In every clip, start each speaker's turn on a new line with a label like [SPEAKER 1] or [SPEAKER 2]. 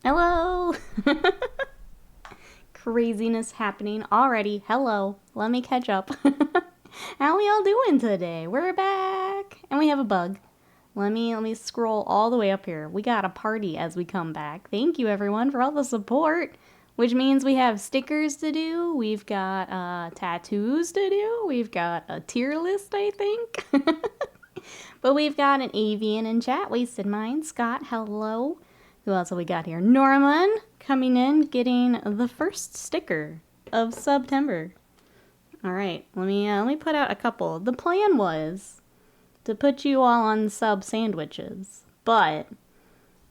[SPEAKER 1] Hello! Craziness happening already. Hello. Let me catch up. How we all doing today? We're back! And we have a bug. Let me scroll all the way up here. We got a party as we come back. Thank you everyone for all the support. Which means we have stickers to do. We've got tattoos to do. We've got a tier list, I think. But we've got an avian in chat. Wasted Mind. Scott, hello. Who else have we got here? Norman coming in, getting the first sticker of SUBtember. All right, let me put out a couple. The plan was to put you all on sub sandwiches, but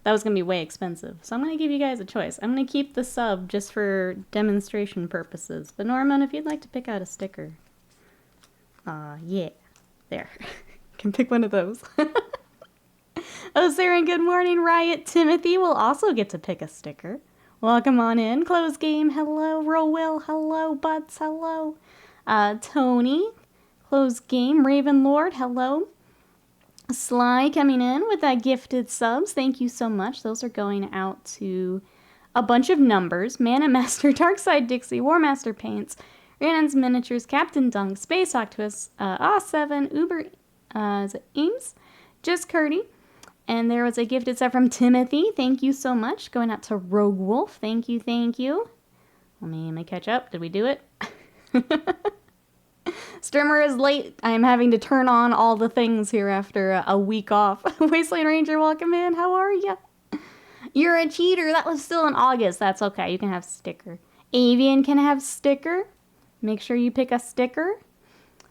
[SPEAKER 1] that was gonna be way expensive. So I'm gonna give you guys a choice. I'm gonna keep the sub just for demonstration purposes. But Norman, if you'd like to pick out a sticker, yeah, there, can pick one of those. Oh, Sarah, good morning, Riot. Timothy will also get to pick a sticker. Welcome on in. Close Game, hello. Rowell, hello. Butts, hello. Tony, Close Game. Raven Lord, hello. Sly coming in with that gifted subs. Thank you so much. Those are going out to a bunch of numbers. Mana Master, Darkside Dixie, Warmaster Paints, Rhiannon's Miniatures, Captain Dunk, Space Octopus, A7, Uber, is it Ames? Just Curdy. And there was a gifted set from Timothy. Thank you so much. Going out to Rogue Wolf. Thank you, thank you. Let me catch up. Did we do it? Streamer is late. I'm having to turn on all the things here after a week off. Wasteland Ranger, welcome in. How are you? You're a cheater. That was still in August. That's okay. You can have sticker. Avian can have sticker. Make sure you pick a sticker.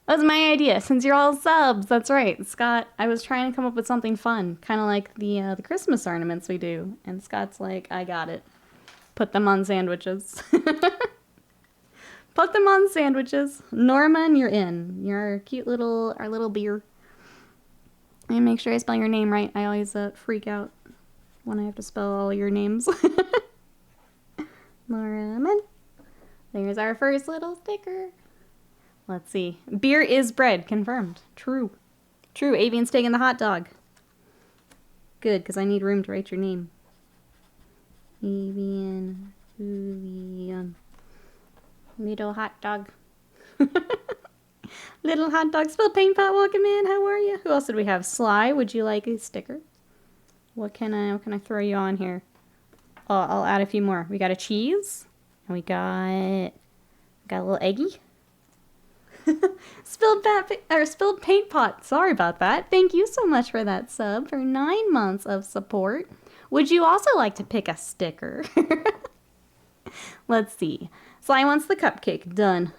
[SPEAKER 1] That was my idea, since you're all subs. That's right. Scott, I was trying to come up with something fun, kind of like the Christmas ornaments we do. And Scott's like, I got it. Put them on sandwiches. Put them on sandwiches. Norman, you're in. You're a cute little, our little beer. And make sure I spell your name right. I always freak out when I have to spell all your names. Norman. There's our first little sticker. Let's see. Beer is bread. Confirmed. True. True. Avian's taking the hot dog. Good, because I need room to write your name. Avian. Julian. Little hot dog. Little hot dog. Spilled Paint Pot, welcome in. How are you? Who else did we have? Sly, would you like a sticker? What can I throw you on here? Oh, I'll add a few more. We got a cheese. And we got a little eggy. Spilled Paint Pot. Sorry about that. Thank you so much for that sub for 9 months of support. Would you also like to pick a sticker? Let's see. Sly wants the cupcake. Done.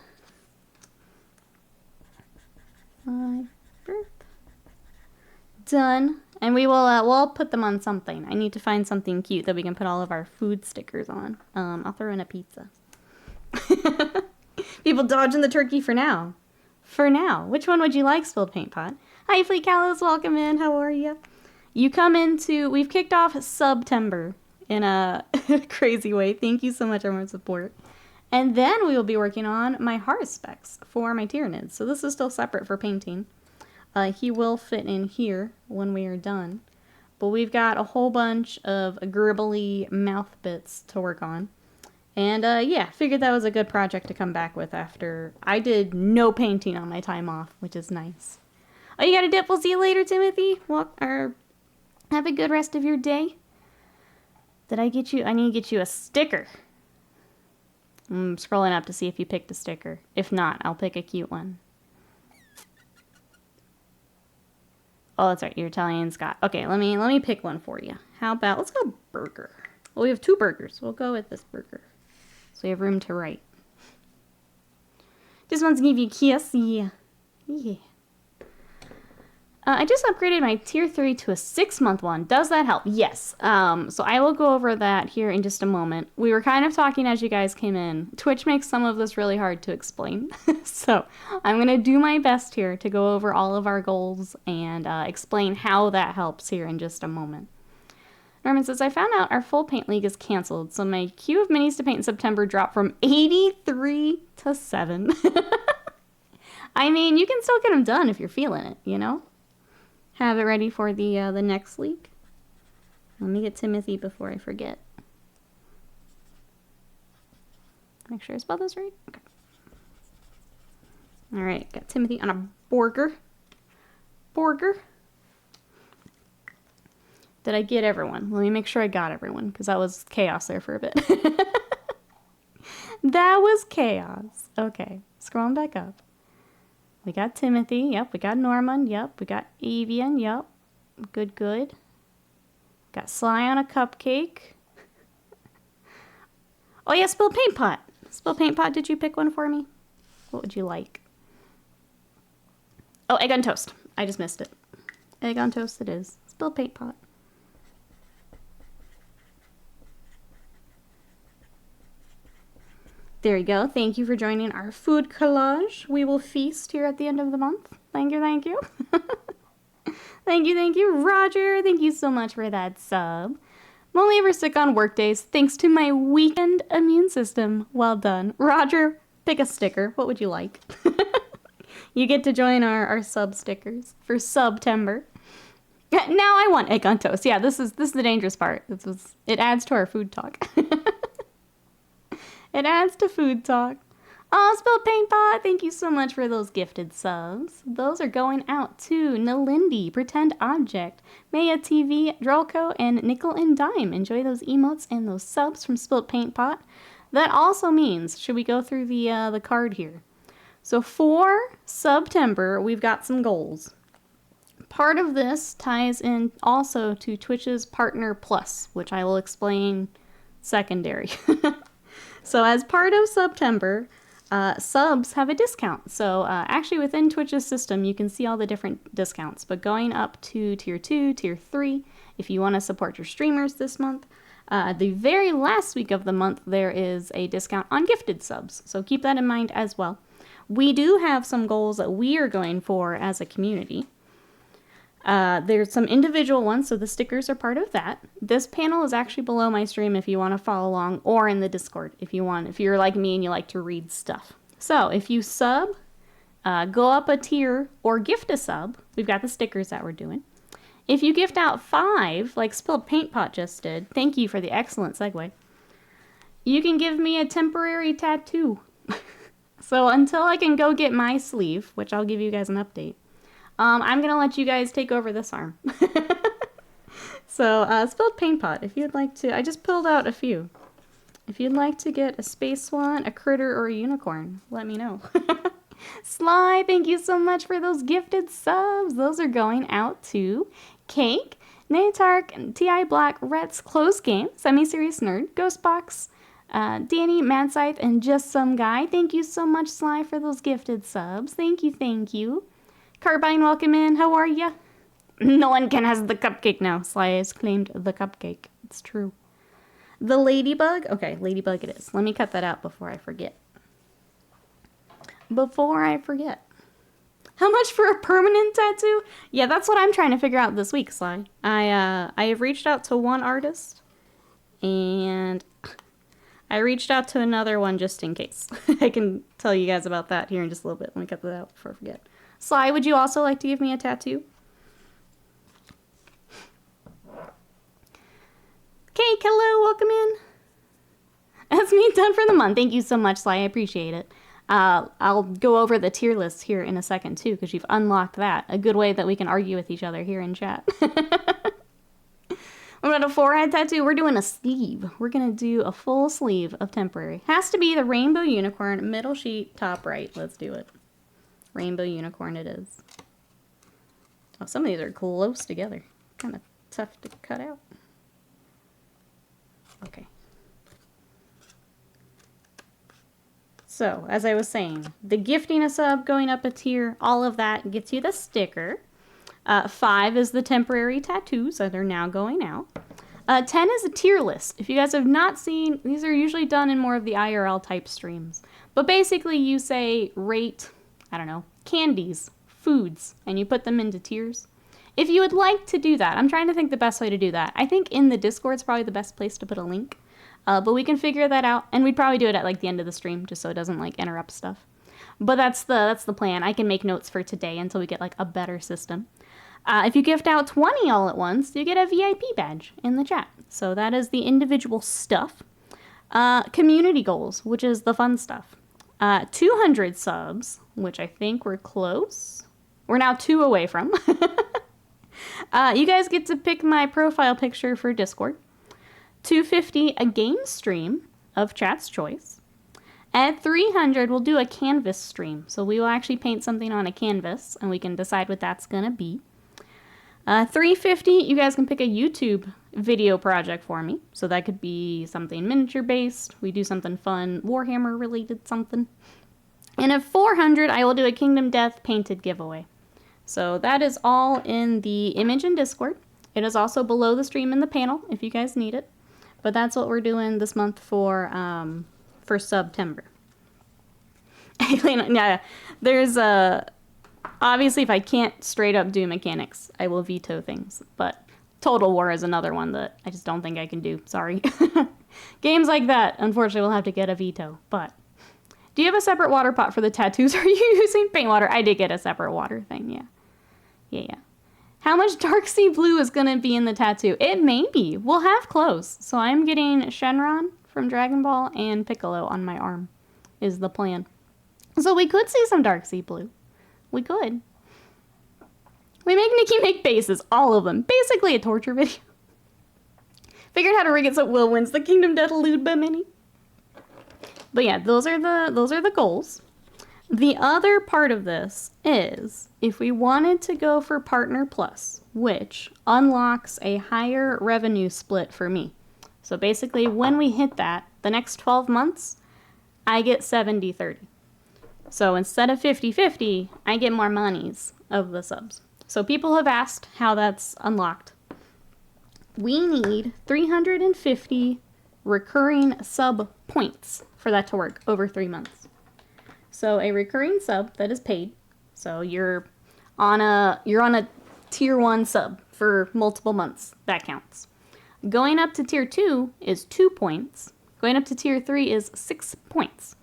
[SPEAKER 1] Done. And we will we'll put them on something. I need to find something cute that we can put all of our food stickers on. I'll throw in a pizza. People dodging the turkey for now. For now. Which one would you like, Spilled Paint Pot? Hi, Fleet Callows. Welcome in. How are you? You come into... We've kicked off SUBtember in a crazy way. Thank you so much for your support. And then we will be working on my Haruspex for my Tyranid. So this is still separate for painting. He will fit in here when we are done. But we've got a whole bunch of gribbly mouth bits to work on. And yeah, figured that was a good project to come back with after I did no painting on my time off, which is nice. Oh, you got a dip. We'll see you later, Timothy. Have a good rest of your day. Did I get you? I need to get you a sticker. I'm scrolling up to see if you picked a sticker. If not, I'll pick a cute one. Oh, that's right. You're Italian, Scott. Okay, let me pick one for you. How about, let's go burger. Well, we have 2 burgers. We'll go with this burger. So we have room to write. Just wants to give you a kiss. Yeah. Yeah. I just upgraded my tier 3 to a 6-month one. Does that help? Yes. So I will go over that here in just a moment. We were kind of talking as you guys came in. Twitch makes some of this really hard to explain. So I'm going to do my best here to go over all of our goals and explain how that helps here in just a moment. Norman says, I found out our full paint league is canceled, so my queue of minis to paint in September dropped from 83 to 7. I mean, you can still get them done if you're feeling it, you know? Have it ready for the next league. Let me get Timothy before I forget. Make sure I spelled this right. Okay. All right, got Timothy on a burger. Burger. Did I get everyone? Let me make sure I got everyone, because that was chaos there for a bit. That was chaos. Okay, scrolling back up. We got Timothy. Yep, we got Norman. Yep, we got Avian. Yep. Good, good. Got Sly on a cupcake. Oh yeah, Spill Paint Pot. Spill Paint Pot, did you pick one for me? What would you like? Oh, egg on toast. I just missed it. Egg on toast it is. Spill Paint Pot. There you go. Thank you for joining our food collage. We will feast here at the end of the month. Thank you, thank you. Thank you, Roger. Thank you so much for that sub. I'm only ever sick on work days thanks to my weekend immune system. Well done. Roger, pick a sticker. What would you like? You get to join our sub stickers for SUBtember. Now I want egg on toast. Yeah, this is the dangerous part. It adds to our food talk. It adds to food talk. Oh, Spilled Paint Pot, thank you so much for those gifted subs. Those are going out to Nalindi, Pretend Object, Maya TV, Drolko, and Nickel and Dime. Enjoy those emotes and those subs from Spilled Paint Pot. That also means, should we go through the card here? So for SUBtember, we've got some goals. Part of this ties in also to Twitch's Partner Plus, which I will explain secondary. So as part of SUBtember, subs have a discount. So actually within Twitch's system, you can see all the different discounts. But going up to Tier 2, Tier 3, if you want to support your streamers this month, the very last week of the month, there is a discount on gifted subs. So keep that in mind as well. We do have some goals that we are going for as a community. There's some individual ones, so the stickers are part of that. This panel is actually below my stream if you want to follow along, or in the Discord if you're like me and you like to read stuff. So if you sub, go up a tier, or gift a sub, we've got the stickers that we're doing. If you gift out 5, like Spilled Paint Pot just did, thank you for the excellent segue, you can give me a temporary tattoo. So until I can go get my sleeve, which I'll give you guys an update, I'm going to let you guys take over this arm. So, Spilled Paint Pot, if you'd like to, I just pulled out a few. If you'd like to get a space swan, a critter, or a unicorn, let me know. Sly, thank you so much for those gifted subs. Those are going out to Cake, Natark, T.I. Black, Reds, Close Game, Semi-Serious Nerd, Ghostbox, Danny, Mad Scythe, and Just Some Guy. Thank you so much, Sly, for those gifted subs. Thank you, thank you. Carbine, welcome in. How are ya? No one can has the cupcake now. Sly has claimed the cupcake. It's true. The ladybug? Okay, ladybug it is. Let me cut that out before I forget. How much for a permanent tattoo? Yeah, that's what I'm trying to figure out this week, Sly. I have reached out to one artist, and I reached out to another one just in case. I can tell you guys about that here in just a little bit. Let me cut that out before I forget. Sly, would you also like to give me a tattoo? Cake, hello, welcome in. That's me done for the month. Thank you so much, Sly. I appreciate it. I'll go over the tier list here in a second, too, because you've unlocked that. A good way that we can argue with each other here in chat. What about a forehead tattoo? We're doing a sleeve. We're going to do a full sleeve of temporary. Has to be the rainbow unicorn, middle sheet, top right. Let's do it. Rainbow unicorn it is. Oh, some of these are close together. Kind of tough to cut out. Okay. So, as I was saying, the gifting a sub, going up a tier, all of that gets you the sticker. 5 is the temporary tattoos that are now going out. 10 is a tier list. If you guys have not seen, these are usually done in more of the IRL type streams. But basically you say rate, I don't know, candies, foods, and you put them into tiers. If you would like to do that, I'm trying to think the best way to do that. I think in the Discord is probably the best place to put a link. But we can figure that out, and we'd probably do it at like the end of the stream, just so it doesn't like interrupt stuff. But that's the plan. I can make notes for today until we get like a better system. If you gift out 20 all at once, you get a VIP badge in the chat. So that is the individual stuff. Community goals, which is the fun stuff. 200 subs, which I think we're close. We're now 2 away from. You guys get to pick my profile picture for Discord. 250, a game stream of chat's choice. At 300, we'll do a canvas stream. So we will actually paint something on a canvas, and we can decide what that's going to be. 350, you guys can pick a YouTube video project for me. So that could be something miniature-based. We do something fun, Warhammer-related something. And at 400, I will do a Kingdom Death painted giveaway. So that is all in the image in Discord. It is also below the stream in the panel if you guys need it. But that's what we're doing this month for SUBtember. Yeah, there's obviously if I can't straight up do mechanics, I will veto things. But Total War is another one that I just don't think I can do. Sorry. Games like that, unfortunately, will have to get a veto. But do you have a separate water pot for the tattoos? Are you using paint water? I did get a separate water thing, yeah. Yeah. How much dark sea blue is going to be in the tattoo? It may be. We'll have close. So I'm getting Shenron from Dragon Ball and Piccolo on my arm is the plan. So we could see some dark sea blue. We could. We make Nikki make bases, all of them. Basically a torture video. Figured how to rig it so Will wins the Kingdom Death Ludba mini. But yeah, those are the goals. The other part of this is if we wanted to go for Partner Plus, which unlocks a higher revenue split for me. So basically when we hit that, the next 12 months, I get 70-30. So instead of 50-50, I get more monies of the subs. So people have asked how that's unlocked. We need 350 recurring sub points for that to work over 3 months. So a recurring sub that is paid. So you're on a tier 1 sub for multiple months. That counts. Going up to tier 2 is 2 points. Going up to tier 3 is 6 points.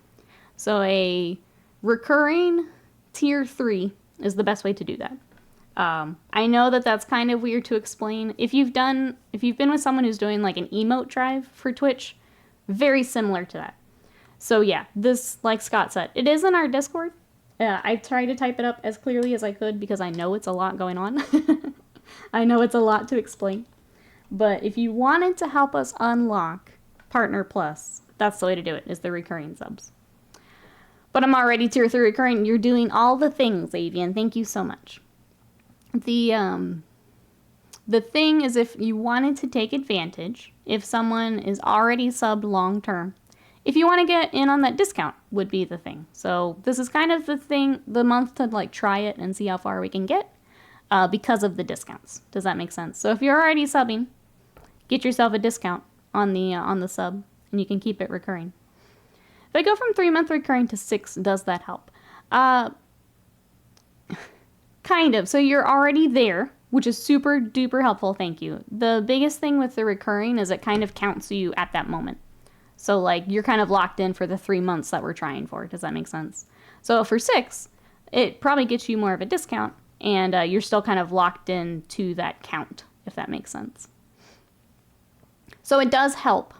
[SPEAKER 1] So a recurring tier 3 is the best way to do that. I know that that's kind of weird to explain. If you've been with someone who's doing like an emote drive for Twitch, very similar to that. So yeah, this, like Scott said, it is in our Discord. I tried to type it up as clearly as I could because I know it's a lot going on. I know it's a lot to explain. But if you wanted to help us unlock Partner Plus, that's the way to do it, is the recurring subs. But I'm already tier 3 recurring. You're doing all the things, Avian. Thank you so much. The thing is, if you wanted to take advantage, if someone is already subbed long term, if you want to get in on that discount would be the thing. So this is kind of the month to like try it and see how far we can get because of the discounts. Does that make sense? So if you're already subbing, get yourself a discount on the sub and you can keep it recurring. If I go from 3-month recurring to 6, does that help? Kind of. So you're already there, which is super duper helpful. Thank you. The biggest thing with the recurring is it kind of counts you at that moment. So like you're kind of locked in for the 3 months that we're trying for. Does that make sense? So for 6, it probably gets you more of a discount and you're still kind of locked in to that count, if that makes sense. So it does help.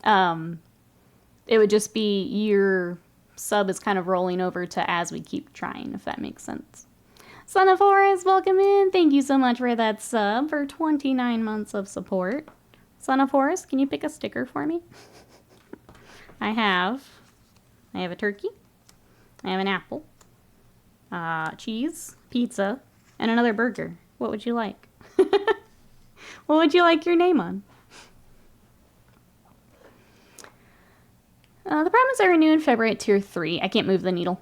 [SPEAKER 1] It would just be your sub is kind of rolling over to as we keep trying, if that makes sense. Son of Forest, welcome in. Thank you so much for that sub for 29 months of support. Son of Forest, can you pick a sticker for me? I have a turkey. I have an apple. Cheese, pizza, and another burger. What would you like? What would you like your name on? The promise I renew in February at tier 3. I can't move the needle.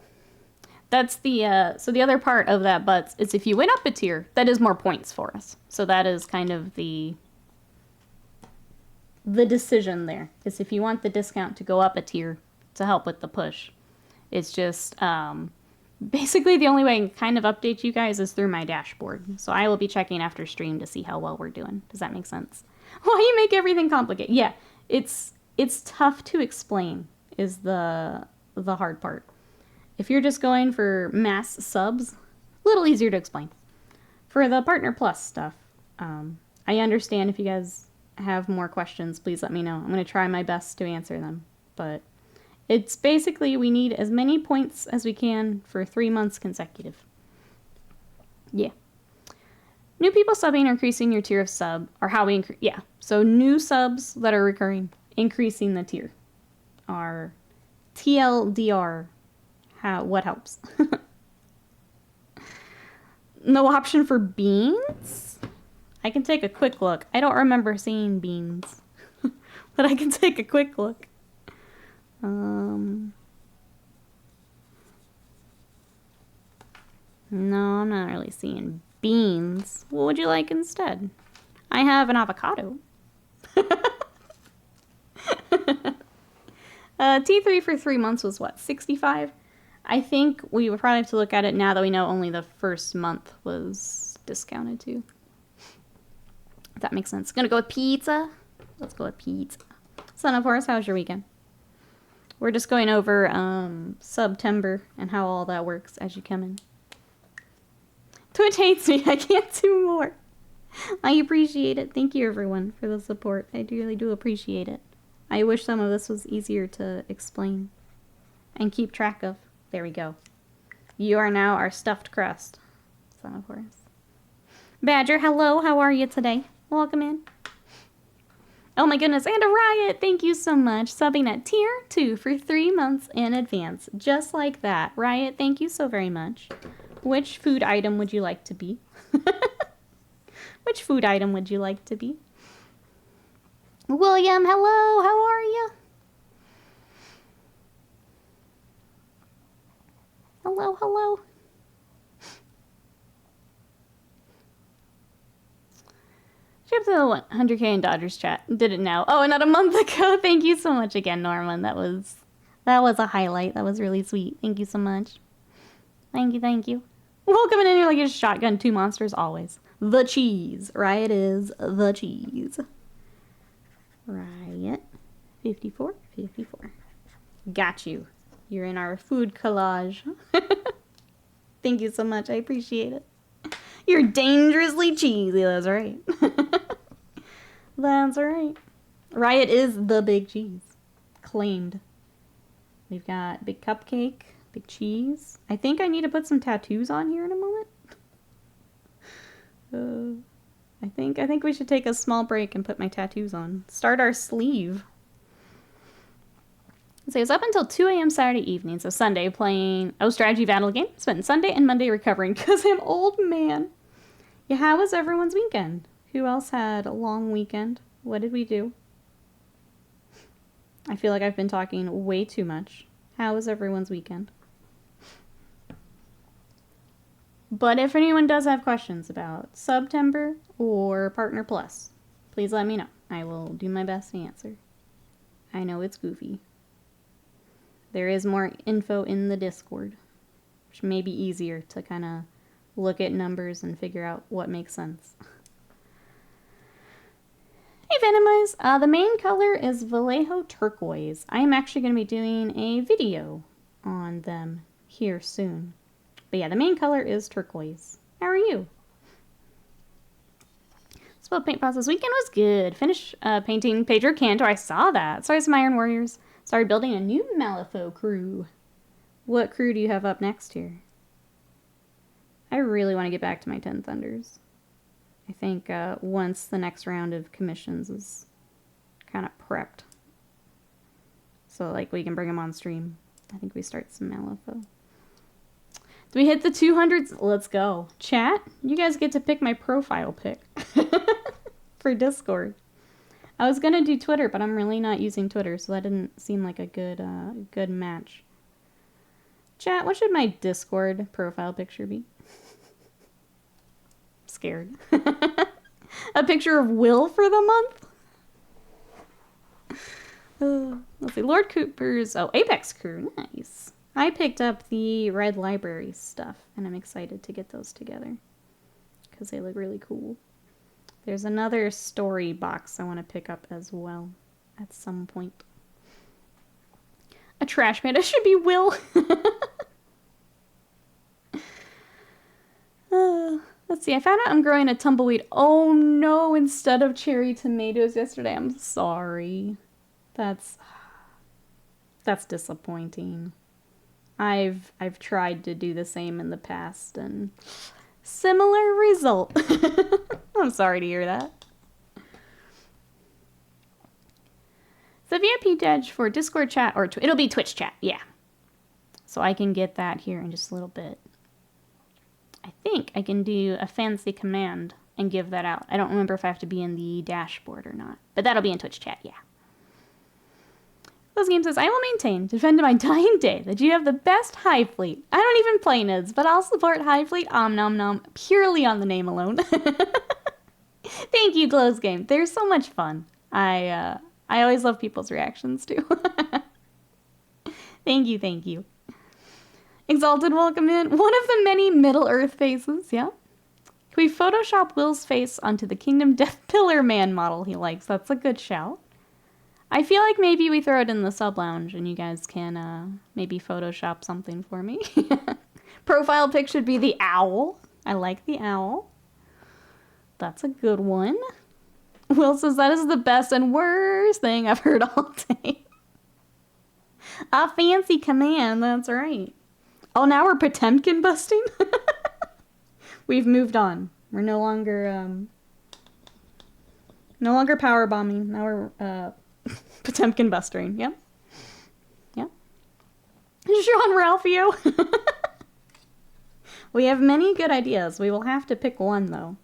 [SPEAKER 1] That's the, so the other part of that, but is if you went up a tier, that is more points for us. So that is kind of the decision there. Is if you want the discount to go up a tier to help with the push. It's just, basically the only way I can kind of update you guys is through my dashboard. So I will be checking after stream to see how well we're doing. Does that make sense? Why you make everything complicated? Yeah, it's tough to explain is the hard part. If you're just going for mass subs, a little easier to explain. For the Partner Plus stuff, I understand if you guys have more questions, please let me know. I'm going to try my best to answer them. but it's basically we need as many points as we can for 3 months consecutive. Yeah. New people subbing or increasing your tier of sub, or how we increase, yeah. So new subs that are recurring, increasing the tier, are TLDR, what helps. No option for beans? I can take a quick look. I don't remember seeing beans, but I can take a quick look. No, I'm not really seeing beans. What would you like instead? I have an avocado. T3 for 3 months was what, 65? I think we would probably have to look at it now that we know only the first month was discounted too. If that makes sense. Gonna go with pizza? Let's go with pizza. Son of Horse, how was your weekend? We're just going over SUBtember and how all that works as you come in. Twitch hates me. I can't do more. I appreciate it. Thank you, everyone, for the support. I really do appreciate it. I wish some of this was easier to explain and keep track of. There we go. You are now our stuffed crust. Son of Horse. Badger, hello. How are you today? Welcome in. Oh my goodness, and a Riot! Thank you so much. Subbing at tier 2 for 3 months in advance. Just like that. Riot, thank you so very much. Which food item would you like to be? Which food item would you like to be? William, hello! How are you? Hello, hello. Up to the 100K in Dodgers chat. Did it now. Oh, and not a month ago. Thank you so much again, Norman. That was a highlight. That was really sweet. Thank you so much. Thank you, thank you. Welcome in here like a shotgun. 2 monsters always. The cheese. Riot is the cheese. Riot. 54, 54. Got you. You're in our food collage. Thank you so much. I appreciate it. You're dangerously cheesy. That's right. That's right. Riot is the big cheese. Claimed. We've got big cupcake, big cheese. I think I need to put some tattoos on here in a moment. I think we should take a small break and put my tattoos on. Start our sleeve. So it was up until 2 a.m. Saturday evening, so Sunday playing strategy battle game. Spent Sunday and Monday recovering because I'm old man. Yeah, how was everyone's weekend? Who else had a long weekend? What did we do? I feel like I've been talking way too much. How was everyone's weekend? But if anyone does have questions about SUBtember or Partner Plus, please let me know. I will do my best to answer. I know it's goofy. There is more info in the Discord, which may be easier to kind of look at numbers and figure out what makes sense. Hey Venomize, the main color is Vallejo Turquoise. I am actually going to be doing a video on them here soon. But yeah, the main color is turquoise. How are you? Spell paint process weekend was good. Finished painting Pedro Cantor. I saw that. Sorry, some Iron Warriors. Started building a new Malifaux crew. What crew do you have up next here? I really want to get back to my 10 Thunders. I think once the next round of commissions is kind of prepped. So like we can bring them on stream. I think we start some Malifaux. Do we hit the 200s? Let's go. Chat, you guys get to pick my profile pic for Discord. I was going to do Twitter, but I'm really not using Twitter, so that didn't seem like a good match. Chat, what should my Discord profile picture be? Scared. A picture of Will for the month? Let's see. Lord Cooper's... Oh, Apex crew. Nice. I picked up the Red Library stuff, and I'm excited to get those together because they look really cool. There's another story box I want to pick up as well at some point. A trash man. It should be Will. Let's see. I found out I'm growing a tumbleweed. Oh no, instead of cherry tomatoes yesterday. I'm sorry. That's... That's disappointing. I've tried to do the same in the past and similar result. I'm sorry to hear that. So VIP Edge for Discord chat or it'll be Twitch chat, yeah. So I can get that here in just a little bit. I think I can do a fancy command and give that out. I don't remember if I have to be in the dashboard or not, but that'll be in Twitch chat, yeah. Those Game says, I will maintain, defend to my dying day, that you have the best Hive Fleet. I don't even play NIDS, but I'll support Hive Fleet Omnomnom purely on the name alone. Thank you, Glow's Game. They're so much fun. I always love people's reactions, too. Thank you, thank you. Exalted, welcome in. One of the many Middle-earth faces, yeah. Can we Photoshop Will's face onto the Kingdom Death Pillar Man model he likes? That's a good shout. I feel like maybe we throw it in the sub lounge and you guys can maybe Photoshop something for me. Profile pic should be the owl. I like the owl. That's a good one. Will says that is the best and worst thing I've heard all day. A fancy command, that's right. Oh, now we're Potemkin busting? We've moved on. We're no longer power bombing. Now we're Potemkin bustering. Yep. Yep. Jean Ralphio. We have many good ideas. We will have to pick one, though.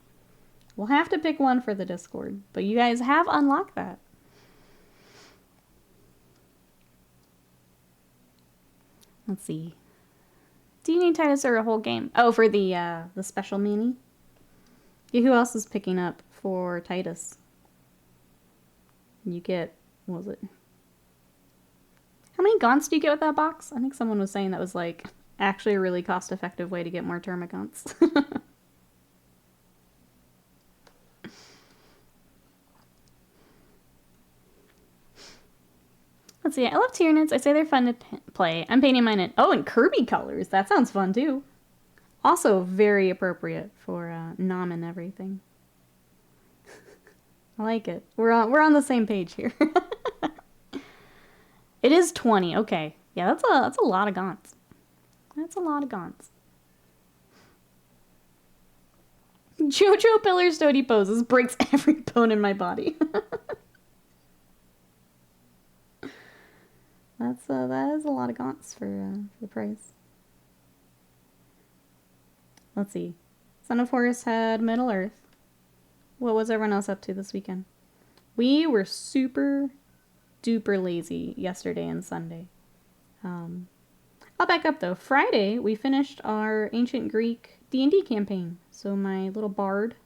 [SPEAKER 1] We'll have to pick one for the Discord. But you guys have unlocked that. Let's see. Do you need Titus or a whole game? Oh, for the special mini? Yeah, who else is picking up for Titus? You get, what was it? How many gaunts do you get with that box? I think someone was saying that was like actually a really cost-effective way to get more termagaunts. Let's see, I love Tyranids. I say they're fun to play. I'm painting mine in, oh, in Kirby colors. That sounds fun, too. Also very appropriate for Nom and everything. I like it. We're on the same page here. It is 20. Okay. Yeah, that's a lot of gaunts. That's a lot of gaunts. Jojo Pillar Stody poses breaks every bone in my body. That is a lot of gaunts for the price. Let's see. Son of Horus had Middle Earth. What was everyone else up to this weekend? We were super duper lazy yesterday and Sunday. I'll back up though. Friday we finished our ancient Greek D&D campaign. So my little bard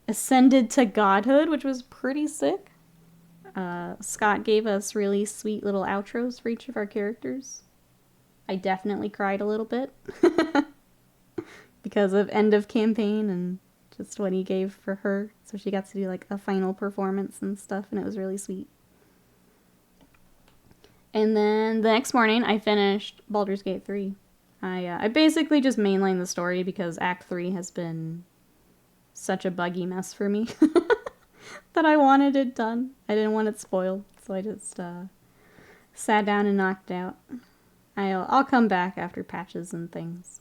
[SPEAKER 1] ascended to godhood, which was pretty sick. Scott gave us really sweet little outros for each of our characters. I definitely cried a little bit because of end of campaign and just what he gave for her. So she got to do like a final performance and stuff, and it was really sweet. And then the next morning I finished Baldur's Gate 3. I basically just mainlined the story because Act 3 has been such a buggy mess for me. That I wanted it done. I didn't want it spoiled, so I just sat down and knocked out. I'll come back after patches and things.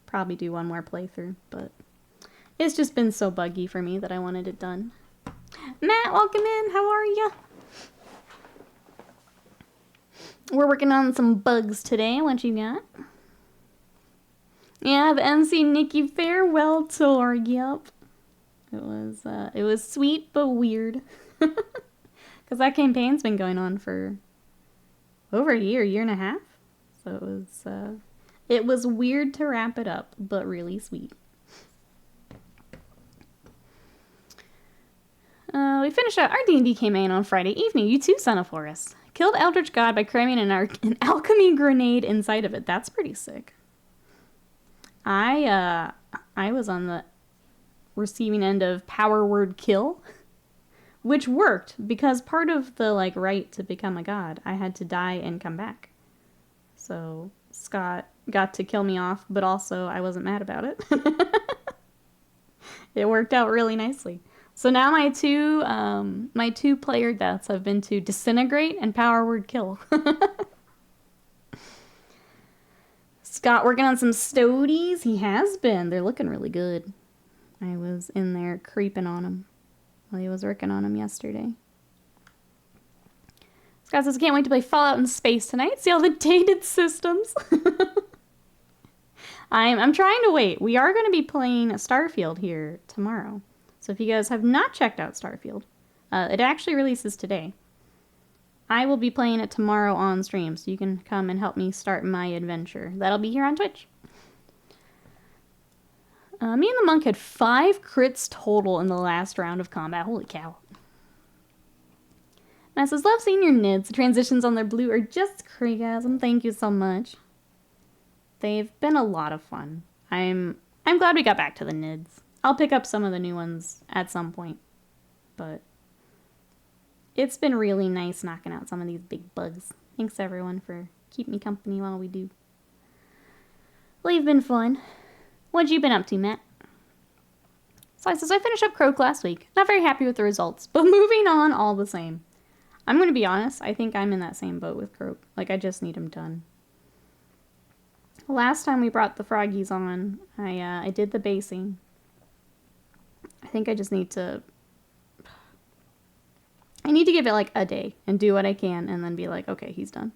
[SPEAKER 1] Probably do one more playthrough, but it's just been so buggy for me that I wanted it done. Matt, welcome in. How are you? We're working on some bugs today. What you got? Yeah, the MC Nikki Farewell Tour. Yep. It was sweet but weird. Because that campaign's been going on for over a year and a half. So it was weird to wrap it up, but really sweet. We finished out our D&D campaign on Friday evening. You too, Son of Horus. Killed Eldritch God by cramming an alchemy grenade inside of it. That's pretty sick. I was on the receiving end of power word kill, which worked because part of the like right to become a god, I had to die and come back. So Scott got to kill me off, but also I wasn't mad about it. It worked out really nicely. So now my two player deaths have been to Disintegrate and Power Word Kill. Scott working on some stoties. He has been. They're looking really good. I was in there creeping on him while he was working on him yesterday. Scott says, can't wait to play Fallout in space tonight. See all the dated systems. I'm trying to wait. We are going to be playing Starfield here tomorrow. So if you guys have not checked out Starfield, it actually releases today. I will be playing it tomorrow on stream, so you can come and help me start my adventure. That'll be here on Twitch. Me and the monk had 5 crits total in the last round of combat. Holy cow. Matt says, love seeing your nids. The transitions on their blue are just cregasm. Thank you so much. They've been a lot of fun. I'm glad we got back to the nids. I'll pick up some of the new ones at some point. But it's been really nice knocking out some of these big bugs. Thanks everyone for keeping me company while we do. Well, you've been fun. What you been up to, Matt? Slice says, I finished up Croak last week. Not very happy with the results, but moving on all the same. I'm going to be honest, I think I'm in that same boat with Croak. Like, I just need him done. Last time we brought the froggies on, I did the basing. I think I just need to... I need to give it like a day and do what I can and then be like, okay, he's done.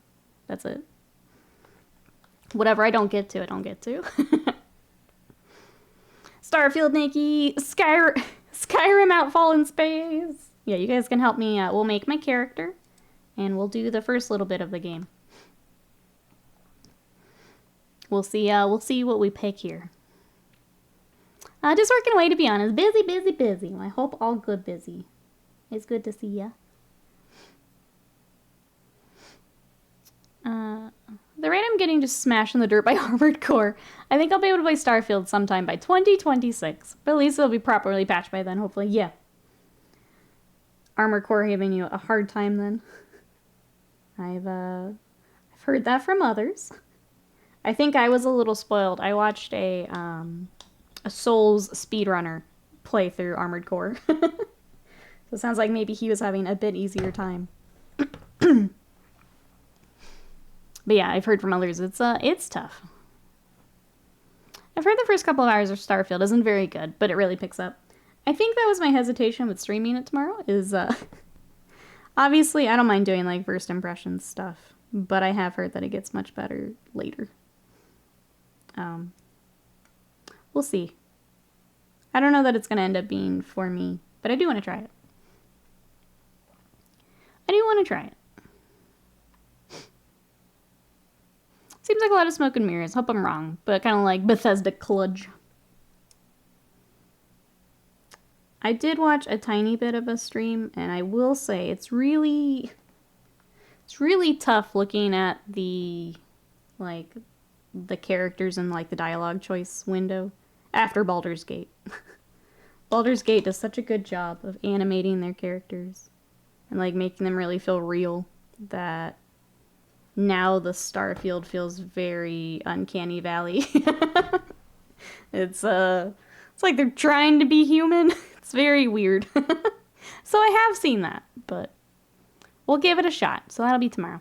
[SPEAKER 1] That's it. Whatever I don't get to, I don't get to. Starfield Nikki, Skyrim Outfall in Space. Yeah, you guys can help me. We'll make my character and we'll do the first little bit of the game. We'll see what we pick here. Just working away, to be honest. Busy, busy, busy. I hope all good busy. It's good to see ya. The rate I'm getting just smashed in the dirt by Armored Core. I think I'll be able to play Starfield sometime by 2026. But at least it'll be properly patched by then, hopefully. Yeah. Armored Core giving you a hard time then. I've heard that from others. I think I was a little spoiled. I watched a Souls speedrunner play through Armored Core. So it sounds like maybe he was having a bit easier time. But yeah, I've heard from others it's tough. I've heard the first couple of hours of Starfield isn't very good, but it really picks up. I think that was my hesitation with streaming it tomorrow, is obviously I don't mind doing like first impressions stuff, but I have heard that it gets much better later. We'll see. I don't know that it's going to end up being for me, but I do want to try it. I do want to try it. Seems like a lot of smoke and mirrors. Hope I'm wrong, but kind of like Bethesda kludge. I did watch a tiny bit of a stream, and I will say it's really tough looking at the characters in like the dialogue choice window after Baldur's Gate. Baldur's Gate does such a good job of animating their characters and like making them really feel real that now the Starfield feels very Uncanny Valley. It's like they're trying to be human. It's very weird. So I have seen that, but we'll give it a shot. So that'll be tomorrow.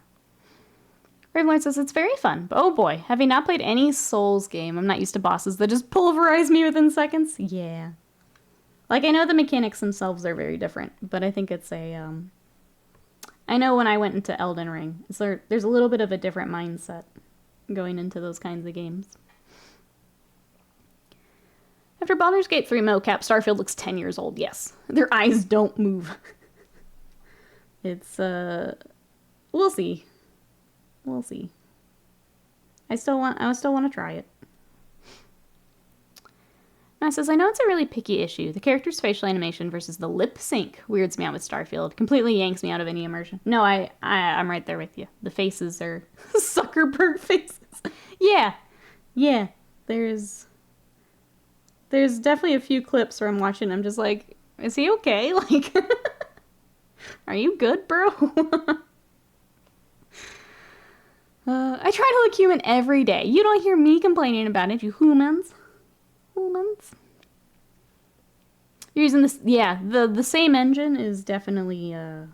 [SPEAKER 1] Ravenlord says it's very fun, but oh boy, having not played any Souls game, I'm not used to bosses that just pulverize me within seconds. Yeah. Like, I know the mechanics themselves are very different, but I think it's I know when I went into Elden Ring, there's a little bit of a different mindset going into those kinds of games. After Baldur's Gate 3 mocap, Starfield looks 10 years old, yes. Their eyes don't move. It's, we'll see. We'll see. I still want to try it. Matt says, I know it's a really picky issue. The character's facial animation versus the lip sync weirds me out with Starfield. Completely yanks me out of any immersion. No, I'm right there with you. The faces are Zuckerberg faces. Yeah. Yeah. There's definitely a few clips where I'm watching, I'm just like, is he okay? Like, are you good, bro? I try to look human every day. You don't hear me complaining about it, you humans. Humans. You're using this, yeah, the same engine is definitely, I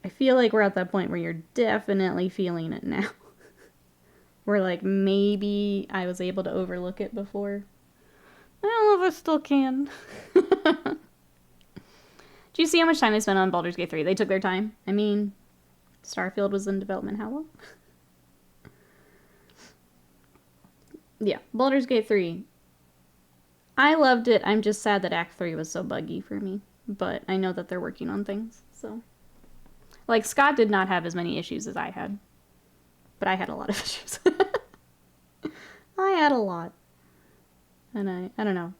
[SPEAKER 1] feel like we're at that point where you're definitely feeling it now. Where, like, maybe I was able to overlook it before. I don't know if I still can. Do you see how much time they spent on Baldur's Gate 3? They took their time. I mean, Starfield was in development how long? Yeah, Baldur's Gate 3. I loved it. I'm just sad that Act 3 was so buggy for me. But I know that they're working on things, so. Like, Scott did not have as many issues as I had. But I had a lot of issues. I had a lot. And I don't know.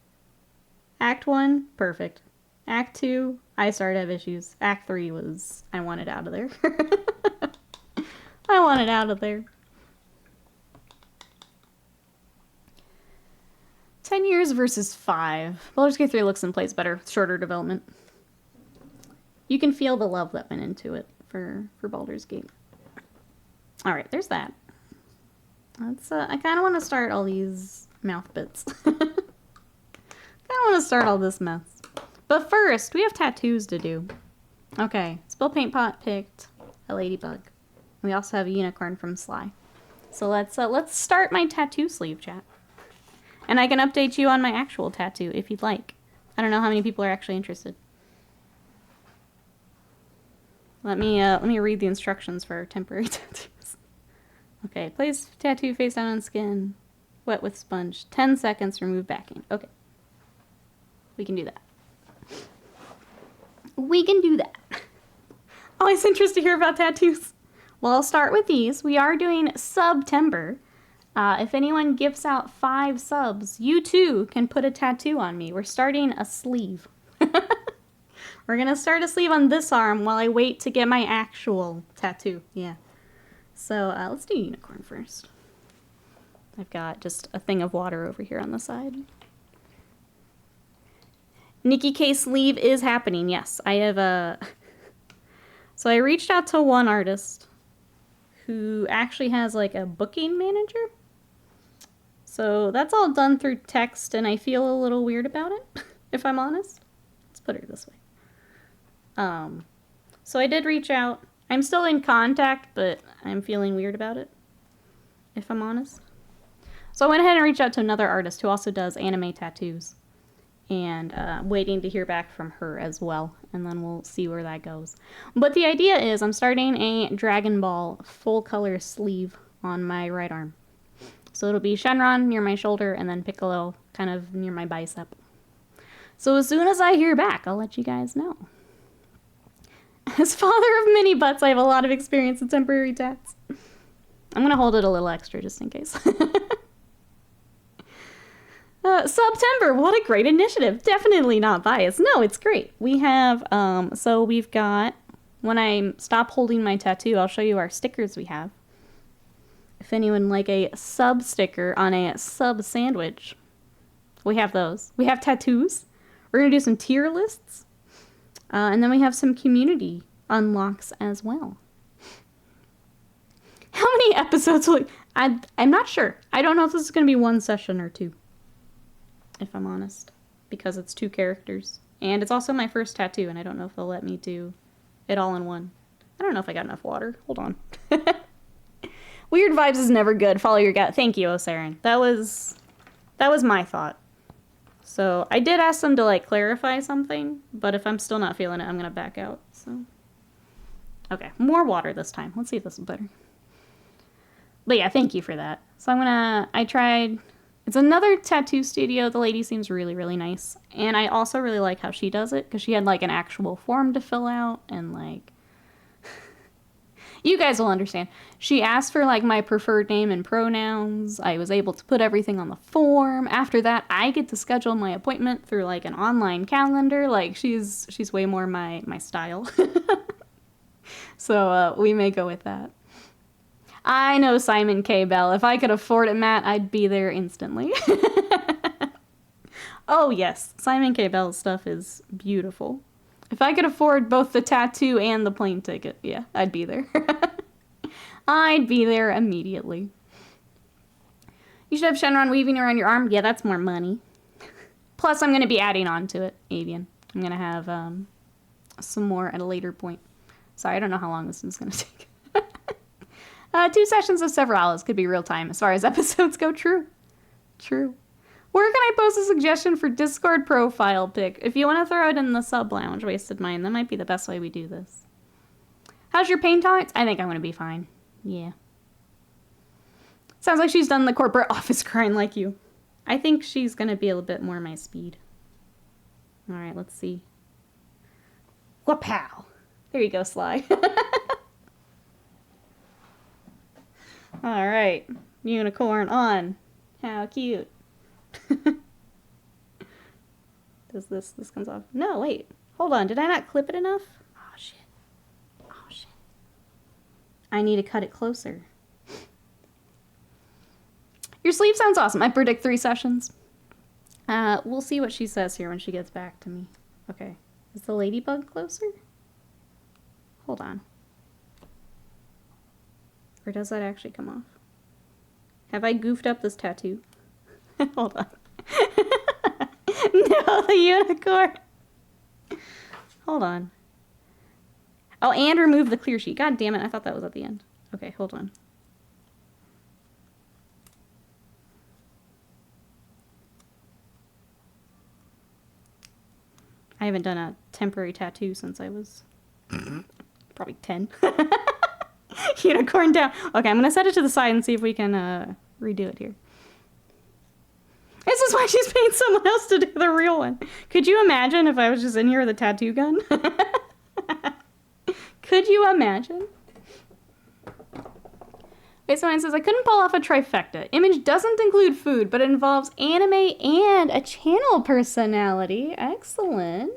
[SPEAKER 1] Act 1, perfect. Act 2, I started to have issues. Act 3 was, I wanted out of there. I wanted out of there. 10 years versus 5. Baldur's Gate 3 looks and plays better. Shorter development. You can feel the love that went into it for Baldur's Gate. Alright, there's that. Let's, I kind of want to start all these mouth bits. I kind of want to start all this mess. But first, we have tattoos to do. Okay, Spill Paint Pot picked a ladybug. We also have a unicorn from Sly. So let's start my tattoo sleeve, chat. And I can update you on my actual tattoo if you'd like. I don't know how many people are actually interested. Let me read the instructions for temporary tattoos. Okay, place tattoo face down on skin. Wet with sponge. 10 seconds, remove backing. Okay. We can do that. We can do that. Always interested to hear about tattoos. Well, I'll start with these. We are doing SUBtember. If anyone gives out 5 subs, you too can put a tattoo on me. We're starting a sleeve. We're gonna start a sleeve on this arm while I wait to get my actual tattoo. Yeah. So let's do unicorn first. I've got just a thing of water over here on the side. Nikki K sleeve is happening. Yes, I have a. So I reached out to one artist who actually has like a booking manager. So that's all done through text, and I feel a little weird about it, if I'm honest. Let's put it this way. So I did reach out. I'm still in contact, but I'm feeling weird about it, if I'm honest. So I went ahead and reached out to another artist who also does anime tattoos. And waiting to hear back from her as well. And then we'll see where that goes. But the idea is I'm starting a Dragon Ball full color sleeve on my right arm. So it'll be Shenron near my shoulder and then Piccolo kind of near my bicep. So as soon as I hear back, I'll let you guys know. As father of mini butts, I have a lot of experience with temporary tats. I'm going to hold it a little extra just in case. SUBtember, what a great initiative. Definitely not biased. No, it's great. We have, so we've got, when I stop holding my tattoo, I'll show you our stickers we have. If anyone like a sub sticker on a sub sandwich, we have those. We have tattoos. We're going to do some tier lists. And then we have some community unlocks as well. How many episodes will I'm not sure. I don't know if this is going to be 1 session or 2. If I'm honest. Because it's 2 characters. And it's also my first tattoo, and I don't know if they'll let me do it all in one. I don't know if I got enough water. Hold on. Weird vibes is never good. Follow your gut. Thank you, Osaren. That was my thought. So I did ask them to like clarify something, but if I'm still not feeling it, I'm gonna back out. So okay, more water this time. Let's see if this is better. But yeah, thank you for that. So I tried. It's another tattoo studio. The lady seems really, really nice. And I also really like how she does it, because she had like an actual form to fill out, and like, you guys will understand. She asked for like my preferred name and pronouns. I was able to put everything on the form. After that, I get to schedule my appointment through like an online calendar. Like she's way more my style. So we may go with that. I know Simon K. Bell. If I could afford it, Matt, I'd be there instantly. Oh yes, Simon K. Bell's stuff is beautiful. If I could afford both the tattoo and the plane ticket, yeah, I'd be there. I'd be there immediately. You should have Shenron weaving around your arm. Yeah, that's more money. Plus, I'm going to be adding on to it, avian. I'm going to have some more at a later point. Sorry, I don't know how long this is going to take. 2 sessions of several hours could be real time as far as episodes go. True. True. Where can I post a suggestion for Discord profile pic? If you want to throw it in the sub lounge, wasted mine, that might be the best way we do this. How's your pain tolerance? I think I'm going to be fine. Yeah. Sounds like she's done the corporate office grind like you. I think she's going to be a little bit more my speed. All right, let's see. Wapow. There you go, Sly. All right. Unicorn on. How cute. Does this comes off? No, wait. Hold on. Did I not clip it enough? Oh, shit. Oh, shit. I need to cut it closer. Your sleeve sounds awesome. I predict 3 sessions. We'll see what she says here when she gets back to me. Okay. Is the ladybug closer? Hold on. Or does that actually come off? Have I goofed up this tattoo? Hold on. No, the unicorn. Hold on. Oh, and remove the clear sheet. God damn it, I thought that was at the end. Okay, hold on. I haven't done a temporary tattoo since I was probably 10. Unicorn down. Okay, I'm going to set it to the side and see if we can redo it here. This is why she's paying someone else to do the real one. Could you imagine if I was just in here with a tattoo gun? Could you imagine? Okay, someone says, I couldn't pull off a trifecta. Image doesn't include food, but it involves anime and a channel personality. Excellent.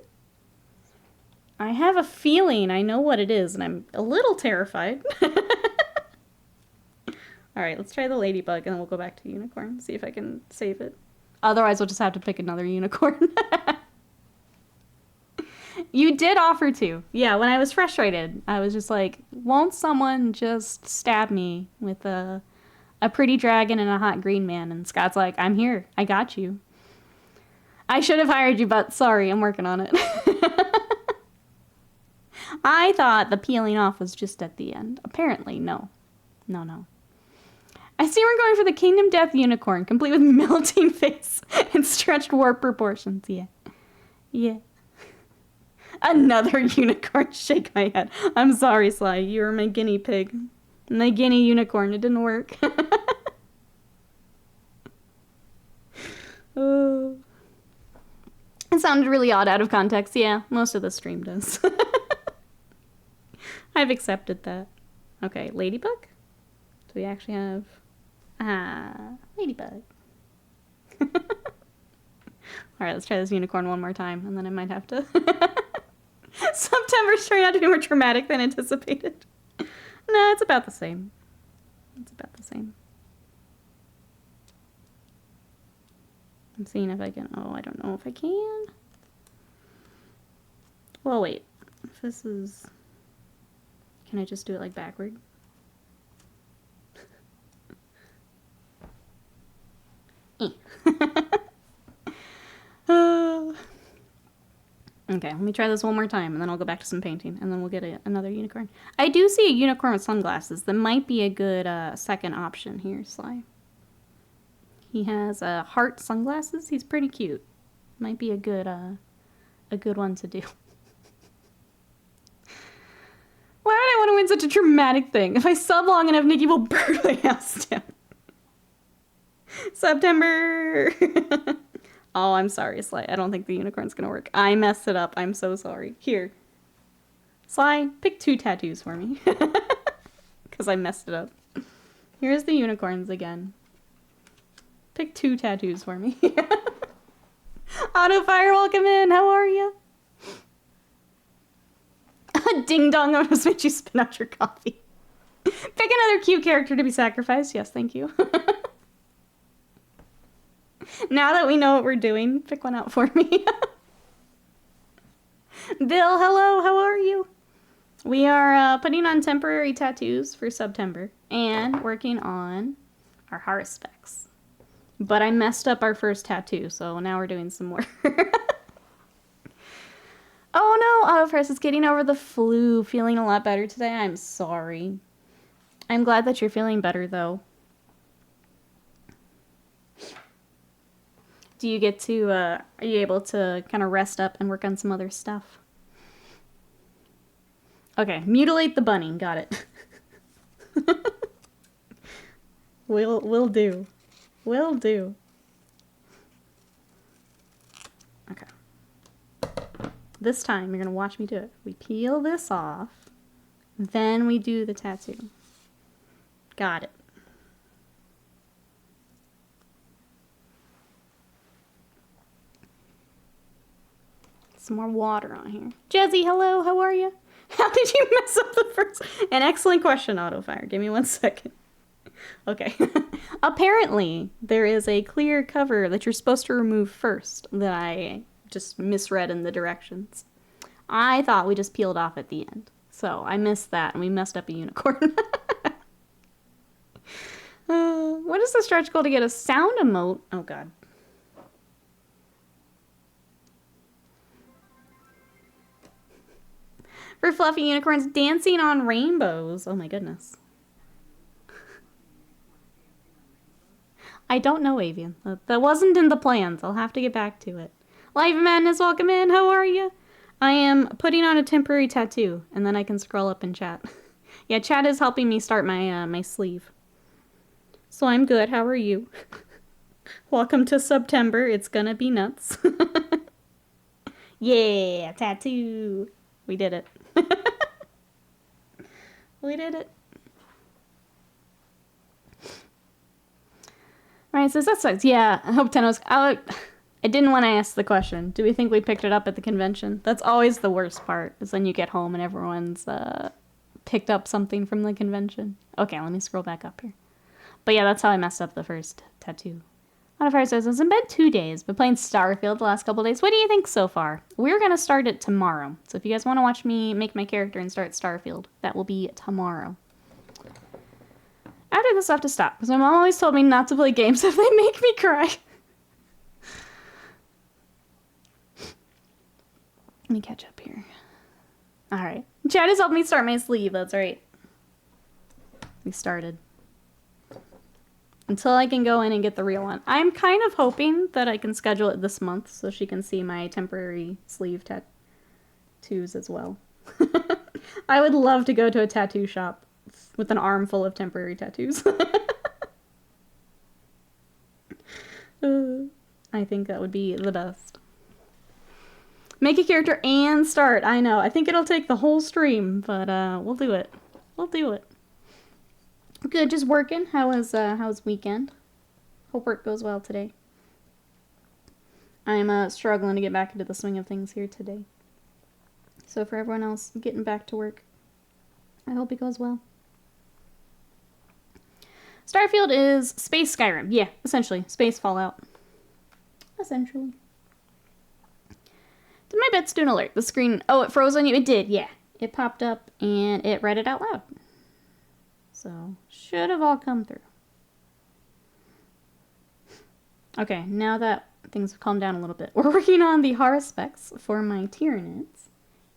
[SPEAKER 1] I have a feeling I know what it is, and I'm a little terrified. Alright, let's try the ladybug, and then we'll go back to unicorn, see if I can save it. Otherwise, we'll just have to pick another unicorn. You did offer to. Yeah, when I was frustrated, I was just like, won't someone just stab me with a pretty dragon and a hot green man? And Scott's like, I'm here. I got you. I should have hired you, but sorry, I'm working on it. I thought the peeling off was just at the end. Apparently, no. No. I see we're going for the Kingdom Death Unicorn, complete with melting face and stretched warp proportions. Yeah. Yeah. Another unicorn. Shake my head. I'm sorry, Sly. You were my guinea pig. My guinea unicorn. It didn't work. Oh. It sounded really odd out of context. Yeah, most of the stream does. I've accepted that. Okay, ladybug? Do we actually have... ladybug. Alright, let's try this unicorn one more time, and then I might have to... SUBtember's turning out to be more traumatic than anticipated. No, it's about the same. It's about the same. I'm seeing if I can... Oh, I don't know if I can. Well, wait. If this is... Can I just do it, like, backward? Okay, let me try this one more time, and then I'll go back to some painting, and then we'll get another unicorn. I do see a unicorn with sunglasses. That might be a good second option here, Sly. He has heart sunglasses. He's pretty cute. Might be a good one to do. Why would I want to win such a dramatic thing? If I sub long enough, Nikki will burn my house down. SUBtember. Oh, I'm sorry, Sly. I don't think the unicorn's gonna work. I messed it up. I'm so sorry. Here. Sly, pick 2 tattoos for me. Because I messed it up. Here's the unicorns again. Pick 2 tattoos for me. Autofire, welcome in. How are you? Ding dong, I'm gonna make you spin out your coffee. Pick another cute character to be sacrificed. Yes, thank you. Now that we know what we're doing, pick one out for me. Bill, hello, how are you? We are putting on temporary tattoos for SUBtember and working on our Haruspex. But I messed up our first tattoo, so now we're doing some more. Oh no, Autofresh is getting over the flu. Feeling a lot better today. I'm sorry. I'm glad that you're feeling better, though. Do you get to, are you able to kind of rest up and work on some other stuff? Okay, mutilate the bunny. Got it. Will do. Will do. Okay. This time, you're going to watch me do it. We peel this off, then we do the tattoo. Got it. Some more water on here. Jezzy, hello, how are you? How did you mess up the first? An excellent question, Autofire. Give me 1 second. Okay. Apparently, there is a clear cover that you're supposed to remove first that I just misread in the directions. I thought we just peeled off at the end. So I missed that and we messed up a unicorn. What is the stretch goal to get a sound emote? Oh god. For fluffy unicorns dancing on rainbows. Oh my goodness. I don't know, Avian. That wasn't in the plans. I'll have to get back to it. Live Madness, welcome in. How are you? I am putting on a temporary tattoo, and then I can scroll up and chat. Yeah, chat is helping me start my my sleeve. So I'm good. How are you? Welcome to SUBtember. It's gonna be nuts. Yeah, tattoo. We did it. We did it. Alright, so that sucks. Yeah, I hope Tenno's... I didn't want to ask the question. Do we think we picked it up at the convention? That's always the worst part, is when you get home and everyone's picked up something from the convention. Okay, let me scroll back up here. But yeah, that's how I messed up the first tattoo. Modifier says, I was in bed 2 days, but playing Starfield the last couple days. What do you think so far? We're going to start it tomorrow. So if you guys want to watch me make my character and start Starfield, that will be tomorrow. After this, I have to stop, because my mom always told me not to play games if they make me cry. Let me catch up here. Alright. Chad has helped me start my sleeve, that's right. We started. Until I can go in and get the real one. I'm kind of hoping that I can schedule it this month so she can see my temporary sleeve tattoos as well. I would love to go to a tattoo shop with an arm full of temporary tattoos. I think that would be the best. Make a character and start. I know. I think it'll take the whole stream, but we'll do it. We'll do it. Good, just working. How was weekend? Hope work goes well today. I'm struggling to get back into the swing of things here today. So for everyone else getting back to work, I hope it goes well. Starfield is space Skyrim. Yeah, essentially. Space Fallout. Essentially. Did my bets do an alert? The screen... Oh, it froze on you? It did, yeah. It popped up and it read it out loud. So, should have all come through. Okay, now that things have calmed down a little bit, we're working on the Haruspex for my Tyranids.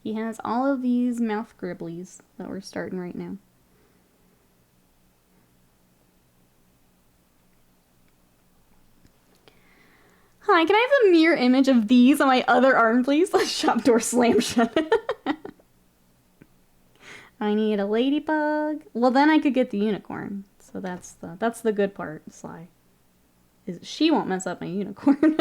[SPEAKER 1] He has all of these mouth gribblies that we're starting right now. Hi, can I have a mirror image of these on my other arm, please? The shop door slam shut. I need a ladybug. Well, then I could get the unicorn. So that's the good part, Sly. Is she won't mess up my unicorn.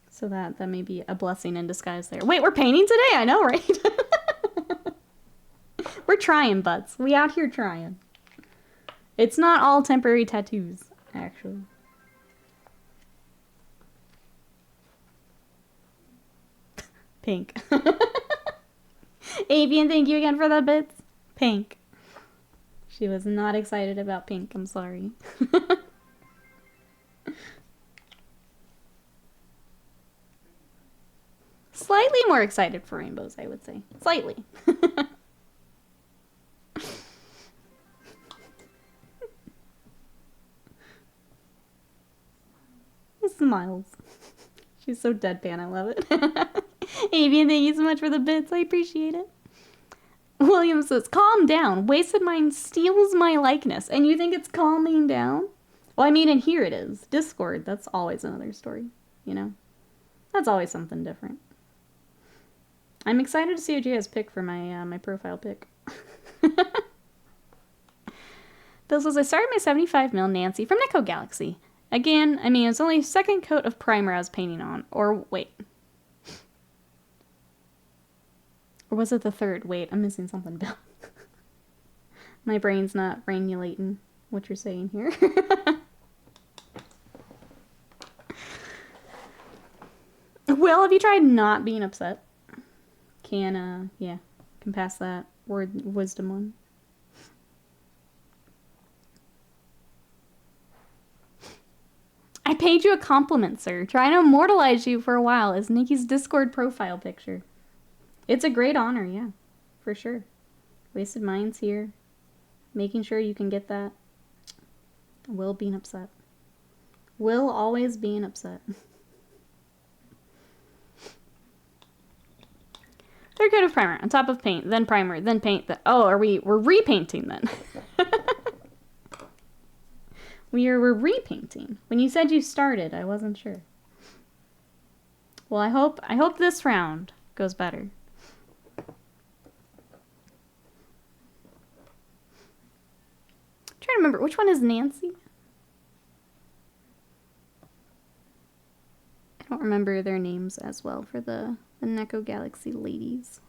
[SPEAKER 1] So that may be a blessing in disguise there. Wait, we're painting today? I know, right? We're trying, butts. We out here trying. It's not all temporary tattoos, actually. Pink. Avian, thank you again for the bits. Pink. She was not excited about pink, I'm sorry. Slightly more excited for rainbows, I would say. Slightly. smiles. She's so deadpan, I love it. Avian, thank you so much for the bits. I appreciate it. William says, calm down. Wasted Mind steals my likeness. And you think it's calming down? Well, I mean, and here it is. Discord, that's always another story, you know? That's always something different. I'm excited to see what you guys pick for my my profile pic. Bill says, I started my 75mm Nancy from Neko Galaxy. Again, I mean, it's only second coat of primer I was painting on. Or, wait. Or was it the third? Wait, I'm missing something, Bill. My brain's not brainulating what you're saying here. Will, have you tried not being upset? Can pass that wisdom on. I paid you a compliment, sir. Trying to immortalize you for a while as Nikki's Discord profile picture. It's a great honor, yeah. For sure. Wasted Mind's here. Making sure you can get that. Will being upset. Will always being upset. Third coat of primer on top of paint, then primer, then paint. Oh, we're repainting then. We're repainting. When you said you started, I wasn't sure. Well, I hope this round goes better. I'm trying to remember, which one is Nancy? I don't remember their names as well for the Neko Galaxy ladies.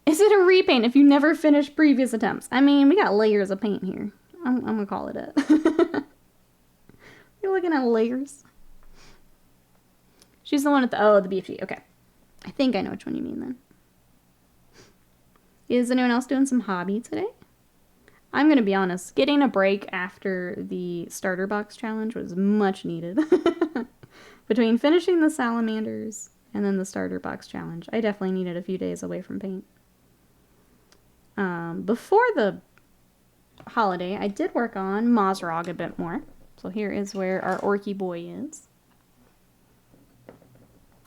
[SPEAKER 1] Is it a repaint if you never finished previous attempts? I mean, we got layers of paint here. I'm gonna call it it. You're looking at layers. She's the one at the BFG. Okay. I think I know which one you mean then. Is anyone else doing some hobby today? I'm gonna be honest, getting a break after the starter box challenge was much needed. Between finishing the salamanders and then the starter box challenge, I definitely needed a few days away from paint. Before the holiday, I did work on Mazrog a bit more. So here is where our Orky boy is.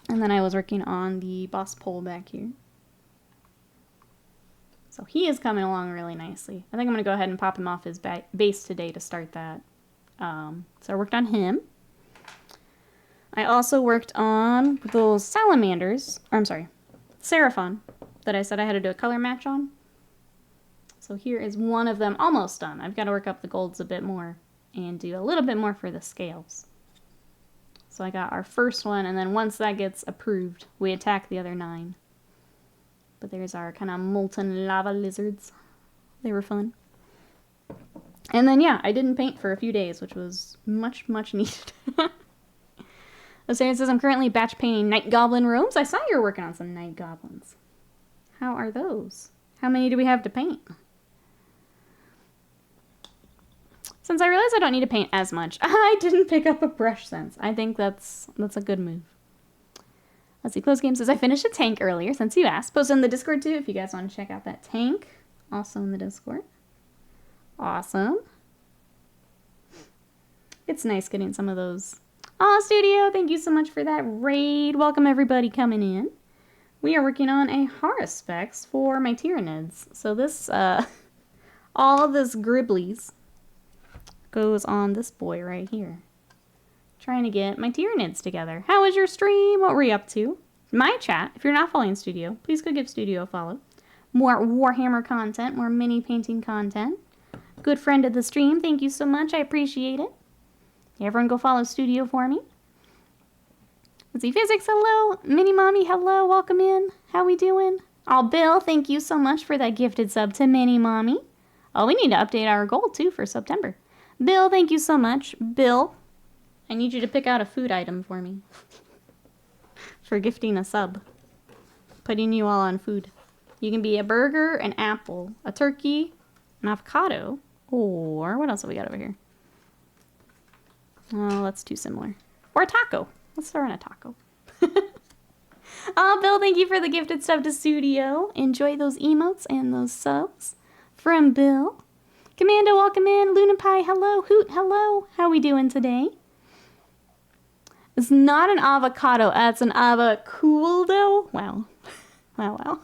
[SPEAKER 1] And then I was working on the boss pole back here. So he is coming along really nicely. I think I'm going to go ahead and pop him off his base today to start that. So I worked on him. I also worked on those salamanders. Or I'm sorry, Seraphon that I said I had to do a color match on. So here is one of them almost done. I've got to work up the golds a bit more and do a little bit more for the scales. So I got our first one, and then once that gets approved, we attack the other 9. But there's our kind of molten lava lizards. They were fun. And then, yeah, I didn't paint for a few days, which was much, much needed. Sarah says, I'm currently batch painting night goblin robes. I saw you were working on some night goblins. How are those? How many do we have to paint? Since I realize I don't need to paint as much, I didn't pick up a brush sense. I think that's a good move. Let's see, Close Game says, I finished a tank earlier, since you asked. Post in the Discord, too, if you guys want to check out that tank. Also in the Discord. Awesome. It's nice getting some of those. Aw, Studio, thank you so much for that raid. Welcome, everybody coming in. We are working on a Haruspex for my Tyranids. So this, all this Gribblies goes on this boy right here. Trying to get my Tyranids together. How was your stream? What were you up to? My chat, if you're not following Studio, please go give Studio a follow. More Warhammer content, more mini painting content. Good friend of the stream, thank you so much. I appreciate it. Everyone go follow Studio for me. Let's see, Physics, hello. Mini Mommy, hello. Welcome in. How we doing? Oh, Bill, thank you so much for that gifted sub to Mini Mommy. Oh, we need to update our goal, too, for SUBtember. Bill, thank you so much. Bill, I need you to pick out a food item for me. For gifting a sub. Putting you all on food. You can be a burger, an apple, a turkey, an avocado, or what else have we got over here? Oh, that's too similar. Or a taco. Let's throw in a taco. Oh, Bill, thank you for the gifted sub to Studio. Enjoy those emotes and those subs from Bill. Commando, welcome in. Luna Pie, hello. Hoot, hello. How we doing today? It's not an avocado. It's an avocado. Wow. Wow.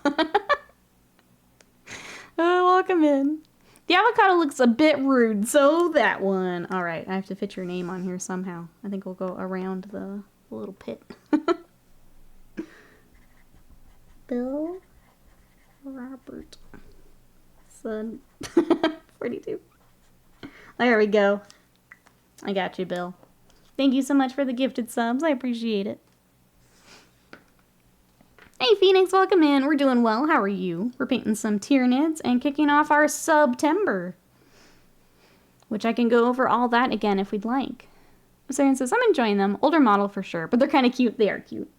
[SPEAKER 1] Oh, welcome in. The avocado looks a bit rude, so that one. All right, I have to fit your name on here somehow. I think we'll go around the little pit. Bill Robert. Son. 42. There we go. I got you, Bill. Thank you so much for the gifted subs. I appreciate it. Hey, Phoenix, welcome in. We're doing well. How are you? We're painting some Tyranids and kicking off our SUBtember, which I can go over all that again if we'd like. Saren says, I'm enjoying them. Older model for sure, but they're kind of cute. They are cute.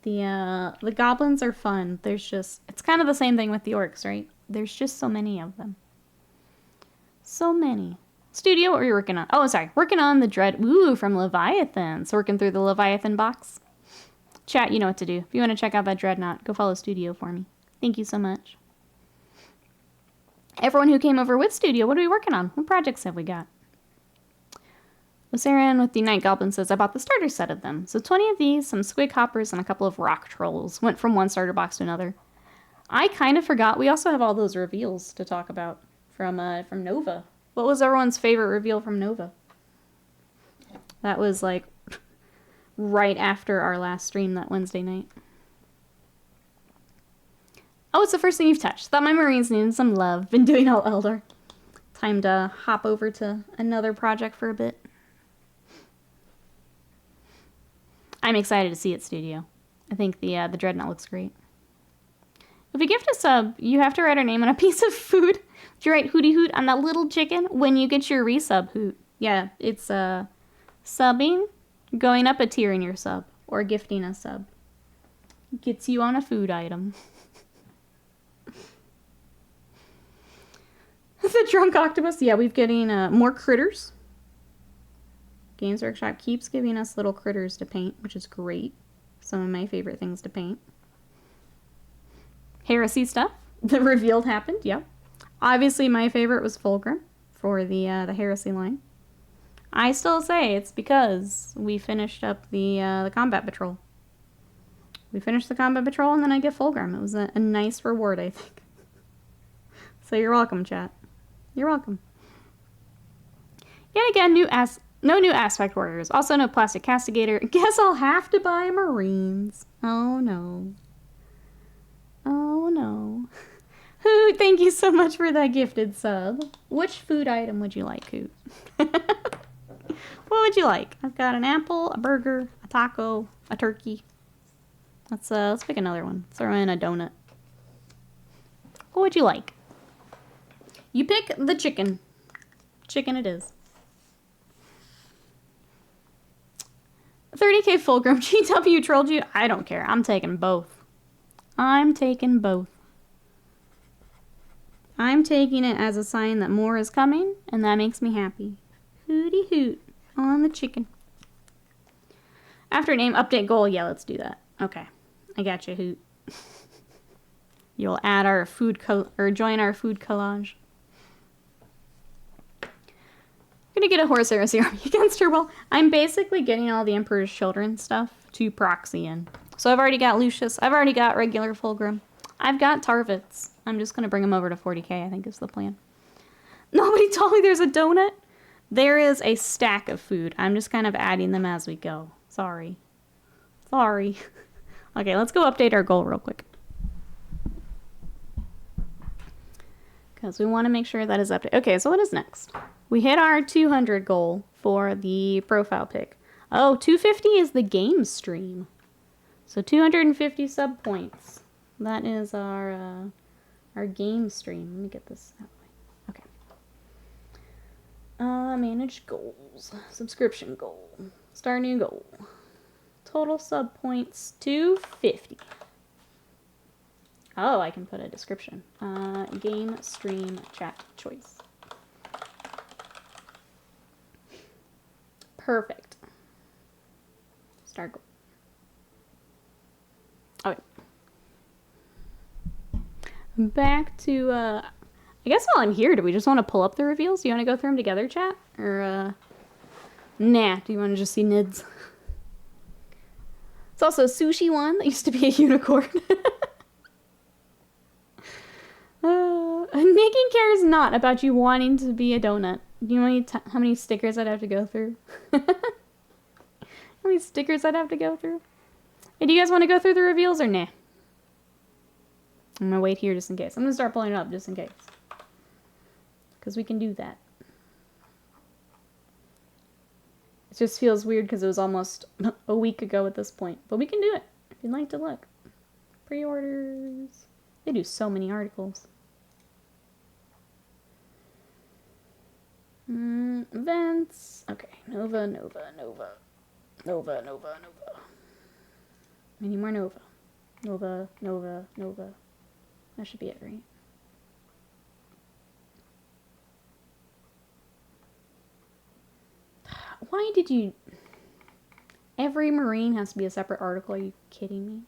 [SPEAKER 1] The goblins are fun. There's just, it's kind of the same thing with the orcs, right? There's just so many of them. So many. Studio, what are you working on? Oh, sorry. Working on the Dread. Ooh, from Leviathan. So working through the Leviathan box. Chat, you know what to do. If you want to check out that Dreadnought, go follow Studio for me. Thank you so much. Everyone who came over with Studio, what are we working on? What projects have we got? Osarian with the Night Goblin says, I bought the starter set of them. So 20 of these, some squig hoppers, and a couple of rock trolls. Went from one starter box to another. I kind of forgot. We also have all those reveals to talk about from Nova. What was everyone's favorite reveal from Nova? That was like right after our last stream that Wednesday night. Oh, it's the first thing you've touched. Thought my Marines needed some love. Been doing all Elder. Time to hop over to another project for a bit. I'm excited to see it, Studio. I think the Dreadnought looks great. If you gift a sub, you have to write our name on a piece of food. Did you write Hootie Hoot on that little chicken when you get your resub Hoot? Yeah, it's subbing, going up a tier in your sub, or gifting a sub. Gets you on a food item. The drunk octopus. Yeah, we've getting more critters. Games Workshop keeps giving us little critters to paint, which is great. Some of my favorite things to paint. Heresy stuff. The revealed happened, yep. Obviously, my favorite was Fulgrim for the Heresy line. I still say it's because we finished up the Combat Patrol. We finished the Combat Patrol, and then I get Fulgrim. It was a nice reward, I think. So you're welcome, chat. You're welcome. Yet again, no new Aspect Warriors. Also no Plastic Castigator. Guess I'll have to buy Marines. Oh, no. Oh, no. Hoot, thank you so much for that gifted sub. Which food item would you like, Hoot? What would you like? I've got an apple, a burger, a taco, a turkey. Let's pick another one. Throw in a donut. What would you like? You pick the chicken. Chicken it is. 30k Fulgrim. GW trolled you. I don't care. I'm taking both. I'm taking both. I'm taking it as a sign that more is coming, and that makes me happy. Hooty hoot on the chicken. After name update goal, yeah, let's do that. Okay, I got you, Hoot. You'll add our food or join our food collage. I'm gonna get a Horse Heresy army against her. Well, I'm basically getting all the Emperor's Children stuff to proxy in. So I've already got Lucius. I've already got regular Fulgrim. I've got Tarvitz. I'm just gonna bring them over to 40k, I think is the plan. Nobody told me there's a donut. There is a stack of food. I'm just kind of adding them as we go. Sorry. Sorry. Okay, let's go update our goal real quick. Because we want to make sure that is updated. Okay, so what is next? We hit our 200 goal for the profile pic. Oh, 250 is the game stream. So 250 sub points. That is our game stream. Let me get this that way. Okay. Manage goals. Subscription goal. Start new goal. Total sub points 250. Oh, I can put a description. Game stream chat choice. Perfect. Start goal. Okay. Back to I guess while I'm here, do we just want to pull up the reveals? Do you want to go through them together, chat? Or, nah, do you want to just see Nids? It's also a sushi one that used to be a unicorn. Making care is not about you wanting to be a donut. Do you know how many stickers I'd have to go through? How many stickers I'd have to go through? Hey, do you guys want to go through the reveals or nah? I'm gonna wait here just in case. I'm gonna start pulling it up just in case. Because we can do that. It just feels weird because it was almost a week ago at this point. But we can do it if you'd like to look. Pre-orders. They do so many articles. Events. Okay, Nova. Many more Nova. Nova. That should be it, right? Why did you... Every Marine has to be a separate article. Are you kidding me?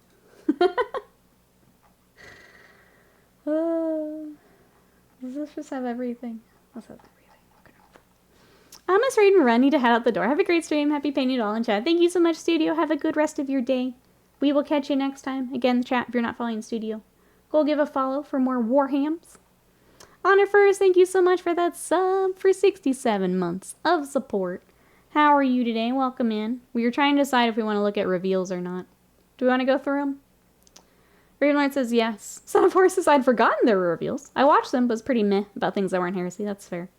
[SPEAKER 1] Does this just have everything? Let's have everything. Okay. I'm Miss Raiden Run. Need to head out the door. Have a great stream. Happy painting it all in chat. Thank you so much, Studio. Have a good rest of your day. We will catch you next time. Again, chat, if you're not following Studio, go give a follow for more Warhams. Honor First, thank you so much for that sub for 67 months of support. How are you today? Welcome in. We were trying to decide if we want to look at reveals or not. Do we want to go through them? Ravenlight says yes. Son of Horses, I'd forgotten there were reveals. I watched them, but was pretty meh about things that weren't heresy. That's fair.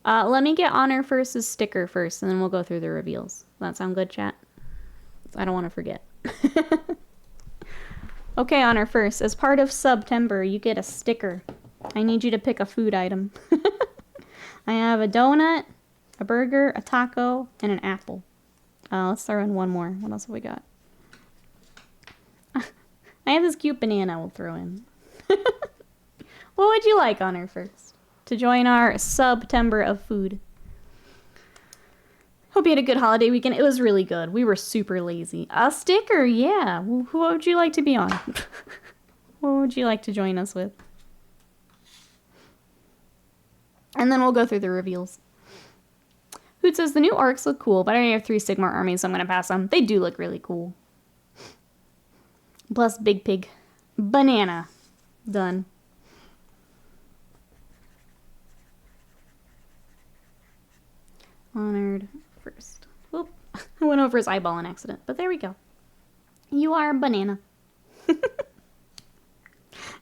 [SPEAKER 1] Let me get Honor First's sticker first, and then we'll go through the reveals. Does that sound good, chat? I don't want to forget. Okay, Honor First. As part of SUBtember, you get a sticker. I need you to pick a food item. I have a donut, a burger, a taco, and an apple. Let's throw in one more. What else have we got? I have this cute banana we'll throw in. What would you like, Honor First? To join our SUBtember of food. Hope you had a good holiday weekend. It was really good. We were super lazy. A sticker, yeah. What would you like to be on? What would you like to join us with? And then we'll go through the reveals. Hoot says, the new orcs look cool, but I already have 3 Sigmar armies, so I'm going to pass them. They do look really cool. Plus Big Pig. Banana. Done. Honored First. Whoop. I went over his eyeball on accident, but there we go. You are a banana.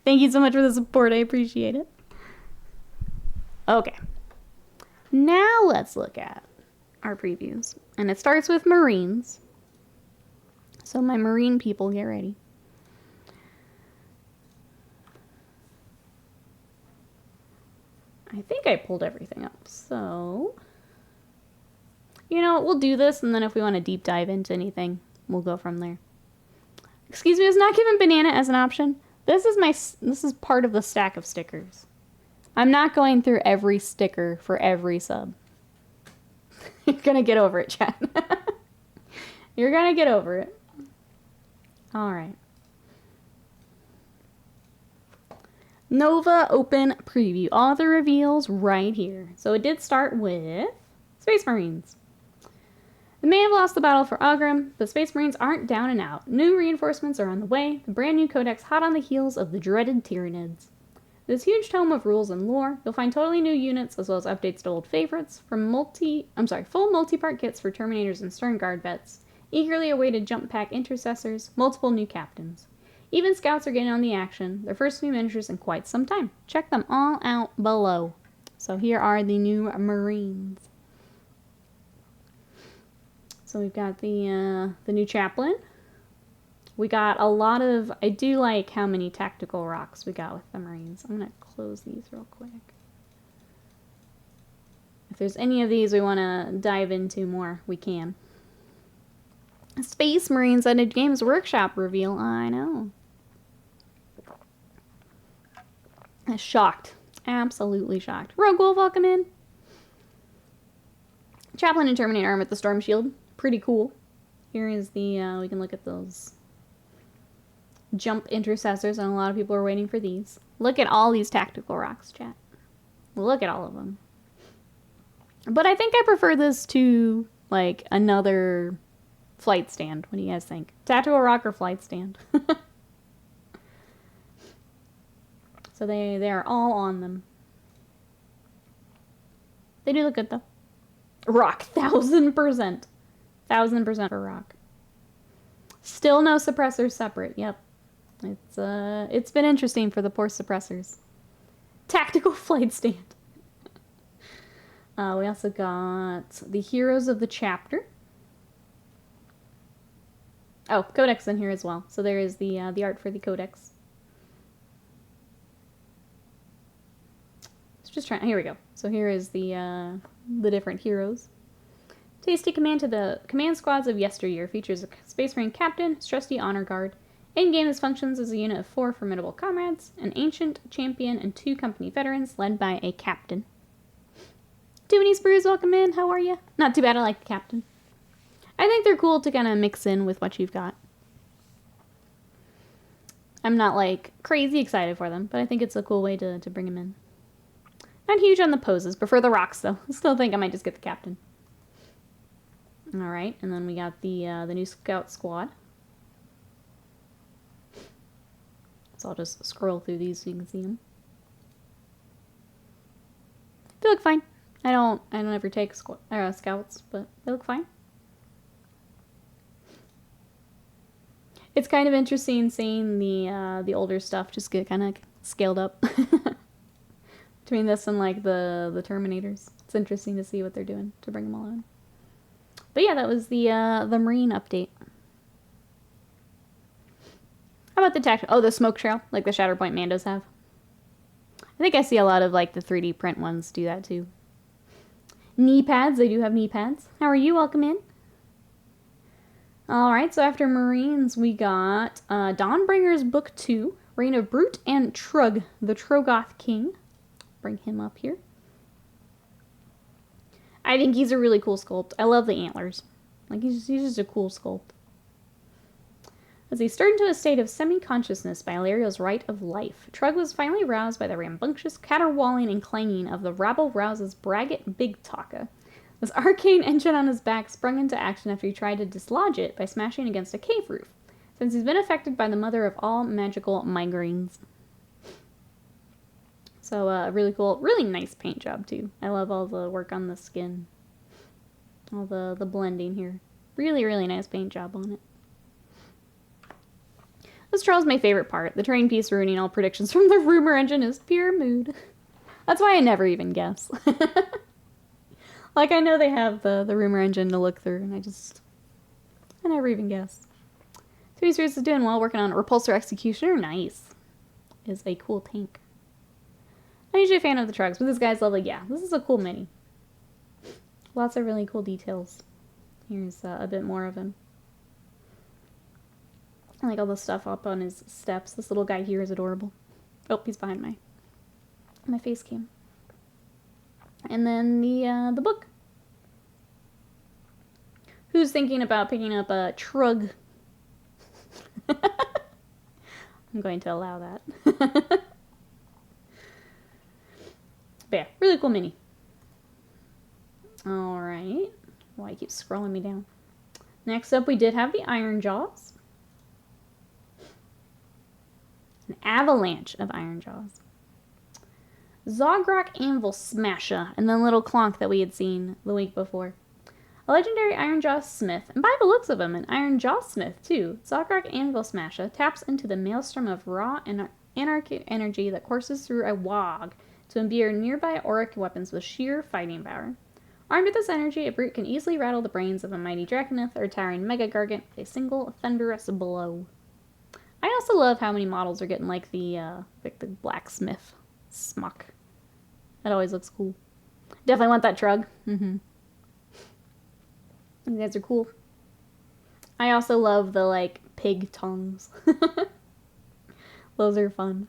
[SPEAKER 1] Thank you so much for the support. I appreciate it. Okay. Now let's look at our previews. And it starts with Marines. So my Marine people, get ready. I think I pulled everything up, so... You know, we'll do this, and then if we want to deep dive into anything, we'll go from there. Excuse me, I was not given banana as an option. This is part of the stack of stickers. I'm not going through every sticker for every sub. You're gonna get over it, chat. You're gonna get over it. Alright. Nova Open Preview. All the reveals right here. So it did start with Space Marines. They may have lost the battle for Agram, but Space Marines aren't down and out. New reinforcements are on the way, the brand new codex hot on the heels of the dreaded Tyranids. This huge tome of rules and lore, you'll find totally new units as well as updates to old favorites, from full multi-part kits for Terminators and Stern Guard vets, eagerly awaited jump pack intercessors, multiple new captains. Even scouts are getting on the action, their first new miniatures in quite some time. Check them all out below. So here are the new Marines. So we've got the new chaplain. We got a lot of... I do like how many tactical rocks we got with the Marines. I'm going to close these real quick. If there's any of these we want to dive into more, we can. Space Marines at a Games Workshop reveal. I know. Shocked. Absolutely shocked. Rogue Wolf, welcome in. Chaplain and Terminator arm with the Storm Shield. Pretty cool. Here is the, we can look at those jump intercessors, and a lot of people are waiting for these. Look at all these tactical rocks, chat. Look at all of them. But I think I prefer this to, like, another flight stand. What do you guys think? Tactical rock or flight stand? So they are all on them. They do look good, though. Rock, 1000%. 1000% for rock. Still no suppressors separate. Yep. It's been interesting for the poor suppressors. Tactical flight stand. We also got the heroes of the chapter. Oh, codex in here as well. So there is the art for the codex. So just trying. Here we go. So here is the different heroes. Tasty command to the command squads of yesteryear. Features a Space Marine captain, trusty honor guard. In-game, this functions as a unit of 4 formidable comrades, an ancient champion, and 2 company veterans led by a captain. Dooney Sprues, welcome in. How are you? Not too bad. I like the captain. I think they're cool to kind of mix in with what you've got. I'm not, like, crazy excited for them, but I think it's a cool way to bring them in. Not huge on the poses. Prefer the rocks, though. Still think I might just get the captain. Alright, and then we got the new scout squad. So I'll just scroll through these so you can see them. They look fine. I don't ever take scouts, but they look fine. It's kind of interesting seeing the older stuff just get kind of scaled up. Between this and like the Terminators. It's interesting to see what they're doing to bring them all in. But yeah, that was the Marine update. How about the tactical? Oh, the smoke trail, like the Shatterpoint Mandos have. I think I see a lot of like the 3D print ones do that too. Knee pads, they do have knee pads. How are you? Welcome in. Alright, so after Marines, we got Dawnbringer's Book 2, Reign of Brute, and Trug, the Trogoth King. Bring him up here. I think he's a really cool sculpt. I love the antlers. Like, he's just a cool sculpt. As he stirred into a state of semi-consciousness by Illyria's rite of life, Trug was finally roused by the rambunctious caterwauling and clanging of the rabble-rouse's braggart Big Taka. This arcane engine on his back sprung into action after he tried to dislodge it by smashing against a cave roof, since he's been affected by the mother of all magical migraines. So, really cool. Really nice paint job, too. I love all the work on the skin. All the blending here. Really, really nice paint job on it. This trial is my favorite part. The terrain piece ruining all predictions from the rumor engine is pure mood. That's why I never even guess. Like, I know they have the rumor engine to look through, and I never even guess. Three Series is doing well, working on Repulsor Executioner. Nice. Is a cool tank. I'm usually a fan of the trucks, but this guy's lovely. Yeah, this is a cool mini. Lots of really cool details. Here's a bit more of him. I like all the stuff up on his steps. This little guy here is adorable. Oh, he's behind my face cam. And then the book. Who's thinking about picking up a Trug? I'm going to allow that. But yeah, really cool mini. Alright. Why he keeps scrolling me down. Next up, we did have the Iron Jaws. An avalanche of Iron Jaws. Zogrock Anvil Smasher, and then Little Clonk that we had seen the week before. A legendary Iron Jaw Smith, and by the looks of him, an Iron Jaw Smith too. Zogrock Anvil Smasher taps into the maelstrom of raw and anarchic energy that courses through a wog to imbue nearby auric weapons with sheer fighting power. Armed with this energy, a brute can easily rattle the brains of a mighty Draconith or towering Mega Gargant with a single thunderous blow. I also love how many models are getting like the blacksmith smuck. That always looks cool. Definitely want that Trug. You guys are cool. I also love the like pig tongues. Those are fun.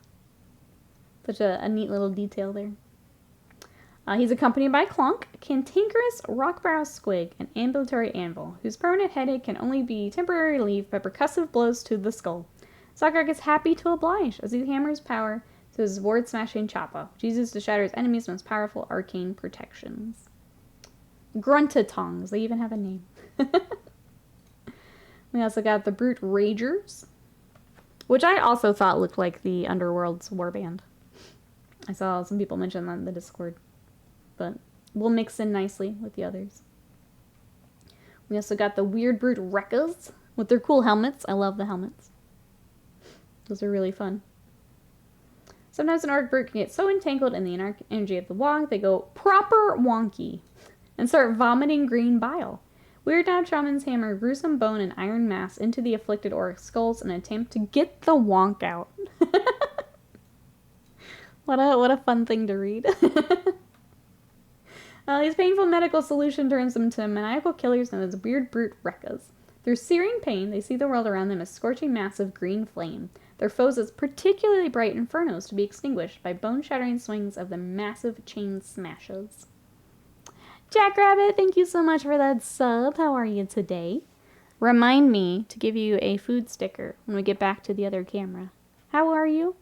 [SPEAKER 1] Such a neat little detail there. He's accompanied by Clonk, Cantankerous Rockbarrow Squig, an ambulatory anvil, whose permanent headache can only be temporarily relieved by percussive blows to the skull. Zogrock is happy to oblige as he hammers power So this is Ward Smashing Choppa, which uses to shatter his enemies' most powerful arcane protections. Gruntatongs, they even have a name. We also got the Brute Ragers, which I also thought looked like the Underworld's warband. I saw some people mention that in the Discord, but we'll mix in nicely with the others. We also got the Weird Brute Rekkas with their cool helmets. I love the helmets. Those are really fun. Sometimes an orc brute can get so entangled in the energy of the wog, they go proper wonky and start vomiting green bile. Weird Dog Shamans hammer gruesome bone and iron mass into the afflicted orc skulls in an attempt to get the wonk out. What a fun thing to read. His painful medical solution turns them to maniacal killers known as Weird Brute Rekkas. Through searing pain, they see the world around them as scorching mass of green flame. Their foes as particularly bright infernos to be extinguished by bone-shattering swings of the massive chain smashes. Jackrabbit, thank you so much for that sub. How are you today? Remind me to give you a food sticker when we get back to the other camera. How are you?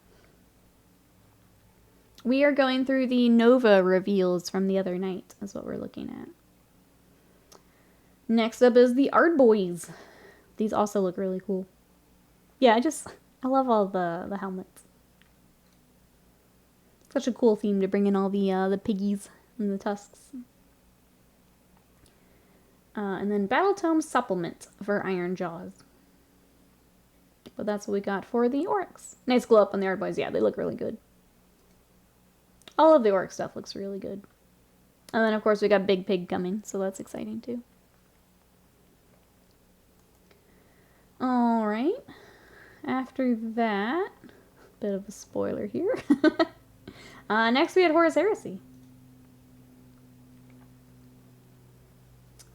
[SPEAKER 1] We are going through the Nova reveals from the other night, is what we're looking at. Next up is the Art Boys. These also look really cool. Yeah, I love all the helmets. Such a cool theme to bring in all the piggies and the tusks. And then Battle Tome Supplement for Iron Jaws. But that's what we got for the orcs. Nice glow up on the Art Boys. Yeah, they look really good. All of the orc stuff looks really good. And then, of course, we got Big Pig coming, so that's exciting, too. Alright. After that, bit of a spoiler here. Next, we had Horus Heresy.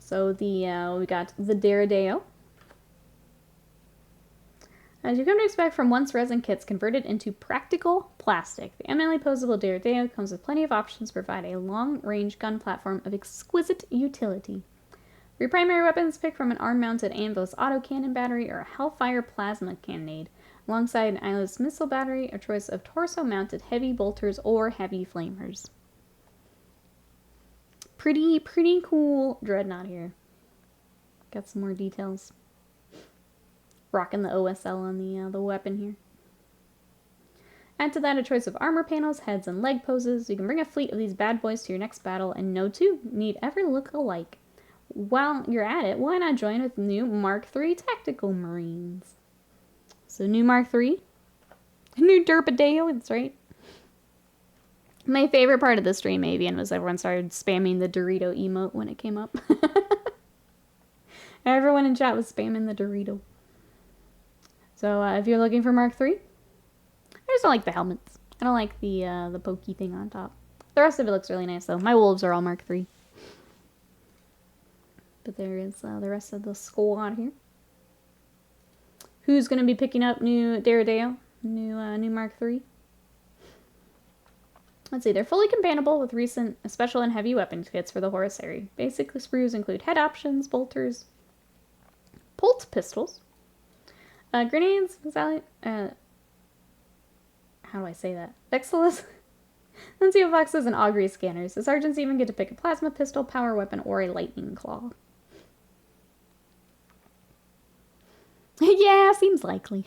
[SPEAKER 1] So, we got the Deredeo. As you come to expect from once resin kits converted into practical plastic, the eminently posable Deredeo comes with plenty of options to provide a long-range gun platform of exquisite utility. For your primary weapons, pick from an arm-mounted Anvil's autocannon battery or a Hellfire plasma cannonade, alongside an eyeless missile battery, a choice of torso-mounted heavy bolters or heavy flamers. Pretty cool dreadnought here. Got some more details. Rocking the OSL on the weapon here. Add to that a choice of armor panels, heads, and leg poses. You can bring a fleet of these bad boys to your next battle, and no two need ever look alike. While you're at it, why not join with new Mark III Tactical Marines? So new Mark III, new Derpideo, that's right. My favorite part of the stream, Avian, was everyone started spamming the Dorito emote when it came up. Everyone in chat was spamming the Dorito. So if you're looking for Mark III, I just don't like the helmets. I don't like the pokey thing on top. The rest of it looks really nice, though. My wolves are all Mark III. But there is the rest of the squad here. Who's going to be picking up new Deredeo? New Mark III? Let's see. They're fully compatible with recent special and heavy weapons kits for the Horus Heresy. Basic sprues include head options, bolters, Pult pistols, grenades, how do I say that? Vexillus, Nuncio boxes, and augury scanners. The sergeants even get to pick a plasma pistol, power weapon, or a lightning claw. Yeah, seems likely.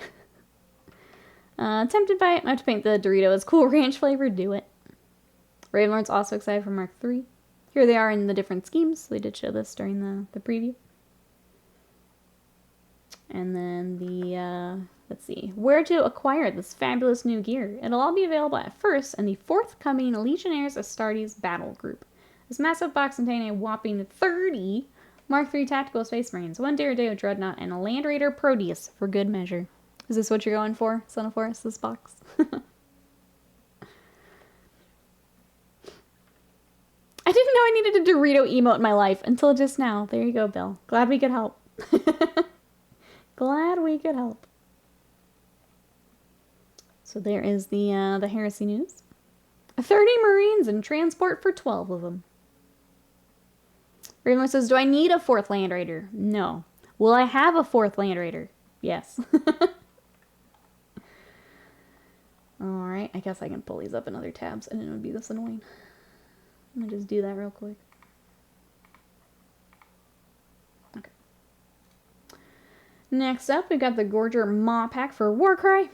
[SPEAKER 1] Tempted by it. I have to paint the Dorito as cool ranch flavor. Do it. Ravenlord's also excited for Mark III. Here they are in the different schemes. They did show this during the preview. And then let's see, where to acquire this fabulous new gear. It'll all be available at first in the forthcoming Legionnaires Astartes battle group. This massive box contains a whopping 30 Mark III Tactical Space Marines, 1 Deredeo Dreadnought, and a Land Raider Proteus for good measure. Is this what you're going for, Son of Forest, this box? I didn't know I needed a Dorito emote in my life until just now. There you go, Bill. Glad we could help. Glad we could help. So there is the Heresy news. 30 Marines in transport for 12 of them. Ravenlord says, do I need a 4th Land Raider? No. Will I have a 4th Land Raider? Yes. Alright, I guess I can pull these up in other tabs and it would be this annoying. I'm gonna just do that real quick. Okay. Next up, we've got the Gorger Maw Pack for Warcry.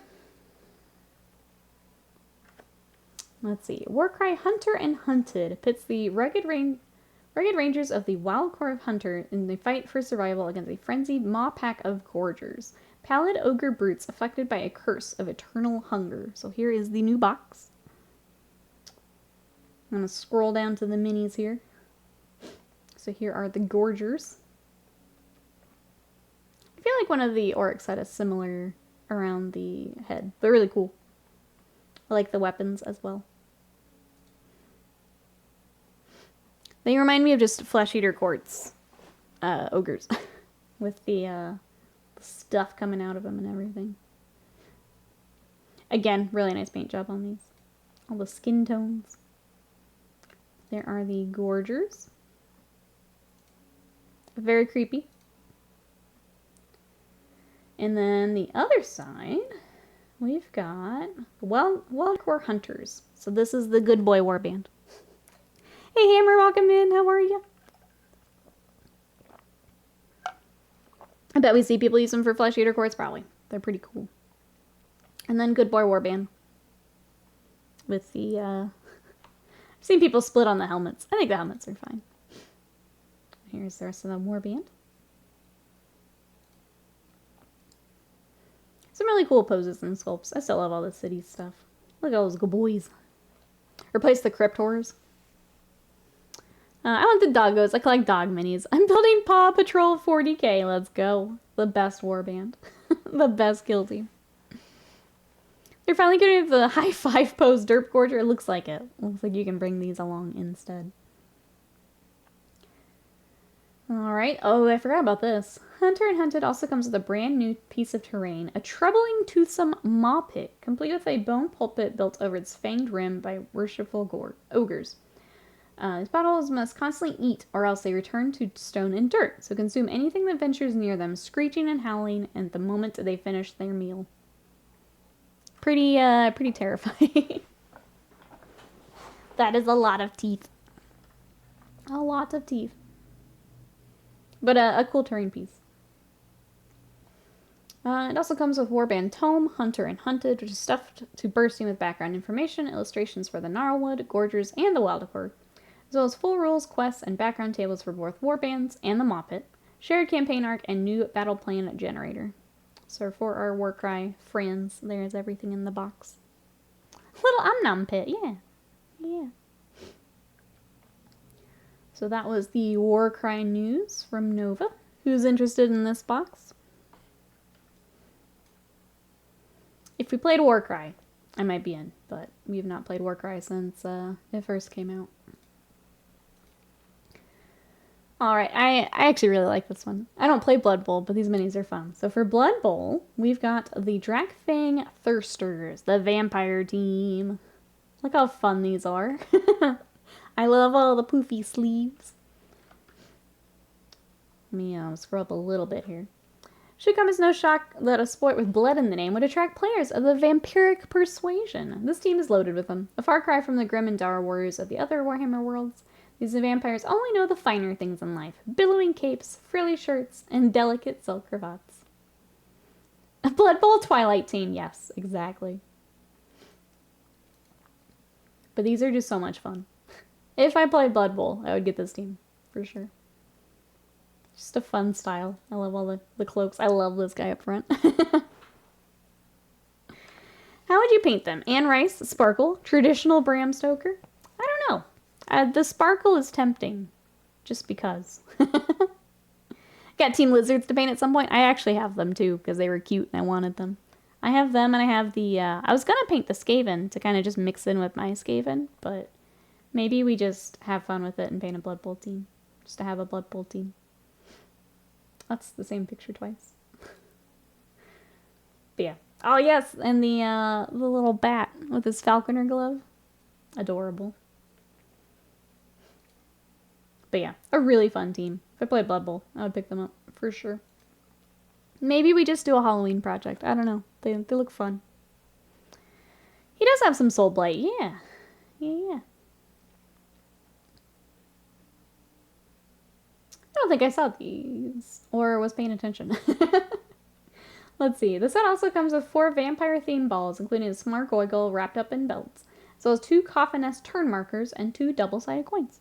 [SPEAKER 1] Let's see. Warcry Hunter and Hunted pits the rugged rangers of the Wild Core of Hunter in the fight for survival against a frenzied Maw Pack of Gorgers. Pallid ogre brutes affected by a curse of eternal hunger. So here is the new box. I'm going to scroll down to the minis here. So here are the Gorgers. I feel like one of the Oryx had a similar around the head. They're really cool. I like the weapons as well. They remind me of just Flesh Eater Quartz ogres. With the stuff coming out of them and everything. Again, really nice paint job on these. All the skin tones. There are the Gorgers. Very creepy. And then the other side, we've got Wild Core Hunters. So this is the Good Boy Warband. Hey Hammer, welcome in. How are you? I bet we see people use them for Flesh Eater Quartz, probably. They're pretty cool. And then Good Boy Warband. With the, I've seen people split on the helmets. I think the helmets are fine. Here's the rest of the Warband. Some really cool poses and sculpts. I still love all the city stuff. Look at all those good boys. Replace the Crypt Horrors. I want the doggos. I collect dog minis. I'm building Paw Patrol 40k. Let's go. The best warband. The best kill team. They're finally getting the high five pose Derp Gorger. It looks like it. Looks like you can bring these along instead. Alright. Oh, I forgot about this. Hunter and Hunted also comes with a brand new piece of terrain. A troubling toothsome maw pit, complete with a bone pulpit built over its fanged rim by worshipful ogres. These battles must constantly eat, or else they return to stone and dirt, so consume anything that ventures near them, screeching and howling at the moment they finish their meal. Pretty terrifying. That is a lot of teeth. A lot of teeth. But a cool terrain piece. It also comes with Warband Tome, Hunter and Hunted, which is stuffed to bursting with background information, illustrations for the Gnarlwood, Gorgers, and the Wildcore, as well as full rules, quests, and background tables for both Warbands and the Moppet, shared campaign arc, and new battle plan generator. So for our Warcry friends, there's everything in the box. Little Omnom pit, yeah. Yeah. So that was the Warcry news from Nova. Who's interested in this box? If we played Warcry, I might be in, but we've not played Warcry since it first came out. Alright, I actually really like this one. I don't play Blood Bowl, but these minis are fun. So for Blood Bowl, we've got the Drakfang Thirsters, the vampire team. Look how fun these are. I love all the poofy sleeves. Let me scroll up a little bit here. Should come as no shock that a sport with blood in the name would attract players of the vampiric persuasion. This team is loaded with them. A far cry from the grim and dour warriors of the other Warhammer worlds. These vampires only know the finer things in life. Billowing capes, frilly shirts, and delicate silk cravats. A Blood Bowl Twilight team, yes, exactly. But these are just so much fun. If I played Blood Bowl, I would get this team, for sure. Just a fun style. I love all the cloaks. I love this guy up front. How would you paint them? Anne Rice, Sparkle, traditional Bram Stoker? I don't know. The Sparkle is tempting. Just because. Got Team Lizards to paint at some point. I actually have them too, because they were cute and I wanted them. I have them and I have the... I was going to paint the Skaven to kind of just mix in with my Skaven, but maybe we just have fun with it and paint a Blood Bowl team. Just to have a Blood Bowl team. That's the same picture twice. But yeah. Oh yes, and the little bat with his falconer glove. Adorable. But yeah, a really fun team. If I played Blood Bowl, I would pick them up for sure. Maybe we just do a Halloween project. I don't know. They look fun. He does have some soul blight, yeah. Yeah. I don't think I saw these, or was paying attention. Let's see. The set also comes with 4 vampire-themed balls, including a smart goiggle wrapped up in belts, as well as 2 coffin-esque turn markers and 2 double-sided coins.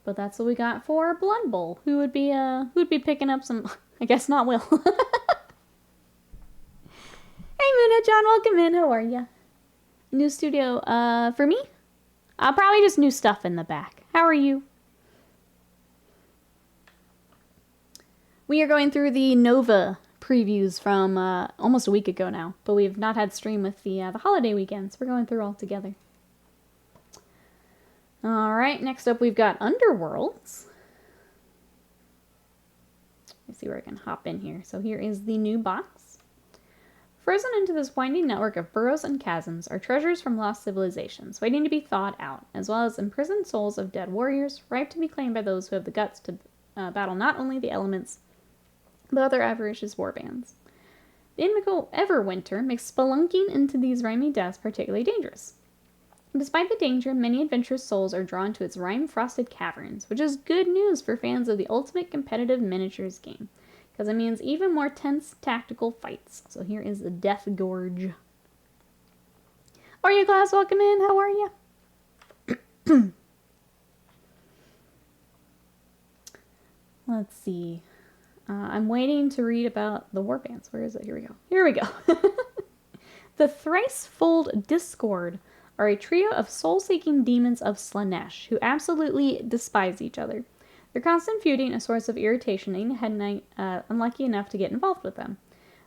[SPEAKER 1] But that's what we got for Blood Bowl. Who would be picking up some? I guess not Will. Hey Muna John, welcome in. How are ya? New studio. For me, probably just new stuff in the back. How are you? We are going through the Nova previews from almost a week ago now, but we've not had stream with the holiday weekends. We're going through all together. All right, next up we've got Underworlds. Let's see where I can hop in here. So here is the new box. Frozen into this winding network of burrows and chasms are treasures from lost civilizations, waiting to be thawed out, as well as imprisoned souls of dead warriors, ripe to be claimed by those who have the guts to battle not only the elements, but other avaricious warbands. The inimical Everwinter makes spelunking into these rimy depths particularly dangerous. Despite the danger, many adventurous souls are drawn to its rime-frosted caverns, which is good news for fans of the ultimate competitive miniatures game, because it means even more tense tactical fights. So here is the Death Gorge. Are you class? Welcome in. How are you? Let's see. I'm waiting to read about the warbands. Where is it? Here we go. Here we go. The Thrice-Fold Discord are a trio of soul-seeking demons of Slaanesh who absolutely despise each other. Their constant feuding a source of irritation, and Head Knight unlucky enough to get involved with them.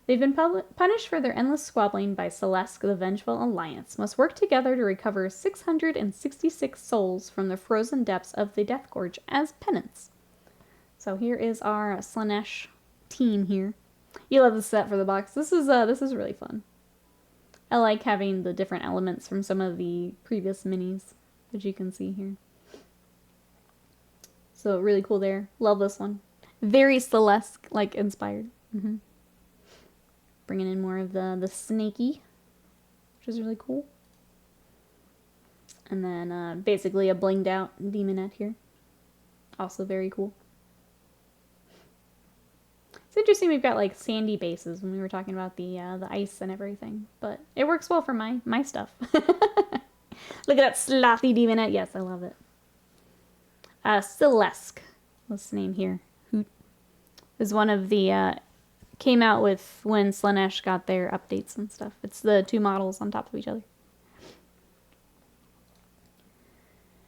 [SPEAKER 1] They've been punished for their endless squabbling by Celeste, the Vengeful Alliance, must work together to recover 666 souls from the frozen depths of the Death Gorge as penance. So here is our Slaanesh team here. You love the set for the box. This is really fun. I like having the different elements from some of the previous minis that you can see here. So really cool there. Love this one. Very Celeste like inspired. Bringing in more of the snaky, which is really cool. And then basically a blinged out demonette here. Also very cool. It's interesting we've got like sandy bases when we were talking about the ice and everything, but it works well for my stuff. Look at that slothy demonette. Yes, I love it. Celeste, what's the name here? Hoot is one of the came out with when Slaanesh got their updates and stuff. It's the 2 models on top of each other.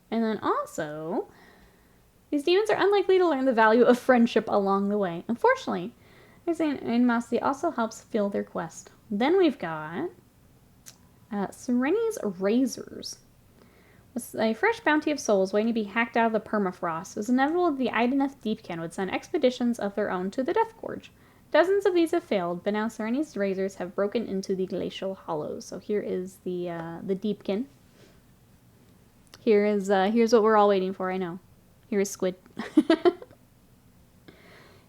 [SPEAKER 1] And then also, these demons are unlikely to learn the value of friendship along the way. Unfortunately, their animosity also helps fuel their quest. Then we've got Sereni's Razors. With a fresh bounty of souls waiting to be hacked out of the permafrost, it was inevitable that the Ideneth Deepkin would send expeditions of their own to the Death Gorge. Dozens of these have failed, but now Sereni's Razors have broken into the glacial hollows. So here is the Deepkin. Here's what we're all waiting for, I know. Here is Squid.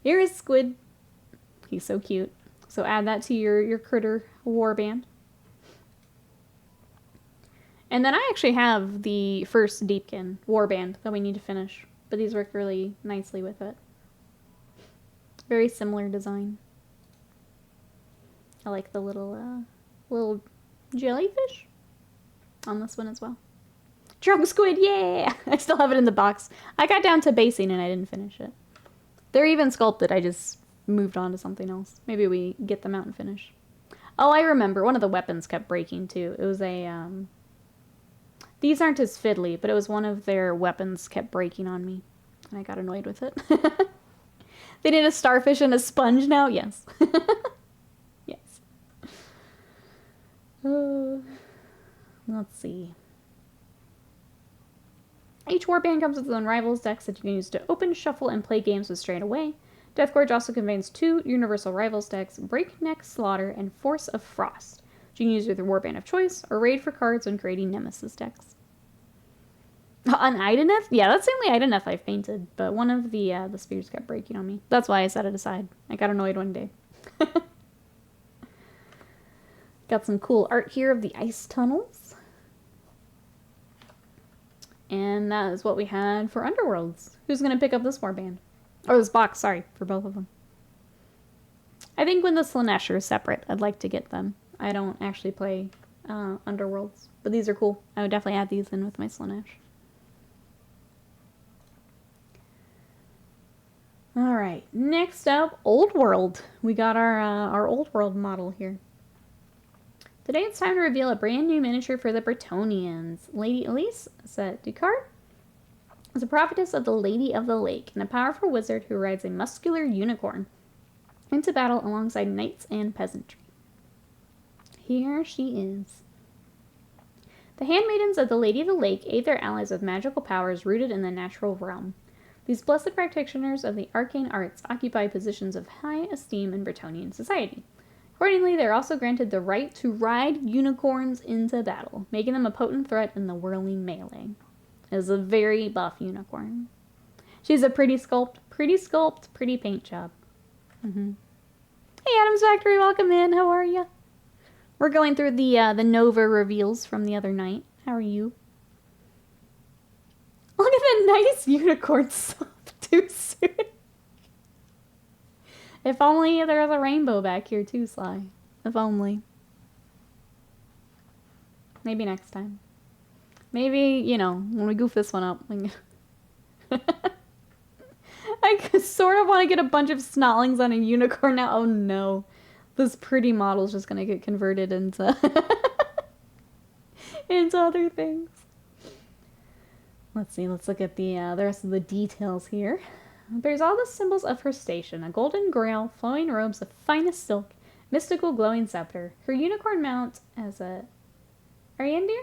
[SPEAKER 1] Here is Squid. He's so cute. So add that to your critter warband. And then I actually have the first Deepkin warband that we need to finish. But these work really nicely with it. Very similar design. I like the little jellyfish on this one as well. Drunk Squid, yeah! I still have it in the box. I got down to basing and I didn't finish it. They're even sculpted. I just moved on to something else. Maybe we get them out and finish. Oh, I remember. One of the weapons kept breaking too. It was a, these aren't as fiddly, but it was one of their weapons kept breaking on me. And I got annoyed with it. They need a starfish and a sponge now? Yes. Yes. Let's see. Each warband comes with its own rivals decks that you can use to open, shuffle, and play games with straight away. Death Gorge also contains 2 universal rivals decks, Breakneck Slaughter and Force of Frost, which you can use with your warband of choice, or raid for cards when creating Nemesis decks. An Ideneth? Yeah, that's the only Ideneth I've painted, but one of the spears kept breaking on me. That's why I set it aside. I got annoyed one day. Got some cool art here of the ice tunnels. And that is what we had for Underworlds. Who's going to pick up this warband? Or this box, sorry, for both of them. I think when the Slaanesh are separate, I'd like to get them. I don't actually play Underworlds, but these are cool. I would definitely add these in with my Slaanesh. Alright, next up, Old World. We got our Old World model here. Today it's time to reveal a brand new miniature for the Bretonnians. Lady Elise set Ducard is a prophetess of the Lady of the Lake and a powerful wizard who rides a muscular unicorn into battle alongside knights and peasantry. Here she is. The handmaidens of the Lady of the Lake aid their allies with magical powers rooted in the natural realm. These blessed practitioners of the arcane arts occupy positions of high esteem in Bretonnian society. Accordingly, they are also granted the right to ride unicorns into battle, making them a potent threat in the whirling melee. It is a very buff unicorn. She's a pretty sculpt, pretty paint job. Hey, Adams Factory, welcome in. How are you? We're going through the Nova reveals from the other night. How are you? Look at the nice unicorn too soon. If only there was a rainbow back here too, Sly. If only. Maybe next time. Maybe, you know, when we goof this one up. I sort of want to get a bunch of snotlings on a unicorn now. Oh no. This pretty model's just going to get converted into into other things. Let's see, let's look at the rest of the details here. There's all the symbols of her station: a golden grail, flowing robes of finest silk, mystical glowing scepter. Her unicorn mount as a Ariandir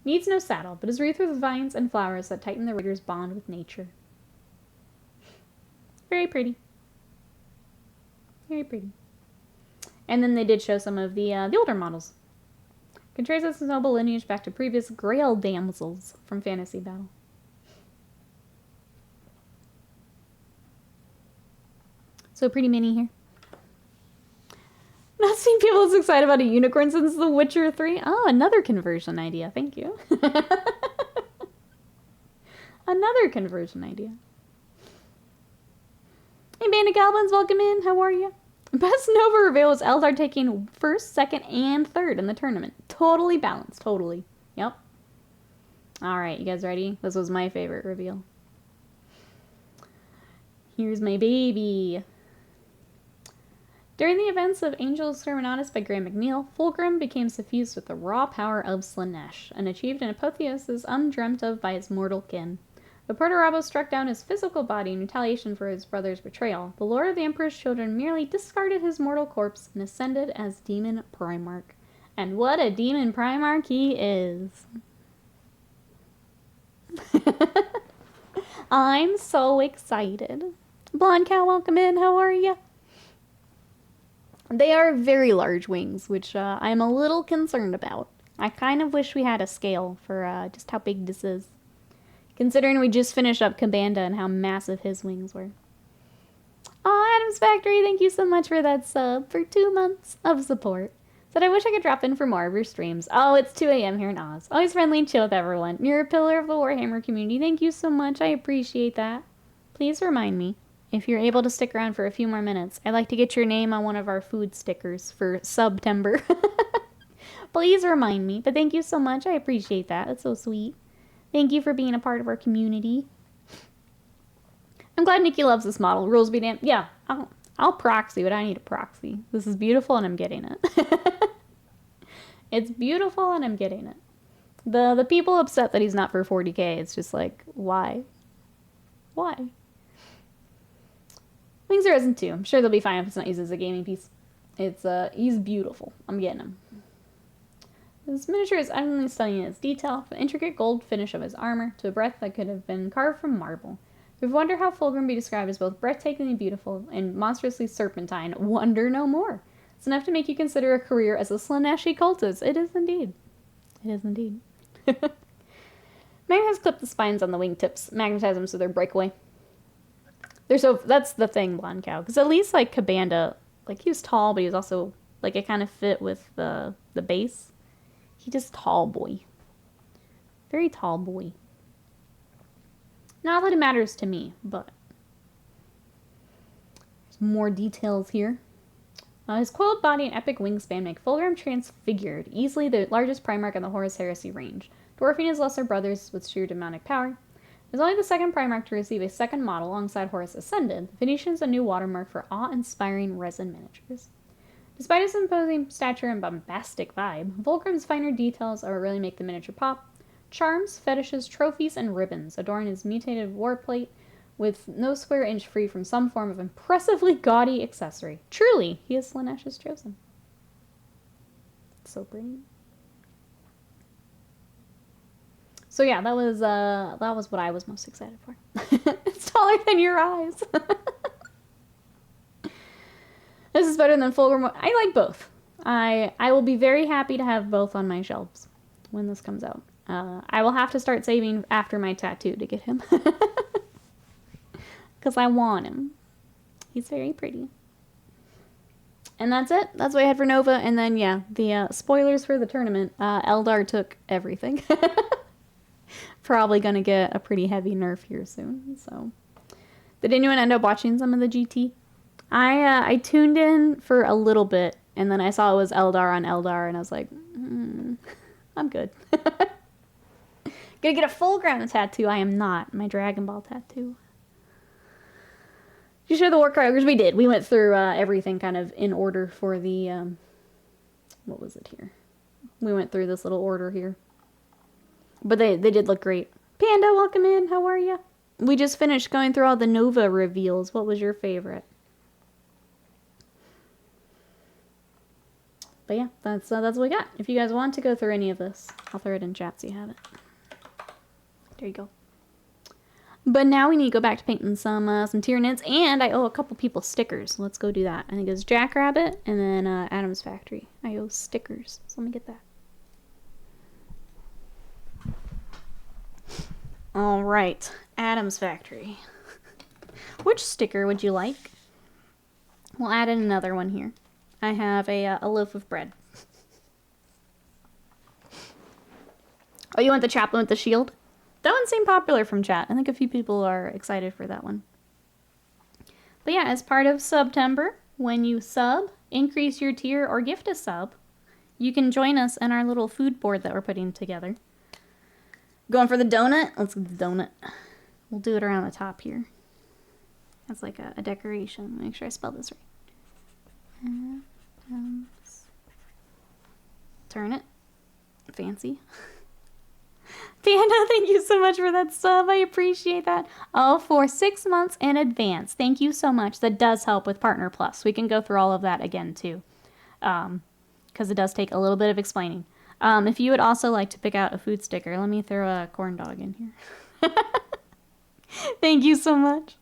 [SPEAKER 1] needs no saddle, but is wreathed with vines and flowers that tighten the rider's bond with nature. Very pretty. Very pretty. And then they did show some of the older models. Can trace this noble lineage back to previous Grail damsels from Fantasy Battle. So pretty mini here. Not seen people as excited about a unicorn since The Witcher 3. Oh, another conversion idea. Thank you. Another conversion idea. Hey, Band of Goblins, welcome in. How are you? Best Nova reveal was Eldar taking first, second, and third in the tournament. Totally balanced. Totally. Yep. Alright, you guys ready? This was my favorite reveal. Here's my baby. During the events of Angel's Sermonatus by Graham McNeil, Fulgrim became suffused with the raw power of Slaanesh and achieved an apotheosis undreamt of by his mortal kin. The Portorabo struck down his physical body in retaliation for his brother's betrayal. The Lord of the Emperor's Children merely discarded his mortal corpse and ascended as Demon Primarch. And what a Demon Primarch he is! I'm so excited. Blonde Cow, welcome in. How are you? They are very large wings, which I'm a little concerned about. I kind of wish we had a scale for just how big this is. Considering we just finished up Kabanda and how massive his wings were. Oh, Adams Factory, thank you so much for that sub, for 2 months of support. Said I wish I could drop in for more of your streams. Oh, it's 2 a.m. here in Oz. Always friendly and chill with everyone. You're a pillar of the Warhammer community. Thank you so much. I appreciate that. Please remind me, if you're able to stick around for a few more minutes, I'd like to get your name on one of our food stickers for SUBtember. Please remind me. But thank you so much. I appreciate that. That's so sweet. Thank you for being a part of our community. I'm glad Nikki loves this model. Rules be damned. Yeah, I'll proxy what I need to proxy. This is beautiful and I'm getting it. It's beautiful and I'm getting it. The people upset that he's not for 40k, it's just like, why? Why? Wings are Resin 2. I'm sure they'll be fine if it's not used as a gaming piece. He's beautiful. I'm getting him. This miniature is utterly stunning in its detail, from the intricate gold finish of his armor to a breath that could have been carved from marble. We've wondered how Fulgrim be described as both breathtakingly beautiful and monstrously serpentine. Wonder no more. It's enough to make you consider a career as a Slaaneshi cultist. It is indeed. It is indeed. Magnet has clipped the spines on the wingtips, magnetize them so they're breakaway. That's the thing, Blonde Cow. Because at least, like, Kabanda, like, he was tall, but he was also Like it kind of fit with the base. He just tall boy. Very tall boy. Not that it matters to me, but there's more details here. His coiled body and epic wingspan make Fulgrim transfigured, easily the largest Primarch in the Horus Heresy range, dwarfing his lesser brothers with sheer demonic power. As only the second Primarch to receive a second model alongside Horus Ascended, the Phoenician's a new watermark for awe-inspiring resin miniatures. Despite his imposing stature and bombastic vibe, Fulgrim's finer details are what really make the miniature pop. Charms, fetishes, trophies, and ribbons adorn his mutated warplate, with no square inch free from some form of impressively gaudy accessory. Truly, he is Slaanesh's chosen. So pretty. So yeah, that was what I was most excited for. It's taller than your eyes. This is better than Fulgrim. I like both. I will be very happy to have both on my shelves when this comes out. I will have to start saving after my tattoo to get him. Because I want him. He's very pretty. And that's it. That's what I had for Nova. And then, yeah, the spoilers for the tournament. Eldar took everything. Probably going to get a pretty heavy nerf here soon. So, did anyone end up watching some of the GT? I tuned in for a little bit. And then I saw it was Eldar on Eldar. And I was like, I'm good. Gonna get a Fulgrim tattoo. I am not. My Dragon Ball tattoo. Did you share the war cards? We did. We went through everything kind of in order for the, what was it here? We went through this little order here. But they did look great. Panda, welcome in. How are you? We just finished going through all the Nova reveals. What was your favorite? But yeah, that's what we got. If you guys want to go through any of this, I'll throw it in chat so you have it. There you go. But now we need to go back to painting some Tyranids, and I owe a couple people stickers. Let's go do that. I think it's Jackrabbit and then Adam's Factory. I owe stickers, so let me get that. All right, Adam's Factory. Which sticker would you like? We'll add in another one here. I have a loaf of bread. Oh, you want the chaplain with the shield? That one seemed popular from chat. I think a few people are excited for that one. But yeah, as part of SUBtember, when you sub, increase your tier, or gift a sub, you can join us in our little food board that we're putting together. Going for the donut? Let's get the donut. We'll do it around the top here. That's like a decoration. Make sure I spell this right. Turn it. Fancy. Panda, thank you so much for that sub. I appreciate that. Oh, for 6 months in advance. Thank you so much. That does help with Partner Plus. We can go through all of that again, too. Because it does take a little bit of explaining. If you would also like to pick out a food sticker, let me throw a corn dog in here. Thank you so much.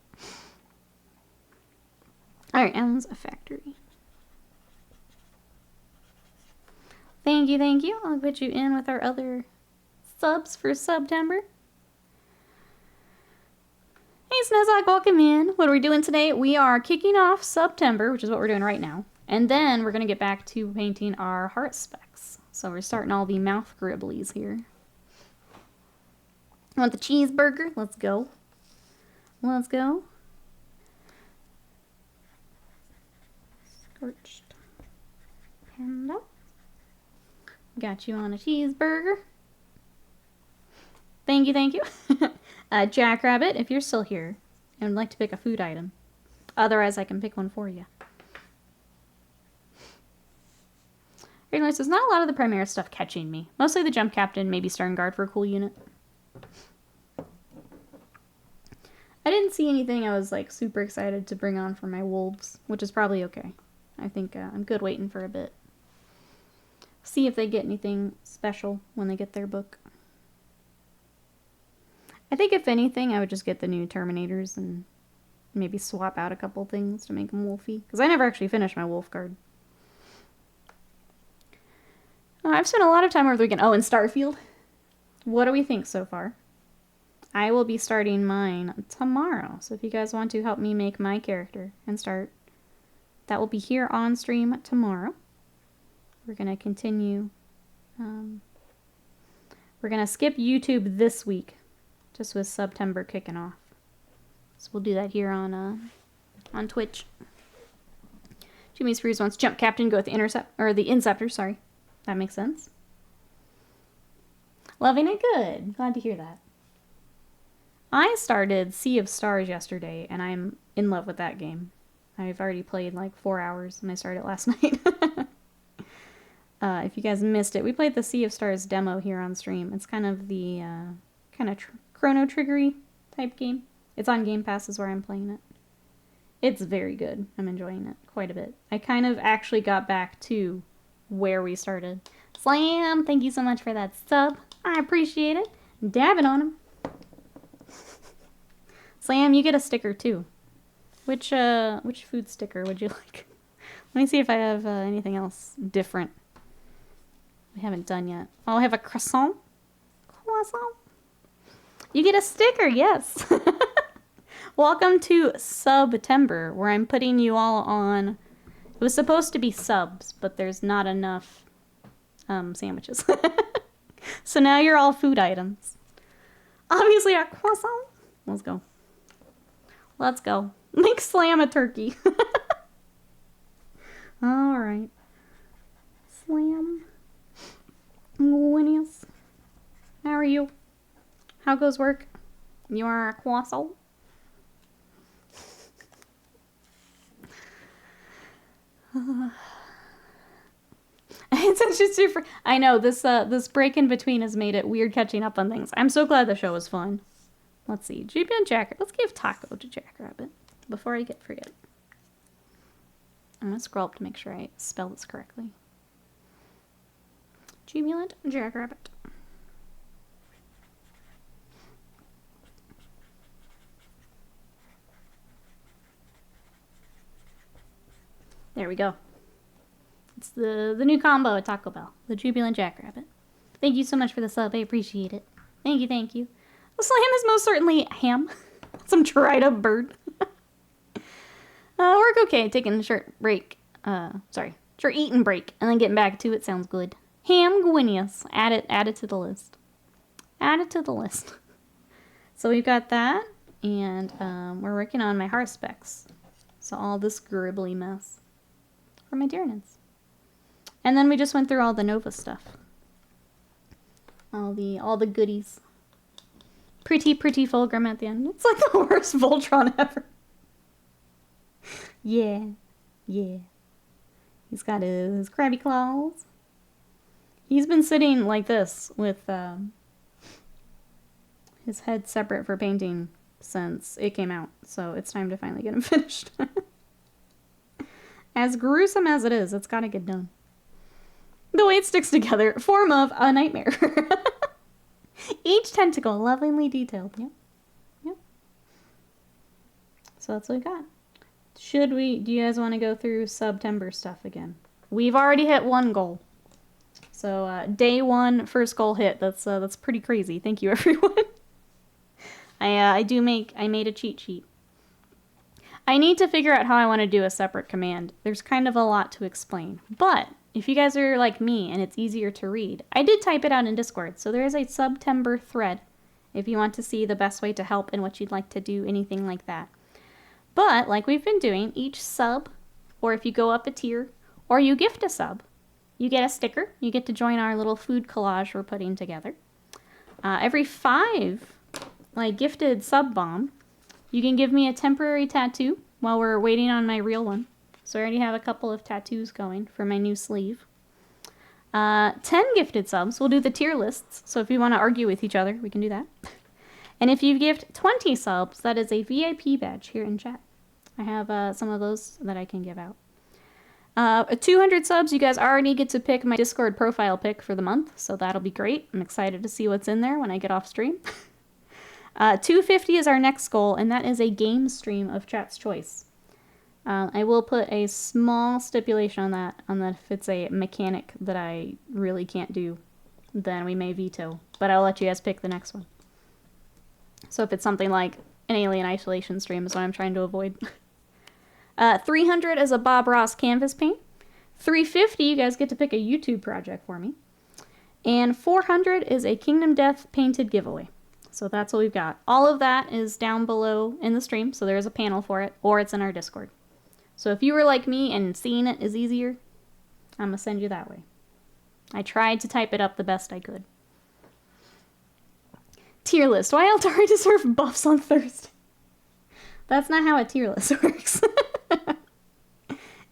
[SPEAKER 1] Alright, Adam's Factory. Thank you, thank you. I'll put you in with our other subs for SUBtember. Hey Snezak, welcome in. What are we doing today? We are kicking off SUBtember, which is what we're doing right now. And then we're going to get back to painting our Haruspex. So we're starting all the mouth gribblies here. Want the cheeseburger? Let's go. Let's go. Scorched. Panda. Got you on a cheeseburger. Thank you, thank you. Jackrabbit, if you're still here and would like to pick a food item. Otherwise, I can pick one for you. Anyways, there's not a lot of the Primaris stuff catching me. Mostly the Jump Captain, maybe Stern Guard for a cool unit. I didn't see anything I was like super excited to bring on for my wolves, which is probably okay. I think I'm good waiting for a bit. See if they get anything special when they get their book. I think if anything, I would just get the new Terminators and maybe swap out a couple things to make them wolfy. Because I never actually finished my wolf card. I've spent a lot of time over the weekend. Oh, and Starfield. What do we think so far? I will be starting mine tomorrow. So if you guys want to help me make my character and start, that will be here on stream tomorrow. we're going to continue. We're going to skip YouTube this week, just with SUBtember kicking off. So we'll do that here on Twitch. Jimmy Spears wants Jump Captain, go with the Inceptor, sorry. That makes sense. Loving it good. Glad to hear that. I started Sea of Stars yesterday, and I'm in love with that game. I've already played like 4 hours, and I started it last night. If you guys missed it, we played the Sea of Stars demo here on stream. It's kind of the Chrono Trigger-y type game. It's on Game Pass is where I'm playing it. It's very good. I'm enjoying it quite a bit. I kind of actually got back to where we started. Slam, thank you so much for that sub. I appreciate it. Dabbing on him. Slam, you get a sticker too. Which food sticker would you like? Let me see if I have anything else different. We haven't done yet. Oh, I have a croissant. Croissant. You get a sticker, yes. Welcome to SUBtember, where I'm putting you all on. It was supposed to be subs, but there's not enough sandwiches. So now you're all food items. Obviously a croissant. Let's go. Let's go. Make Slam a turkey. Alright. Slam. Winnies. How are you? How goes work? You are a croissant? It's just super. I know this break in between has made it weird catching up on things. I'm so glad the show was fun. Let's see, GB and Jack. Let's give Taco to Jackrabbit before I forget. I'm gonna scroll up to make sure I spell this correctly. Jubilant Jackrabbit. There we go. It's the new combo at Taco Bell. The Jubilant Jackrabbit. Thank you so much for the sub. I appreciate it. Thank you, thank you. The Slam is most certainly ham. Some dried up bird. Work okay. Taking a short break. Short eating break. And then getting back to it sounds good. Ham Gwinius. Add it to the list. Add it to the list. So we've got that. And we're working on my Haruspex. So all this gribbly mess. For my Tyranids. And then we just went through all the Nova stuff. All the goodies. Pretty Fulgrim at the end. It's like the worst Voltron ever. Yeah. He's got his crabby claws. He's been sitting like this with his head separate for painting since it came out. So it's time to finally get him finished. As gruesome as it is, it's gotta get done. The way it sticks together, form of a nightmare. Each tentacle lovingly detailed. Yep. So that's what we got. Do you guys want to go through SUBtember stuff again? We've already hit one goal. So day one, first goal hit. That's pretty crazy. Thank you, everyone. I made a cheat sheet. I need to figure out how I want to do a separate command. There's kind of a lot to explain. But if you guys are like me and it's easier to read, I did type it out in Discord. So there is a SUBtember thread if you want to see the best way to help and what you'd like to do, anything like that. But like we've been doing, each sub, or if you go up a tier, or you gift a sub, you get a sticker. You get to join our little food collage we're putting together. Every 5 gifted sub bomb, you can give me a temporary tattoo while we're waiting on my real one. So I already have a couple of tattoos going for my new sleeve. 10 gifted subs, we'll do the tier lists. So if you want to argue with each other, we can do that. And if you gift 20 subs, that is a VIP badge here in chat. I have some of those that I can give out. 200 subs, you guys already get to pick my Discord profile pic for the month. So that'll be great. I'm excited to see what's in there when I get off stream. 250 is our next goal, and that is a game stream of chat's choice. I will put a small stipulation on that if it's a mechanic that I really can't do, then we may veto. But I'll let you guys pick the next one. So if it's something like an Alien Isolation stream is what I'm trying to avoid. 300 is a Bob Ross canvas paint. $350, you guys get to pick a YouTube project for me. And $400 is a Kingdom Death painted giveaway. So that's what we've got. All of that is down below in the stream, so there's a panel for it, or it's in our Discord. So if you were like me and seeing it is easier, I'm going to send you that way. I tried to type it up the best I could. Tier list. Why Eldari deserve buffs on Thursday? That's not how a tier list works.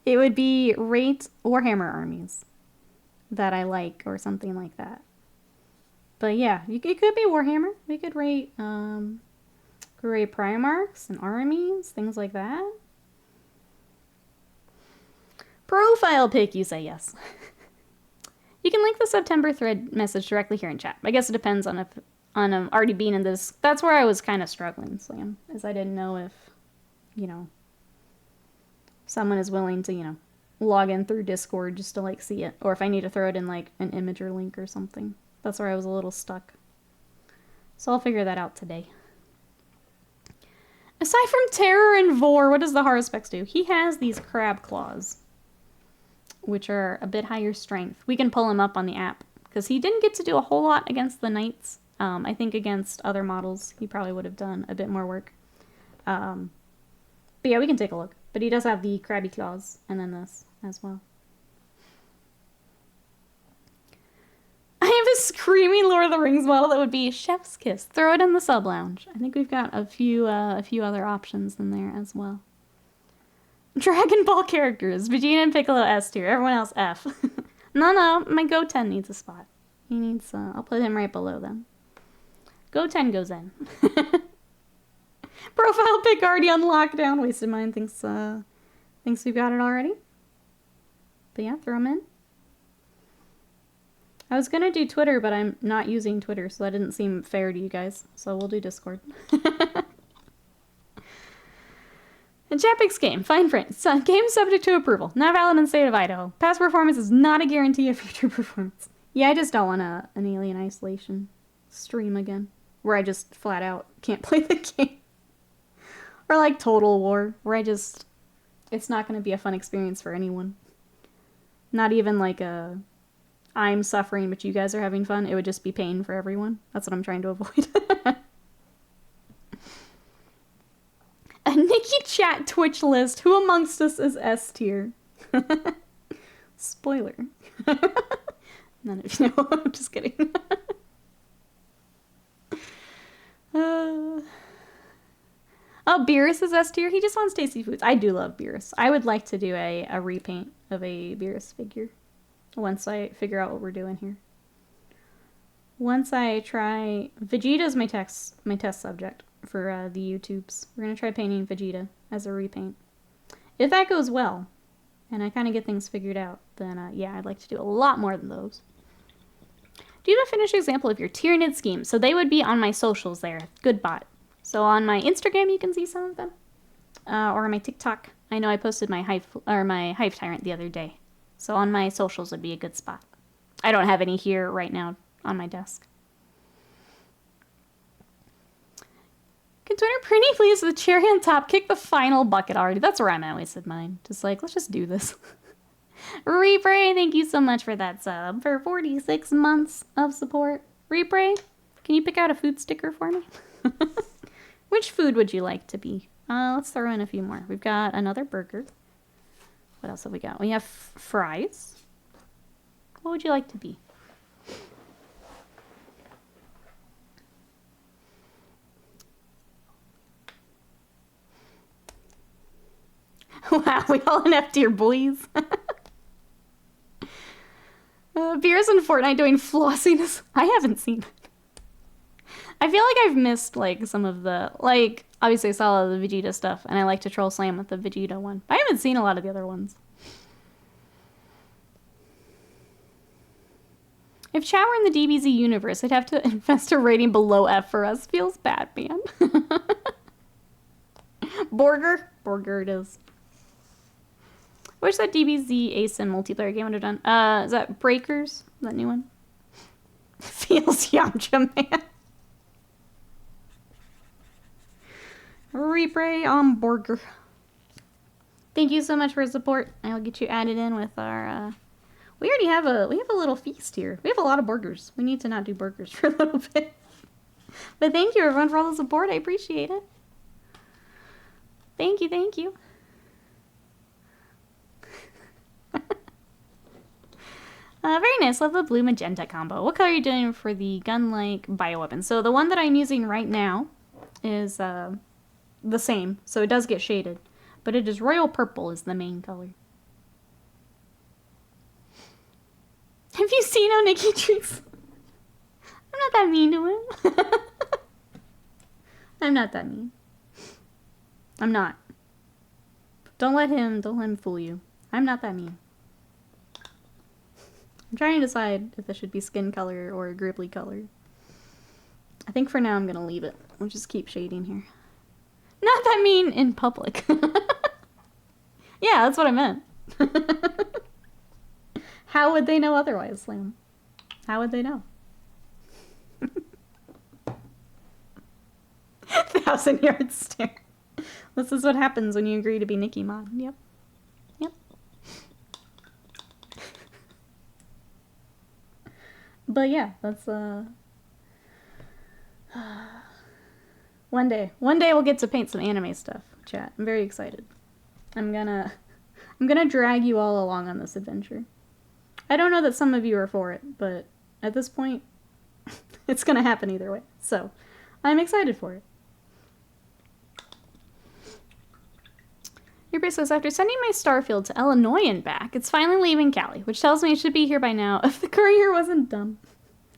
[SPEAKER 1] It would be rate Warhammer armies that I like, or something like that. But yeah, it could be Warhammer. We could rate Primarchs and armies, things like that. Profile pic, you say yes. You can link the SUBtember thread message directly here in chat. I guess it depends on if already being in this. That's where I was kind of struggling, Slam, is I didn't know if, you know, someone is willing to, you know, log in through Discord just to, like, see it. Or if I need to throw it in, like, an image or link or something. That's where I was a little stuck. So I'll figure that out today. Aside from Terror and Vor, what does the Haruspex do? He has these crab claws, which are a bit higher strength. We can pull him up on the app, because he didn't get to do a whole lot against the Knights. I think against other models, he probably would have done a bit more work. But yeah, we can take a look. But he does have the crabby claws, and then this as well. I have a screaming Lord of the Rings model that would be Chef's Kiss. Throw it in the sub lounge. I think we've got a few other options in there as well. Dragon Ball characters. Vegeta and Piccolo S tier. Everyone else F. No, my Goten needs a spot. He needs, I'll put him right below them. Goten goes in. Profile pic already on lockdown. Wasted mine. Thinks we've got it already. But yeah, throw him in. I was gonna do Twitter, but I'm not using Twitter, so that didn't seem fair to you guys. So we'll do Discord. A Japix game. Fine print. Game subject to approval. Not valid in the state of Idaho. Past performance is not a guarantee of future performance. Yeah, I just don't want an Alien Isolation stream again, where I just flat out can't play the game. Or like Total War, where it's not going to be a fun experience for anyone. Not even like I'm suffering, but you guys are having fun. It would just be pain for everyone. That's what I'm trying to avoid. A Nikki chat Twitch list. Who amongst us is S tier? Spoiler. None of you know. I'm just kidding. Oh, Beerus is S tier. He just wants tasty foods. I do love Beerus. I would like to do a repaint of a Beerus figure once I figure out what we're doing here. Once I try... Vegeta's my test subject for the YouTubes. We're going to try painting Vegeta as a repaint. If that goes well, and I kind of get things figured out, then yeah, I'd like to do a lot more than those. Do you have a finished example of your Tyranid scheme? So they would be on my socials there. Good bot. So on my Instagram, you can see some of them. Or on my TikTok. I know I posted my Hive Tyrant the other day. So on my socials would be a good spot. I don't have any here right now on my desk. Can Twitter pretty please the cherry on top kick the final bucket already? That's where I'm at, wasted mine. Just like, let's just do this. Repray, thank you so much for that sub. For 46 months of support. Repray, can you pick out a food sticker for me? Which food would you like to be? Let's throw in a few more. We've got another burger. What else have we got? We have fries. What would you like to be? Wow, we all in F tier, boys. Beers and Fortnite doing flossiness. I haven't seen it. I feel like I've missed, like, some of the... Like, obviously I saw all of the Vegeta stuff, and I like to troll Slam with the Vegeta one. But I haven't seen a lot of the other ones. If chat were in the DBZ universe, I'd have to invest a rating below F for us. Feels bad, man. Borger? Borger it is. I wish that DBZ ASIN multiplayer game would have done. Is that Breakers? Is that a new one? Feels Yamcha, man. Repray on Borger. Thank you so much for support. I'll get you added in with our, we already have a little feast here. We have a lot of burgers. We need to not do burgers for a little bit. But thank you everyone for all the support. I appreciate it. Thank you, thank you. Very nice. Love the blue magenta combo. What color are you doing for the gun-like bioweapon? So the one that I'm using right now is the same. So it does get shaded. But it is royal purple is the main color. Have you seen how Nikki treats? I'm not that mean to him. I'm not that mean. I'm not. Don't let him fool you. I'm not that mean. I'm trying to decide if this should be skin color or gribbly color. I think for now I'm gonna leave it. We'll just keep shading here. Not that mean in public. Yeah, that's what I meant. How would they know otherwise, Slam? How would they know? 1,000-yard stare. This is what happens when you agree to be Nikki Mod. Yep. Yep. But yeah, that's one day we'll get to paint some anime stuff, chat. I'm very excited. I'm gonna drag you all along on this adventure. I don't know that some of you are for it, but at this point, it's gonna happen either way. So, I'm excited for it. Your base says, after sending my Starfield to Illinois and back, it's finally leaving Cali, which tells me it should be here by now if the courier wasn't dumb.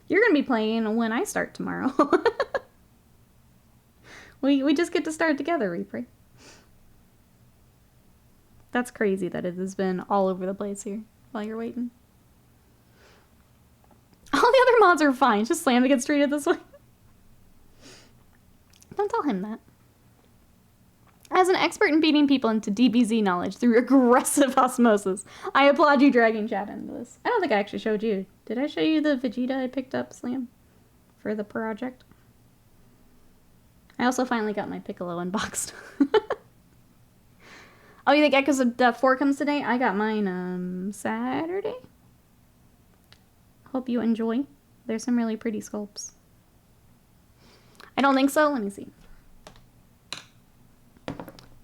[SPEAKER 1] You're gonna be playing when I start tomorrow. We just get to start together, Reaper. That's crazy that it has been all over the place here while you're waiting. All the other mods are fine. Just Slam to get treated this way. Don't tell him that. As an expert in beating people into DBZ knowledge through aggressive osmosis, I applaud you dragging chat into this. I don't think I actually showed you. Did I show you the Vegeta I picked up, Slam? For the project? I also finally got my Piccolo unboxed. Oh, you think Echoes of Death 4 comes today? I got mine, Saturday? Hope you enjoy. There's some really pretty sculpts. I don't think so. Let me see.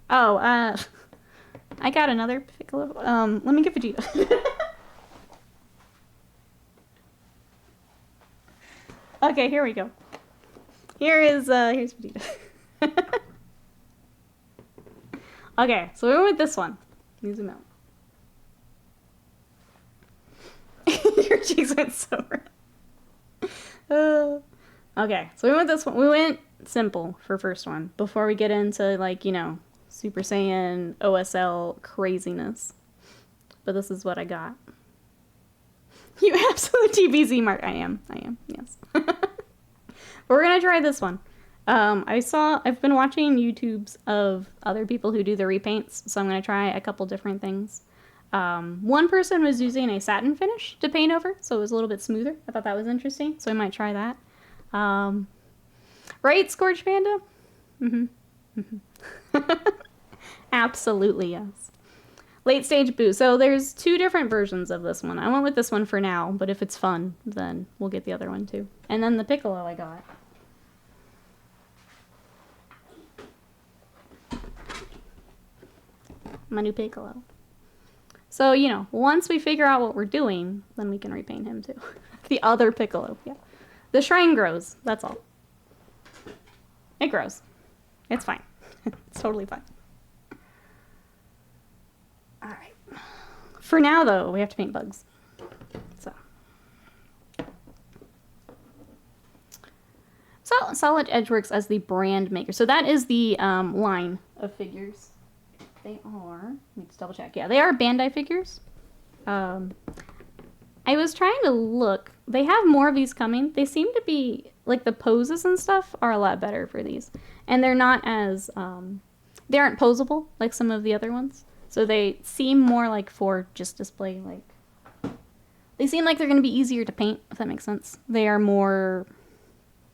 [SPEAKER 1] Oh, I got another Piccolo. Let me get Vegeta. Okay, here we go. Here's Vegeta. Okay, so we went with this one. Let me zoom out. Your cheeks went so red. Okay, so we went with this one. We went simple for first one before we get into, like, you know, Super Saiyan OSL craziness. But this is what I got. You absolute TBZ mark. I am, yes. But we're gonna try this one. I've been watching YouTubes of other people who do the repaints, so I'm gonna try a couple different things. One person was using a satin finish to paint over, so it was a little bit smoother. I thought that was interesting, so I might try that. Right, Scourge Panda? Absolutely, yes. Late stage boo. So there's two different versions of this one. I went with this one for now, but if it's fun, then we'll get the other one too. And then the Piccolo I got. My new Piccolo. So, you know, once we figure out what we're doing, then we can repaint him too. The other Piccolo, yeah. The shrine grows, that's all. It grows. It's fine. It's totally fine. Alright. For now, though, we have to paint bugs. So Solid Edge works as the brand maker. So that is the line of figures. They are, let me just double check. Yeah, they are Bandai figures. I was trying to look. They have more of these coming. They seem to be, like, the poses and stuff are a lot better for these. And they're not as, they aren't posable like some of the other ones. So they seem more like for just display, like, they seem like they're going to be easier to paint, if that makes sense. They are more,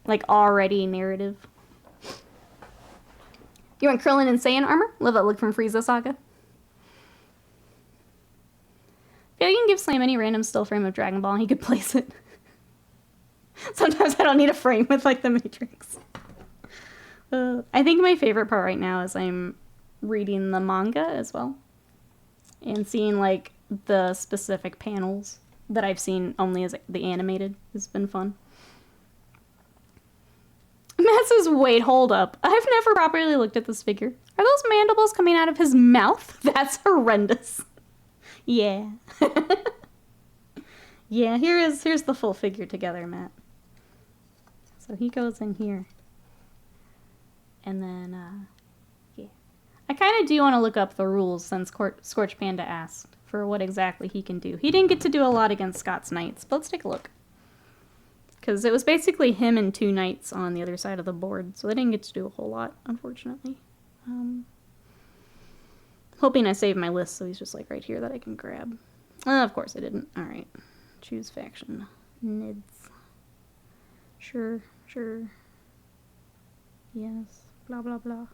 [SPEAKER 1] like, already narrative. You want Krillin and Saiyan armor? Love that look from Frieza Saga. Yeah, you can give Slam any random still frame of Dragon Ball and he could place it. Sometimes I don't need a frame with like the Matrix. I think my favorite part right now is I'm reading the manga as well. And seeing like the specific panels that I've seen only as the animated has been fun. Matt says, wait, hold up. I've never properly looked at this figure. Are those mandibles coming out of his mouth? That's horrendous. Yeah. Yeah, here's the full figure together, Matt. So he goes in here. And then, yeah. I kind of do want to look up the rules since Scorch Panda asked for what exactly he can do. He didn't get to do a lot against Scott's Knights, but let's take a look. Because it was basically him and 2 knights on the other side of the board, so they didn't get to do a whole lot, unfortunately. Hoping I saved my list, so he's just like right here that I can grab. Of course I didn't. Alright. Choose faction. Nids. Sure, sure. Yes. Blah, blah, blah.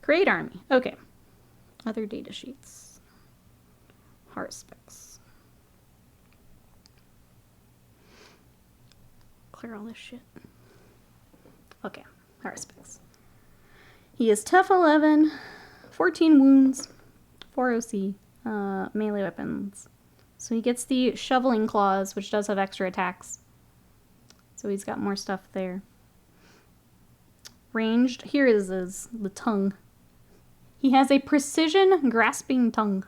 [SPEAKER 1] Create army. Okay. Other data sheets. Haruspex. Clear all this shit. Okay. Haruspex. He is tough 11, 14 wounds, 4 OC, melee weapons. So he gets the shoveling claws, which does have extra attacks. So he's got more stuff there. Ranged. Here is the tongue. He has a precision grasping tongue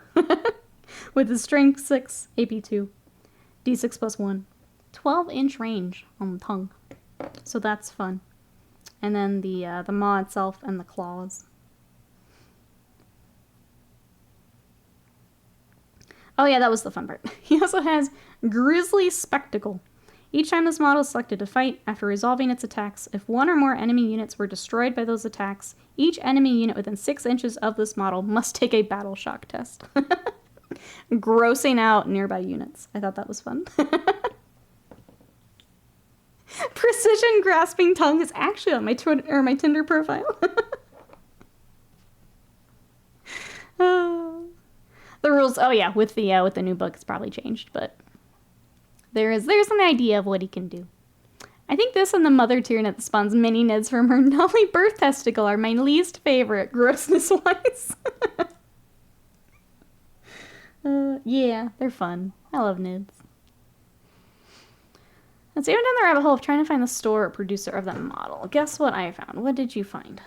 [SPEAKER 1] with a strength 6, AP 2, D6 plus 1, 12-inch range on the tongue. So that's fun. And then the maw itself and the claws. Oh yeah, that was the fun part. He also has Grizzly Spectacle. Each time this model is selected to fight, after resolving its attacks, if 1 or more enemy units were destroyed by those attacks, each enemy unit within 6 inches of this model must take a battle shock test. Grossing out nearby units. I thought that was fun. Precision grasping tongue is actually on my Twitter or my Tinder profile. The rules. Oh yeah, with the new book, it's probably changed, but there's an idea of what he can do. I think this and the mother Tyranid that spawns mini Nids from her Nully birth testicle are my least favorite, grossness-wise. Yeah, they're fun. I love Nids. Let's see, I went down the rabbit hole of trying to find the store or producer of that model. Guess what I found? What did you find?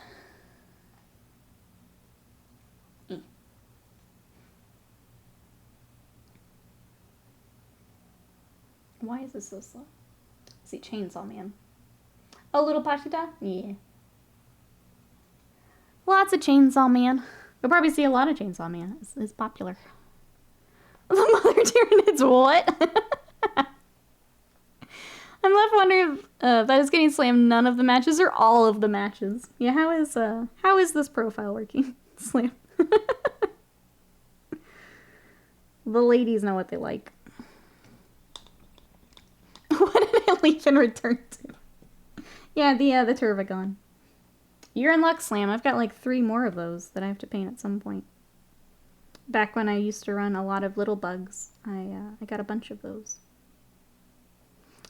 [SPEAKER 1] Why is this so slow? See, Chainsaw Man. Oh, little Pachita? Yeah. Lots of Chainsaw Man. You'll probably see a lot of Chainsaw Man. It's popular. The mother Tyranids, what? I'm left wondering if that is getting slammed none of the matches or all of the matches. Yeah, how is this profile working? Slam. The ladies know what they like. What did I leave and return to? Yeah, the Turvagon. You're in luck, Slam. I've got like 3 more of those that I have to paint at some point. Back when I used to run a lot of little bugs, I got a bunch of those.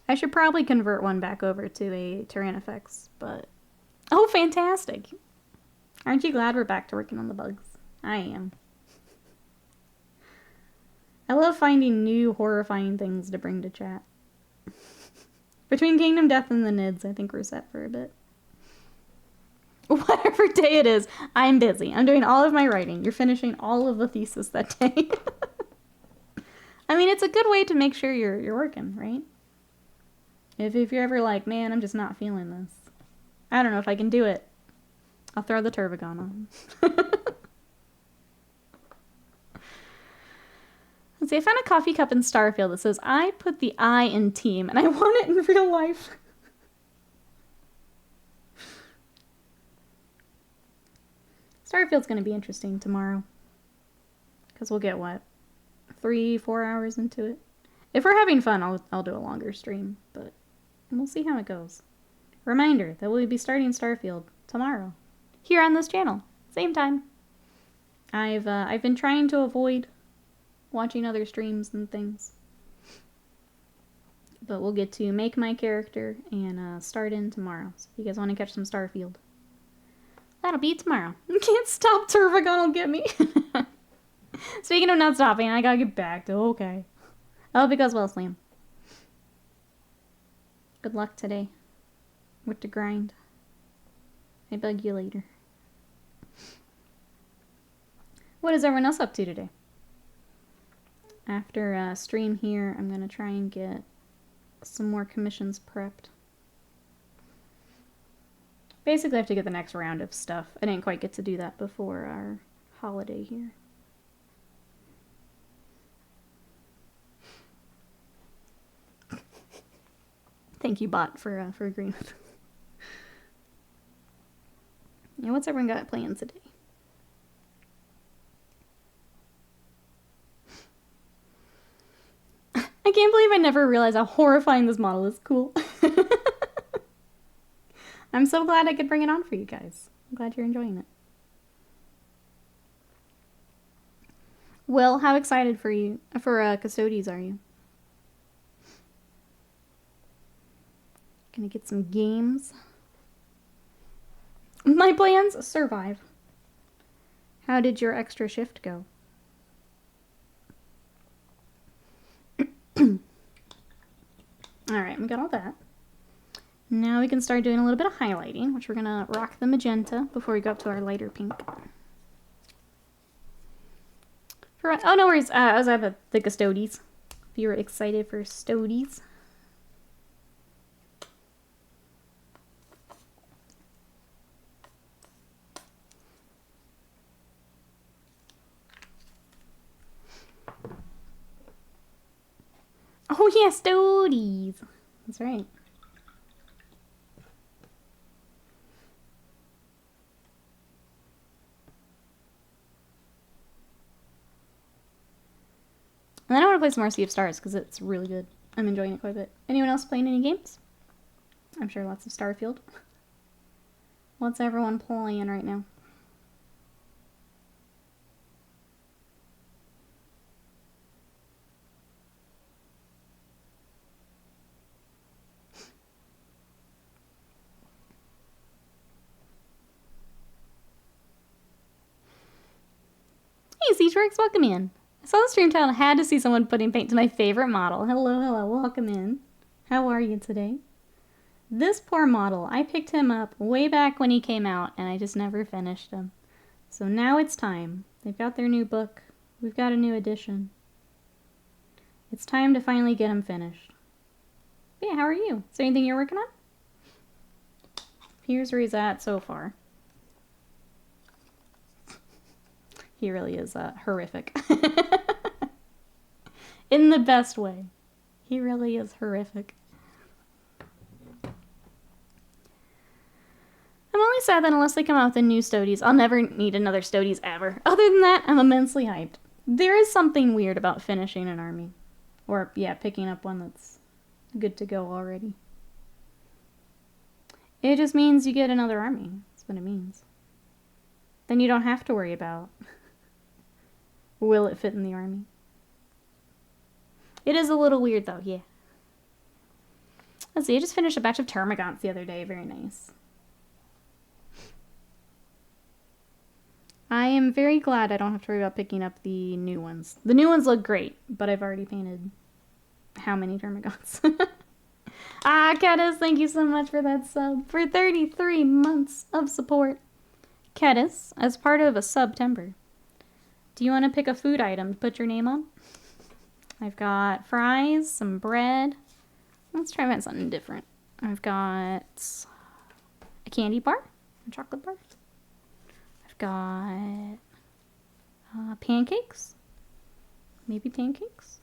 [SPEAKER 1] I should probably convert one back over to a Tyranifex, but... Oh, fantastic! Aren't you glad we're back to working on the bugs? I am. I love finding new horrifying things to bring to chat. Between Kingdom Death and the Nids, I think we're set for a bit. Whatever day it is, I'm busy. I'm doing all of my writing. You're finishing all of the thesis that day. I mean, it's a good way to make sure you're working, right? If you're ever like, man, I'm just not feeling this. I don't know if I can do it. I'll throw the Turvagon on. Let's see, I found a coffee cup in Starfield that says, I put the I in team, and I want it in real life. Starfield's going to be interesting tomorrow. Because we'll get, what, 3-4 hours into it? If we're having fun, I'll do a longer stream, but we'll see how it goes. Reminder that we'll be starting Starfield tomorrow. Here on this channel. Same time. I've been trying to avoid watching other streams and things. But we'll get to make my character and start in tomorrow. So if you guys want to catch some Starfield, that'll be tomorrow. Can't stop, Turvagon will get me. Speaking of not stopping, I gotta get back to okay. Oh, because well, Slam. Good luck today with the grind. I bug you later. What is everyone else up to today? After stream here, I'm gonna try and get some more commissions prepped. Basically, I have to get the next round of stuff. I didn't quite get to do that before our holiday here. Thank you, bot, for agreeing with. Yeah, what's everyone got planned today? I can't believe I never realized how horrifying this model is. Cool. I'm so glad I could bring it on for you guys. I'm glad you're enjoying it. Will, how excited for Custodes are you? Gonna get some games. My plans? Survive. How did your extra shift go? Alright, we got all that. Now we can start doing a little bit of highlighting, which we're gonna rock the magenta before we go up to our lighter pink. Oh, no worries. I was at the Custodes. If you were excited for Custodes. Oh yeah, Custodes. That's right. And then I want to play some more Sea of Stars because it's really good. I'm enjoying it quite a bit. Anyone else playing any games? I'm sure lots of Starfield. What's everyone playing right now? Hey, Seatrix, welcome in. I saw the stream title and had to see someone putting paint to my favorite model. Hello, hello, welcome in. How are you today? This poor model, I picked him up way back when he came out and I just never finished him. So now it's time. They've got their new book. We've got a new edition. It's time to finally get him finished. But yeah, how are you? Is there anything you're working on? Here's where he's at so far. He really is horrific. In the best way. He really is horrific. I'm only sad that unless they come out with a new Custodes, I'll never need another Custodes ever. Other than that, I'm immensely hyped. There is something weird about finishing an army. Or, yeah, picking up one that's good to go already. It just means you get another army. That's what it means. Then you don't have to worry about will it fit in the army. It is a little weird though, yeah. Let's see, I just finished a batch of termagants the other day. Very nice. I am very glad I don't have to worry about picking up the new ones. The new ones look great, but I've already painted how many termagants? Ah, Kedis, thank you so much for that sub. For 33 months of support. Kedis, as part of a SUBtember, do you want to pick a food item to put your name on? I've got fries, some bread. Let's try find something different. I've got a candy bar, a chocolate bar. I've got pancakes. Maybe pancakes.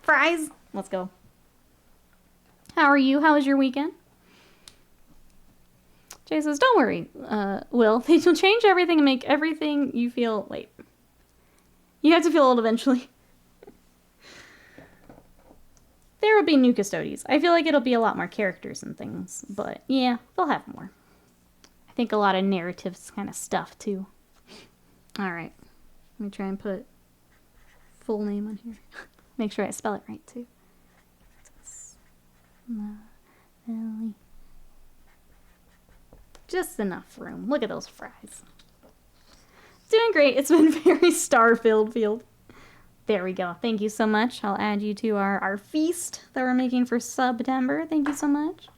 [SPEAKER 1] Fries. Let's go. How are you? How was your weekend? Jay says, don't worry, Will. They will change everything and make everything you feel... Wait. You have to feel old eventually. There will be new Custodes. I feel like it'll be a lot more characters and things. But, yeah, they'll have more. I think a lot of narratives kind of stuff, too. Alright. Let me try and put full name on here. Make sure I spell it right, too. Just enough room. Look at those fries. Doing great. It's been very star-filled field. There we go. Thank you so much. I'll add you to our feast that we're making for SUBtember. Thank you so much.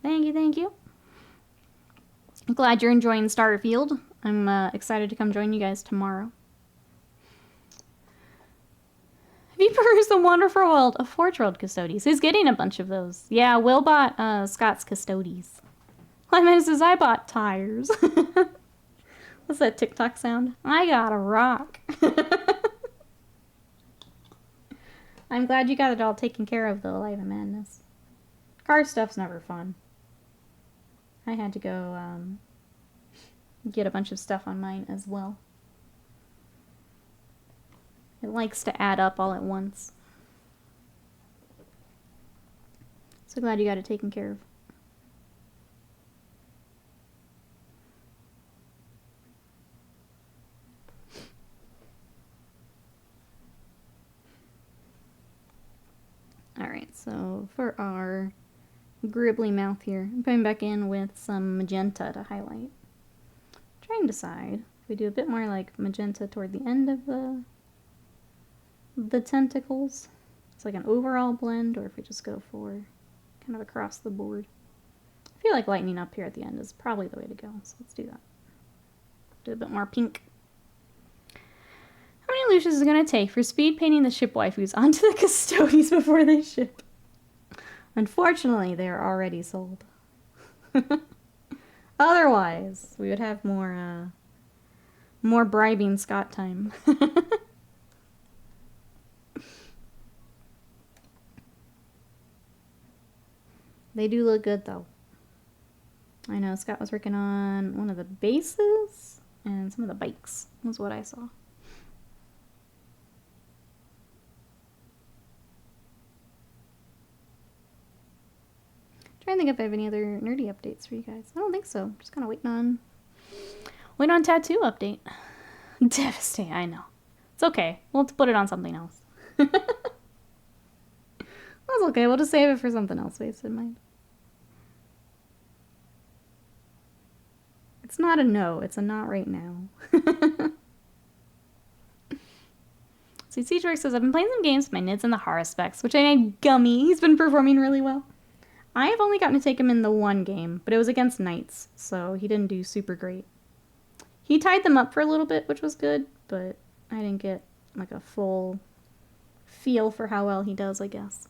[SPEAKER 1] Thank you, thank you. I'm glad you're enjoying Starfield. I'm excited to come join you guys tomorrow. Have you perused the wonderful world of Forge World Custodies? Who's getting a bunch of those? Yeah, Will bought Scott's Custodies. Lemon says, I bought tires. What's that TikTok sound? I got a rock. I'm glad you got it all taken care of, though, Live and Madness. Car stuff's never fun. I had to go get a bunch of stuff on mine as well. It likes to add up all at once. So glad you got it taken care of. Alright, so for our gribbly mouth here, I'm going back in with some magenta to highlight. Trying to decide if we do a bit more like magenta toward the end of the tentacles. It's like an overall blend, or if we just go for kind of across the board. I feel like lightening up here at the end is probably the way to go, so let's do that. Do a bit more pink. How many Lucius is it going to take for speed painting the ship waifus onto the Custodies before they ship? Unfortunately, they are already sold. Otherwise, we would have more bribing Scott time. They do look good, though. I know Scott was working on one of the bases and some of the bikes, was what I saw. Trying to think if I have any other nerdy updates for you guys. I don't think so. Just kind of waiting on tattoo update. Devastating, I know. It's okay. We'll have to put it on something else. That's okay. We'll just save it for something else. Waste in mind. It's not a no. It's a not right now. See, Siege says, I've been playing some games with my Nids and the Haruspex, which I named Gummy. He's been performing really well. I have only gotten to take him in the one game, but it was against Knights, so he didn't do super great. He tied them up for a little bit, which was good, but I didn't get like a full feel for how well he does, I guess.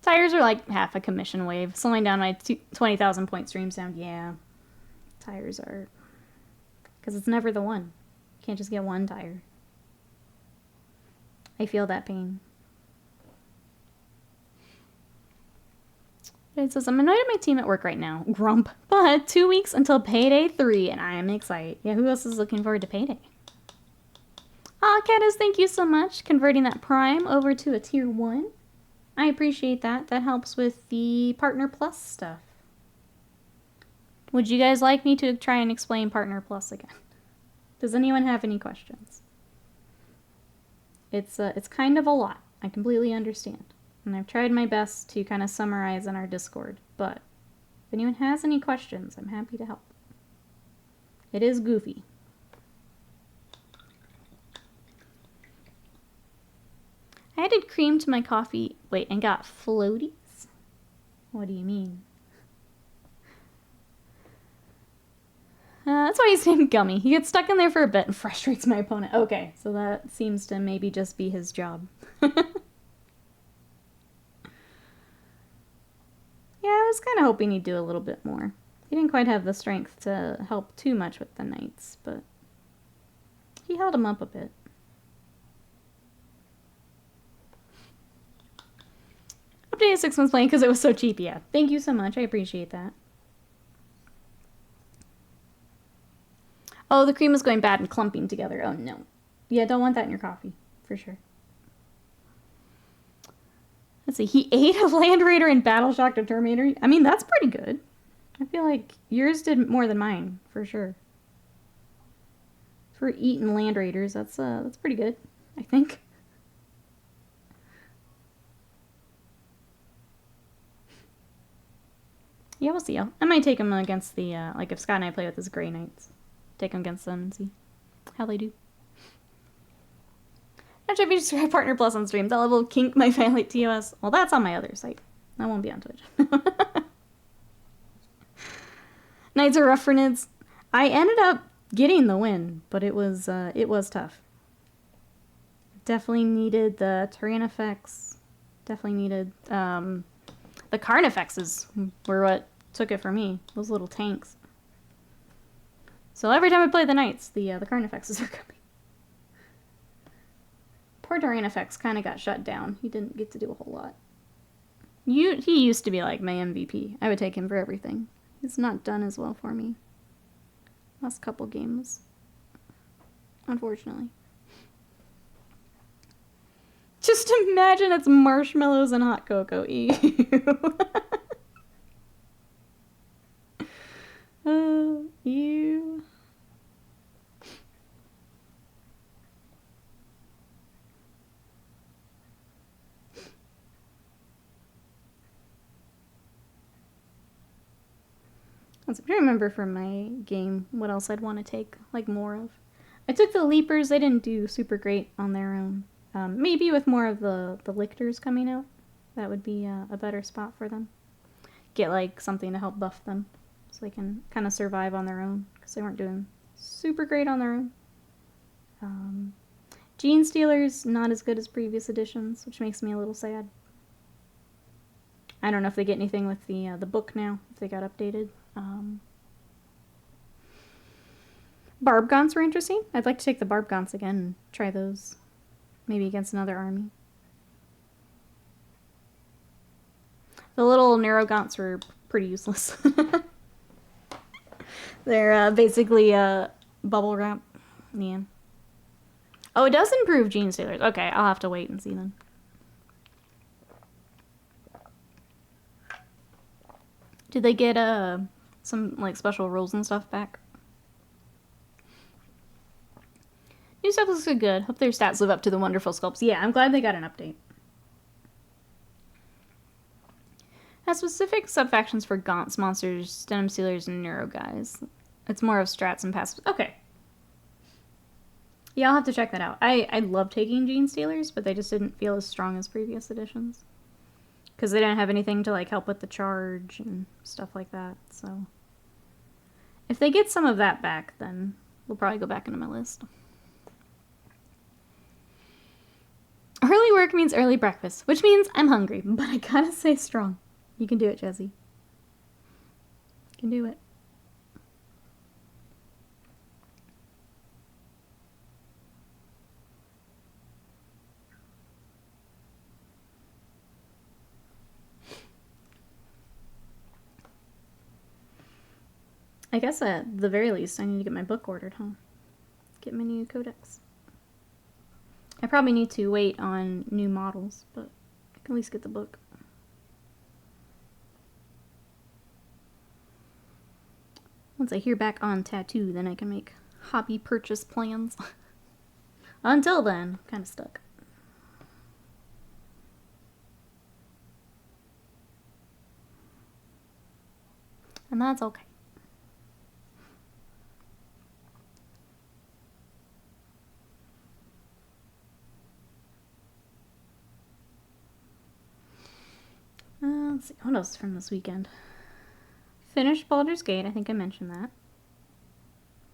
[SPEAKER 1] Tires are like half a commission wave. Slowing down my 20,000 point stream sound, yeah. Tires are... because it's never the one. You can't just get one tire. I feel that pain. It says, I'm annoyed at my team at work right now. Grump. But 2 weeks until payday 3, and I am excited. Yeah, who else is looking forward to payday? Aw, Catus, thank you so much. Converting that Prime over to a Tier 1. I appreciate that. That helps with the Partner Plus stuff. Would you guys like me to try and explain Partner Plus again? Does anyone have any questions? It's kind of a lot. I completely understand. And I've tried my best to kind of summarize in our Discord, but if anyone has any questions, I'm happy to help. It is goofy. I added cream to my coffee, wait, and got floaties? What do you mean? That's why he's named Gummy. He gets stuck in there for a bit and frustrates my opponent. Okay, so that seems to maybe just be his job. Yeah, I was kind of hoping he'd do a little bit more. He didn't quite have the strength to help too much with the Knights, but he held him up a bit. Updated 6 months playing because it was so cheap, yeah. Thank you so much, I appreciate that. Oh, the cream is going bad and clumping together. Oh no. Yeah, don't want that in your coffee, for sure. Let's see, he ate a Land Raider and Battle Shocked a Terminator. I mean, that's pretty good. I feel like yours did more than mine, for sure. For eating land raiders, that's pretty good, I think. Yeah, we'll see. I might take him against the, like if Scott and I play with his Grey Knights. Take him against them and see how they do. Actually, if you subscribe Partner Plus on streams, I'll level kink my family TOS. Well, that's on my other site. That won't be on Twitch. Knights are rough for nids. I ended up getting the win, but it was tough. Definitely needed the Tyranid. Definitely needed, the Carnifexes were what took it for me. Those little tanks. So every time I play the Knights, the Carnifexes are coming. Poor Tyranid kind of got shut down. He didn't get to do a whole lot. He used to be like my MVP. I would take him for everything. He's not done as well for me. Last couple games. Unfortunately. Just imagine it's marshmallows and hot cocoa. Ew. Ew. I'm trying to remember from my game what else I'd want to take like more of. I took the Leapers. They didn't do super great on their own. Maybe with more of the Lictors coming out, that would be a better spot for them. Get like something to help buff them so they can kind of survive on their own because they weren't doing super great on their own. Gene Stealers, not as good as previous editions, which makes me a little sad. I don't know if they get anything with the book now, if they got updated. Barb Gaunts were interesting. I'd like to take the Barb Gaunts again and try those. Maybe against another army. The little Narrow Gaunts were pretty useless. They're basically bubble wrap. Yeah. Oh, it does improve Gene Stealers. Okay, I'll have to wait and see then. Did they get some like special rules and stuff back? New stuff looks good. Hope their stats live up to the wonderful sculpts. Yeah, I'm glad they got an update. Has specific subfactions for Gaunts, monsters, Denim Stealers, and Neuro guys. It's more of strats and passives. Okay. Yeah, I'll have to check that out. I love taking Gene Stealers, but they just didn't feel as strong as previous editions. Because they didn't have anything to like help with the charge and stuff like that, so. If they get some of that back, then we'll probably go back into my list. Early work means early breakfast, which means I'm hungry, but I gotta stay strong. You can do it, Jesse. You can do it. I guess at the very least I need to get my book ordered, huh? Get my new codex. I probably need to wait on new models, but I can at least get the book. Once I hear back on tattoo, then I can make hobby purchase plans. Until then, I'm kind of stuck. And that's okay. Let's see, what else from this weekend? Finished Baldur's Gate, I think I mentioned that.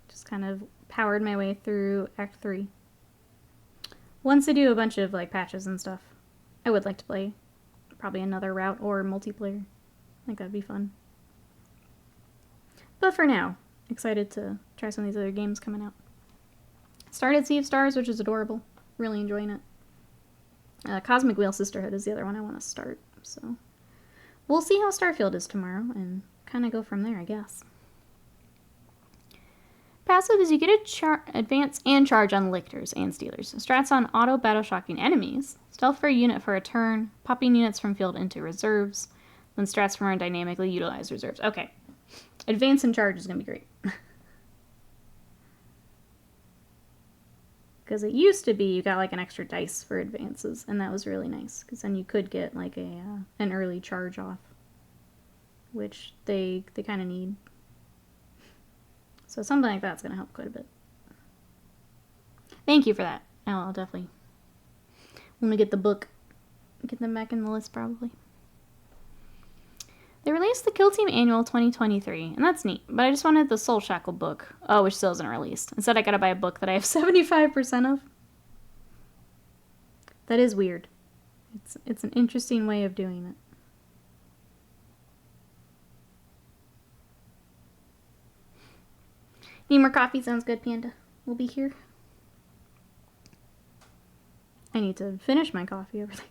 [SPEAKER 1] Just kind of powered my way through Act 3. Once I do a bunch of like patches and stuff, I would like to play probably another route or multiplayer. I think that'd be fun. But for now, excited to try some of these other games coming out. Started Sea of Stars, which is adorable. Really enjoying it. Cosmic Wheel Sisterhood is the other one I want to start, so we'll see how Starfield is tomorrow and kind of go from there, I guess. Passive is you get a advance and charge on Lictors and Stealers. Strats on auto battle shocking enemies. Stealth for a unit for a turn. Popping units from field into reserves. Then strats from our dynamically utilize reserves. Okay. Advance and charge is going to be great. Because it used to be you got like an extra dice for advances, and that was really nice, because then you could get like an early charge off, which they kind of need. So something like that's going to help quite a bit. Thank you for that. I'll definitely, when we get the book, get them back in the list probably. They released the Kill Team Annual 2023, and that's neat, but I just wanted the Soul Shackle book, which still isn't released. Instead, I gotta buy a book that I have 75% of. That is weird. It's an interesting way of doing it. Need more coffee? Sounds good, Panda. We'll be here. I need to finish my coffee over there.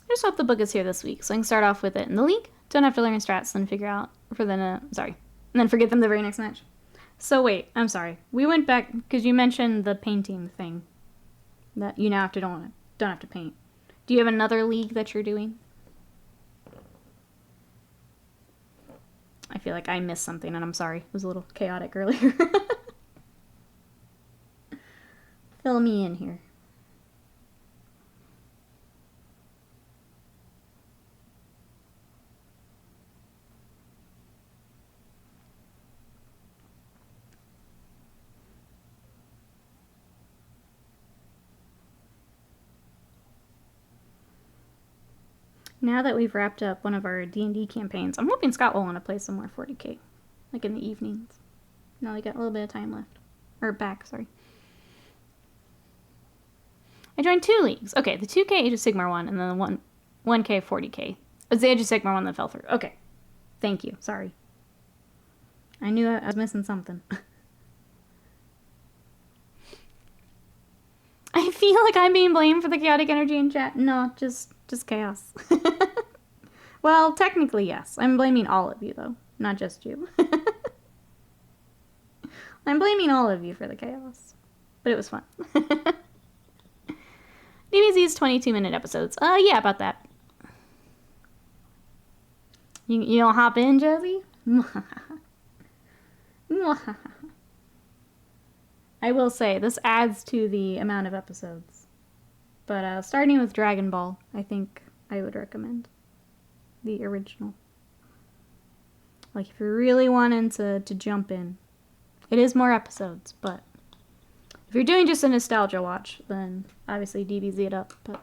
[SPEAKER 1] I just hope the book is here this week, so I can start off with it in the league. Don't have to learn strats, then figure out for then and then forget them the very next match. So wait, I'm sorry. We went back because you mentioned the painting thing that you now have to don't have to paint. Do you have another league that you're doing? I feel like I missed something, and I'm sorry. It was a little chaotic earlier. Fill me in here. Now that we've wrapped up one of our D&D campaigns, I'm hoping Scott will want to play some more 40k, like in the evenings. Now we got a little bit of time left. Or back, sorry. I joined 2 leagues. Okay, the 2K Age of Sigmar one, and then the 1K 40k. It's the Age of Sigmar one that fell through. Okay. Thank you. Sorry. I knew I was missing something. I feel like I'm being blamed for the chaotic energy in chat. No, just chaos. Well, technically, yes. I'm blaming all of you, though. Not just you. I'm blaming all of you for the chaos. But it was fun. DBZ's 22-minute episodes. Yeah, about that. You don't hop in, Jazzy? I will say, this adds to the amount of episodes. But starting with Dragon Ball, I think I would recommend the original. Like, if you're really wanting to jump in. It is more episodes, but if you're doing just a nostalgia watch, then obviously DBZ it up. But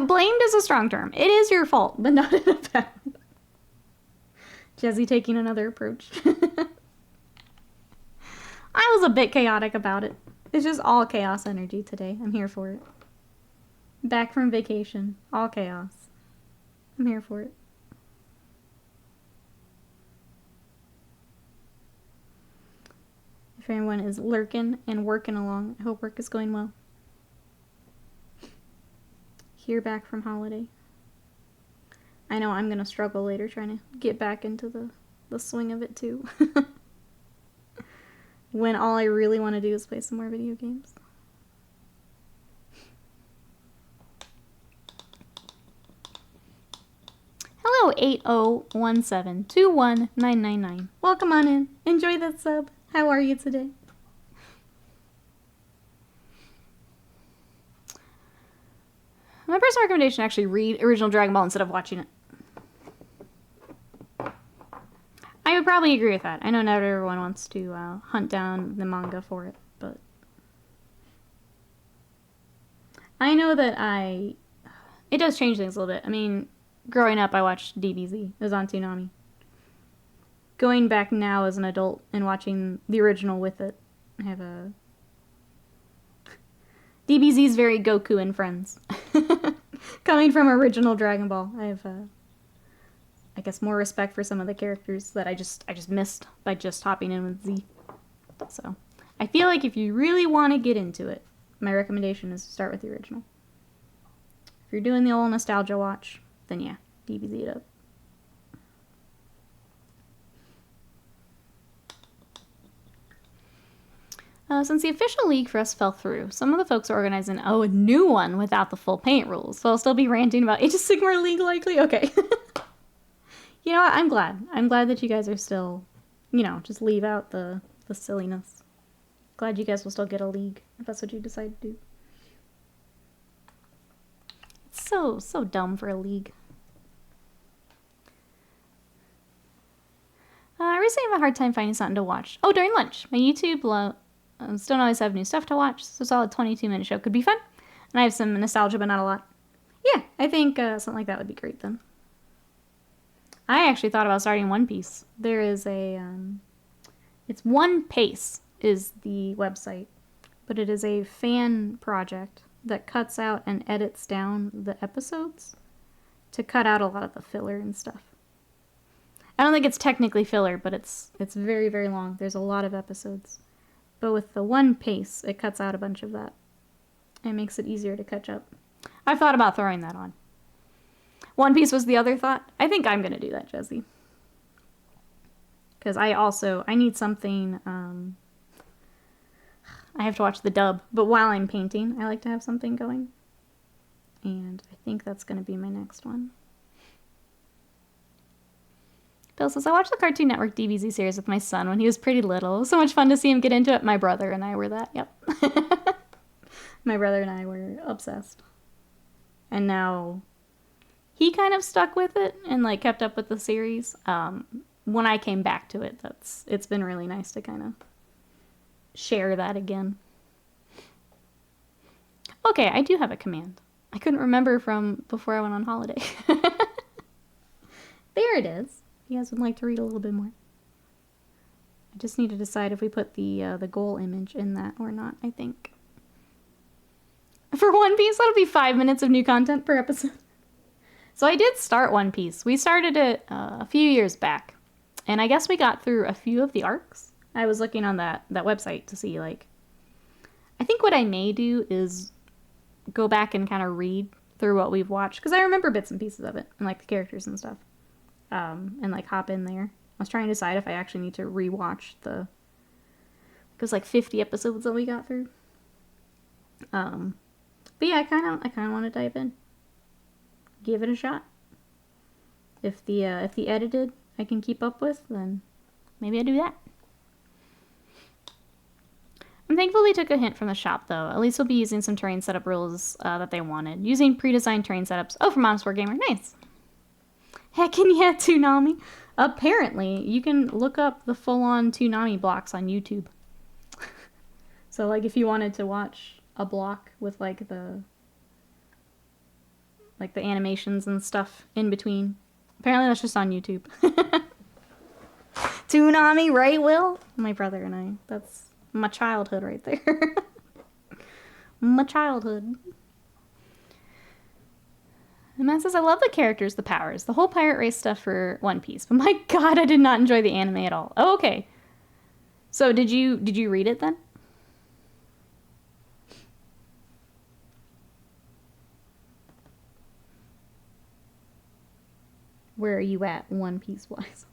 [SPEAKER 1] blamed is a strong term. It is your fault, but not in a bad way. Jazzy taking another approach. I was a bit chaotic about it. It's just all chaos energy today. I'm here for it. Back from vacation. All chaos. I'm here for it. If anyone is lurking and working along, I hope work is going well. Here back from holiday. I know I'm going to struggle later trying to get back into the swing of it too. When all I really want to do is play some more video games. Hello, 8017219999. Welcome on in. Enjoy that sub. How are you today? My personal recommendation, actually read original Dragon Ball instead of watching it. I would probably agree with that. I know not everyone wants to hunt down the manga for it, but I know that it does change things a little bit. I mean, growing up, I watched DBZ. It was on Toonami. Going back now as an adult and watching the original with it, I have a... DBZ's very Goku and Friends. Coming from original Dragon Ball, I have, I guess, more respect for some of the characters that I just missed by just hopping in with Z. So, I feel like if you really want to get into it, my recommendation is to start with the original. If you're doing the old nostalgia watch, then yeah, DBZ it up. Since the official league for us fell through, some of the folks are organizing, a new one without the full paint rules. So I'll still be ranting about Age of Sigmar League likely? Okay. You know what? I'm glad. I'm glad that you guys are still, just leave out the silliness. Glad you guys will still get a league, if that's what you decide to do. It's so dumb for a league. I recently have a hard time finding something to watch. Oh, during lunch. My YouTube still don't always have new stuff to watch, so a solid 22-minute show could be fun. And I have some nostalgia, but not a lot. Yeah, I think something like that would be great then. I actually thought about starting One Piece. There is a, it's One Pace is the website, but it is a fan project that cuts out and edits down the episodes to cut out a lot of the filler and stuff. I don't think it's technically filler, but it's very, very long. There's a lot of episodes. But with the One Pace, it cuts out a bunch of that. It makes it easier to catch up. I've thought about throwing that on. One Piece was the other thought. I think I'm going to do that, Jesse. Because I need something, I have to watch the dub, but while I'm painting, I like to have something going. And I think that's going to be my next one. Bill says, I watched the Cartoon Network DBZ series with my son when he was pretty little. It was so much fun to see him get into it. My brother and I were that, yep. My brother and I were obsessed. And now he kind of stuck with it and like kept up with the series. When I came back to it, it's been really nice to kind of share that again. Okay, I do have a command. I couldn't remember from before I went on holiday. There it is. You guys would like to read a little bit more. I just need to decide if we put the goal image in that or not, I think. For One Piece, that'll be 5 minutes of new content per episode. So I did start One Piece. We started it a few years back. And I guess we got through a few of the arcs. I was looking on that website to see, like... I think what I may do is go back and kind of read through what we've watched. Because I remember bits and pieces of it. And, like, the characters and stuff. And, like, hop in there. I was trying to decide if I actually need to rewatch it was, like, 50 episodes that we got through. But yeah, I kind of want to dive in. Give it a shot. If the edited I can keep up with, then maybe I do that. I'm thankful they took a hint from the shop, though. At least we'll be using some terrain setup rules that they wanted. Using pre-designed terrain setups. Oh, from Honest Wargamer. Nice. Heckin' yeah, Toonami. Apparently, you can look up the full-on Toonami blocks on YouTube. So, like, if you wanted to watch a block with, like, the animations and stuff in between. Apparently that's just on YouTube. Toonami, right, Will? My brother and I. That's my childhood right there. My childhood. The man says, I love the characters, the powers, the whole pirate race stuff for One Piece. But my god, I did not enjoy the anime at all. Oh, okay. So did you read it then? Where are you at, One Piece wise?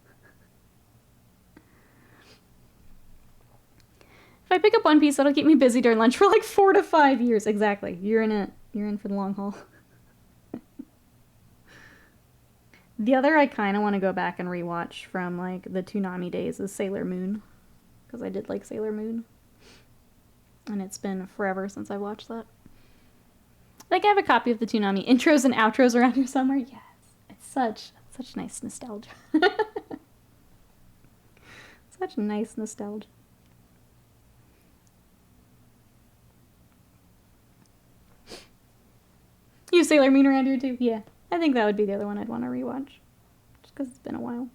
[SPEAKER 1] If I pick up One Piece, that'll keep me busy during lunch for like 4 to 5 years. Exactly. You're in it. You're in for the long haul. The other I kind of want to go back and rewatch from like the Toonami days is Sailor Moon. Because I did like Sailor Moon. And it's been forever since I watched that. Like I have a copy of the Toonami intros and outros around here somewhere. Yes. It's such nice nostalgia. Such nice nostalgia. You Sailor Moon around here too? Yeah. I think that would be the other one I'd want to rewatch. Just because it's been a while.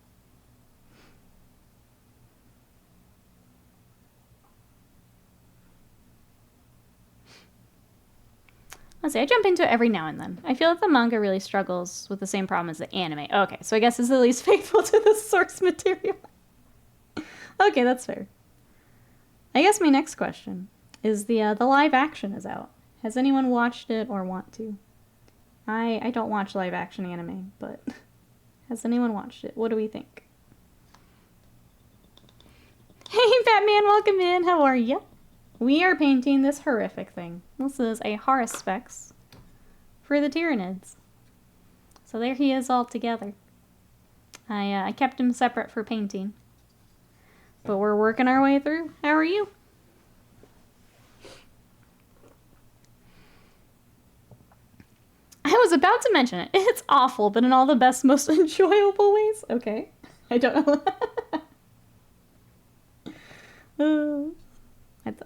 [SPEAKER 1] Let's see, I jump into it every now and then. I feel that the manga really struggles with the same problem as the anime. Okay, so I guess it's at least faithful to the source material. Okay, that's fair. I guess my next question is the live action is out. Has anyone watched it or want to? I don't watch live action anime, but has anyone watched it? What do we think? Hey, Batman, welcome in. How are you? we are painting this horrific thing. This is a Haruspex for the Tyranids. So there he is all together. I kept him separate for painting. But we're working our way through. How are you? I was about to mention it. It's awful, but in all the best, most enjoyable ways. Okay. I don't know.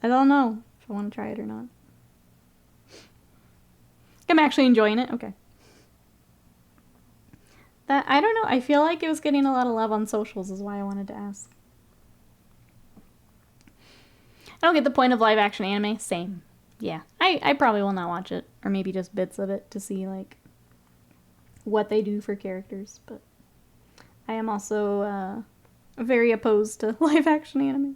[SPEAKER 1] I don't know if I want to try it or not. I'm actually enjoying it. Okay. I don't know. I feel like it was getting a lot of love on socials is why I wanted to ask. I don't get the point of live action anime. Same. Yeah. I probably will not watch it. Or maybe just bits of it to see, like, what they do for characters. But I am also very opposed to live action anime.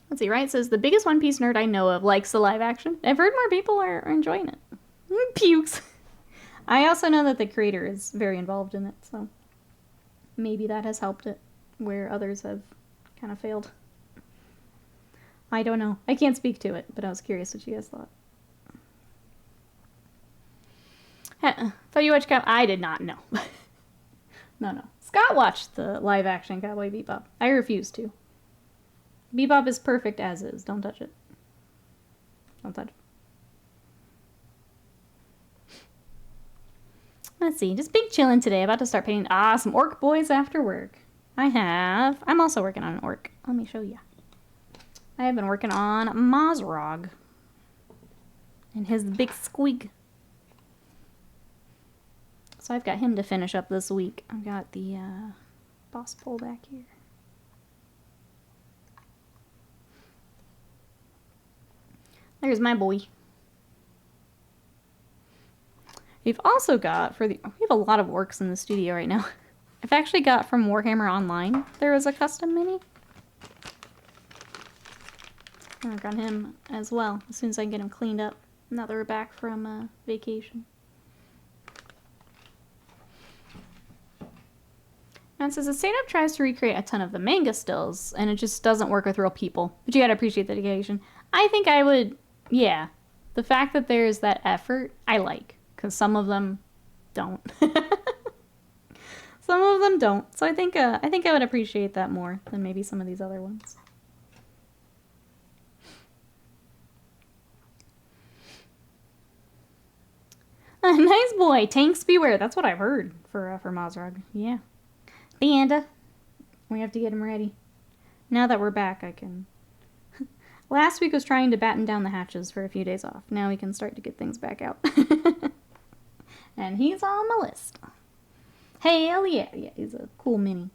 [SPEAKER 1] Let's see, right? It says, the biggest One Piece nerd I know of likes the live action. I've heard more people are enjoying it. Pukes. I also know that the creator is very involved in it, so maybe that has helped it, where others have kind of failed. I don't know. I can't speak to it, but I was curious what you guys thought. Thought you watched I did not know. No. Scott watched the live action Cowboy Bebop. I refuse to. Bebop is perfect as is. Don't touch it. Don't touch it. Let's see. Just big chillin' today. About to start painting. Some orc boys after work. I'm also working on an orc. Let me show you. I have been working on Mazrog. And his big squeak. So I've got him to finish up this week. I've got the boss pole back here. There's my boy. We've also got, we have a lot of orcs in the studio right now. I've actually got from Warhammer Online, there was a custom mini. I'll work on him as well, as soon as I can get him cleaned up, now that we're back from vacation. And it says, the stand-up tries to recreate a ton of the manga stills, and it just doesn't work with real people. But you gotta appreciate the dedication. I think I would, yeah. The fact that there's that effort, I like. Because some of them don't. Some of them don't. So I think I would appreciate that more than maybe some of these other ones. Nice boy. Tanks beware. That's what I've heard for Mazrog. Yeah. Panda. We have to get him ready. Now that we're back, I can... Last week was trying to batten down the hatches for a few days off. Now we can start to get things back out. And he's on my list. Hell yeah. Yeah, he's a cool mini.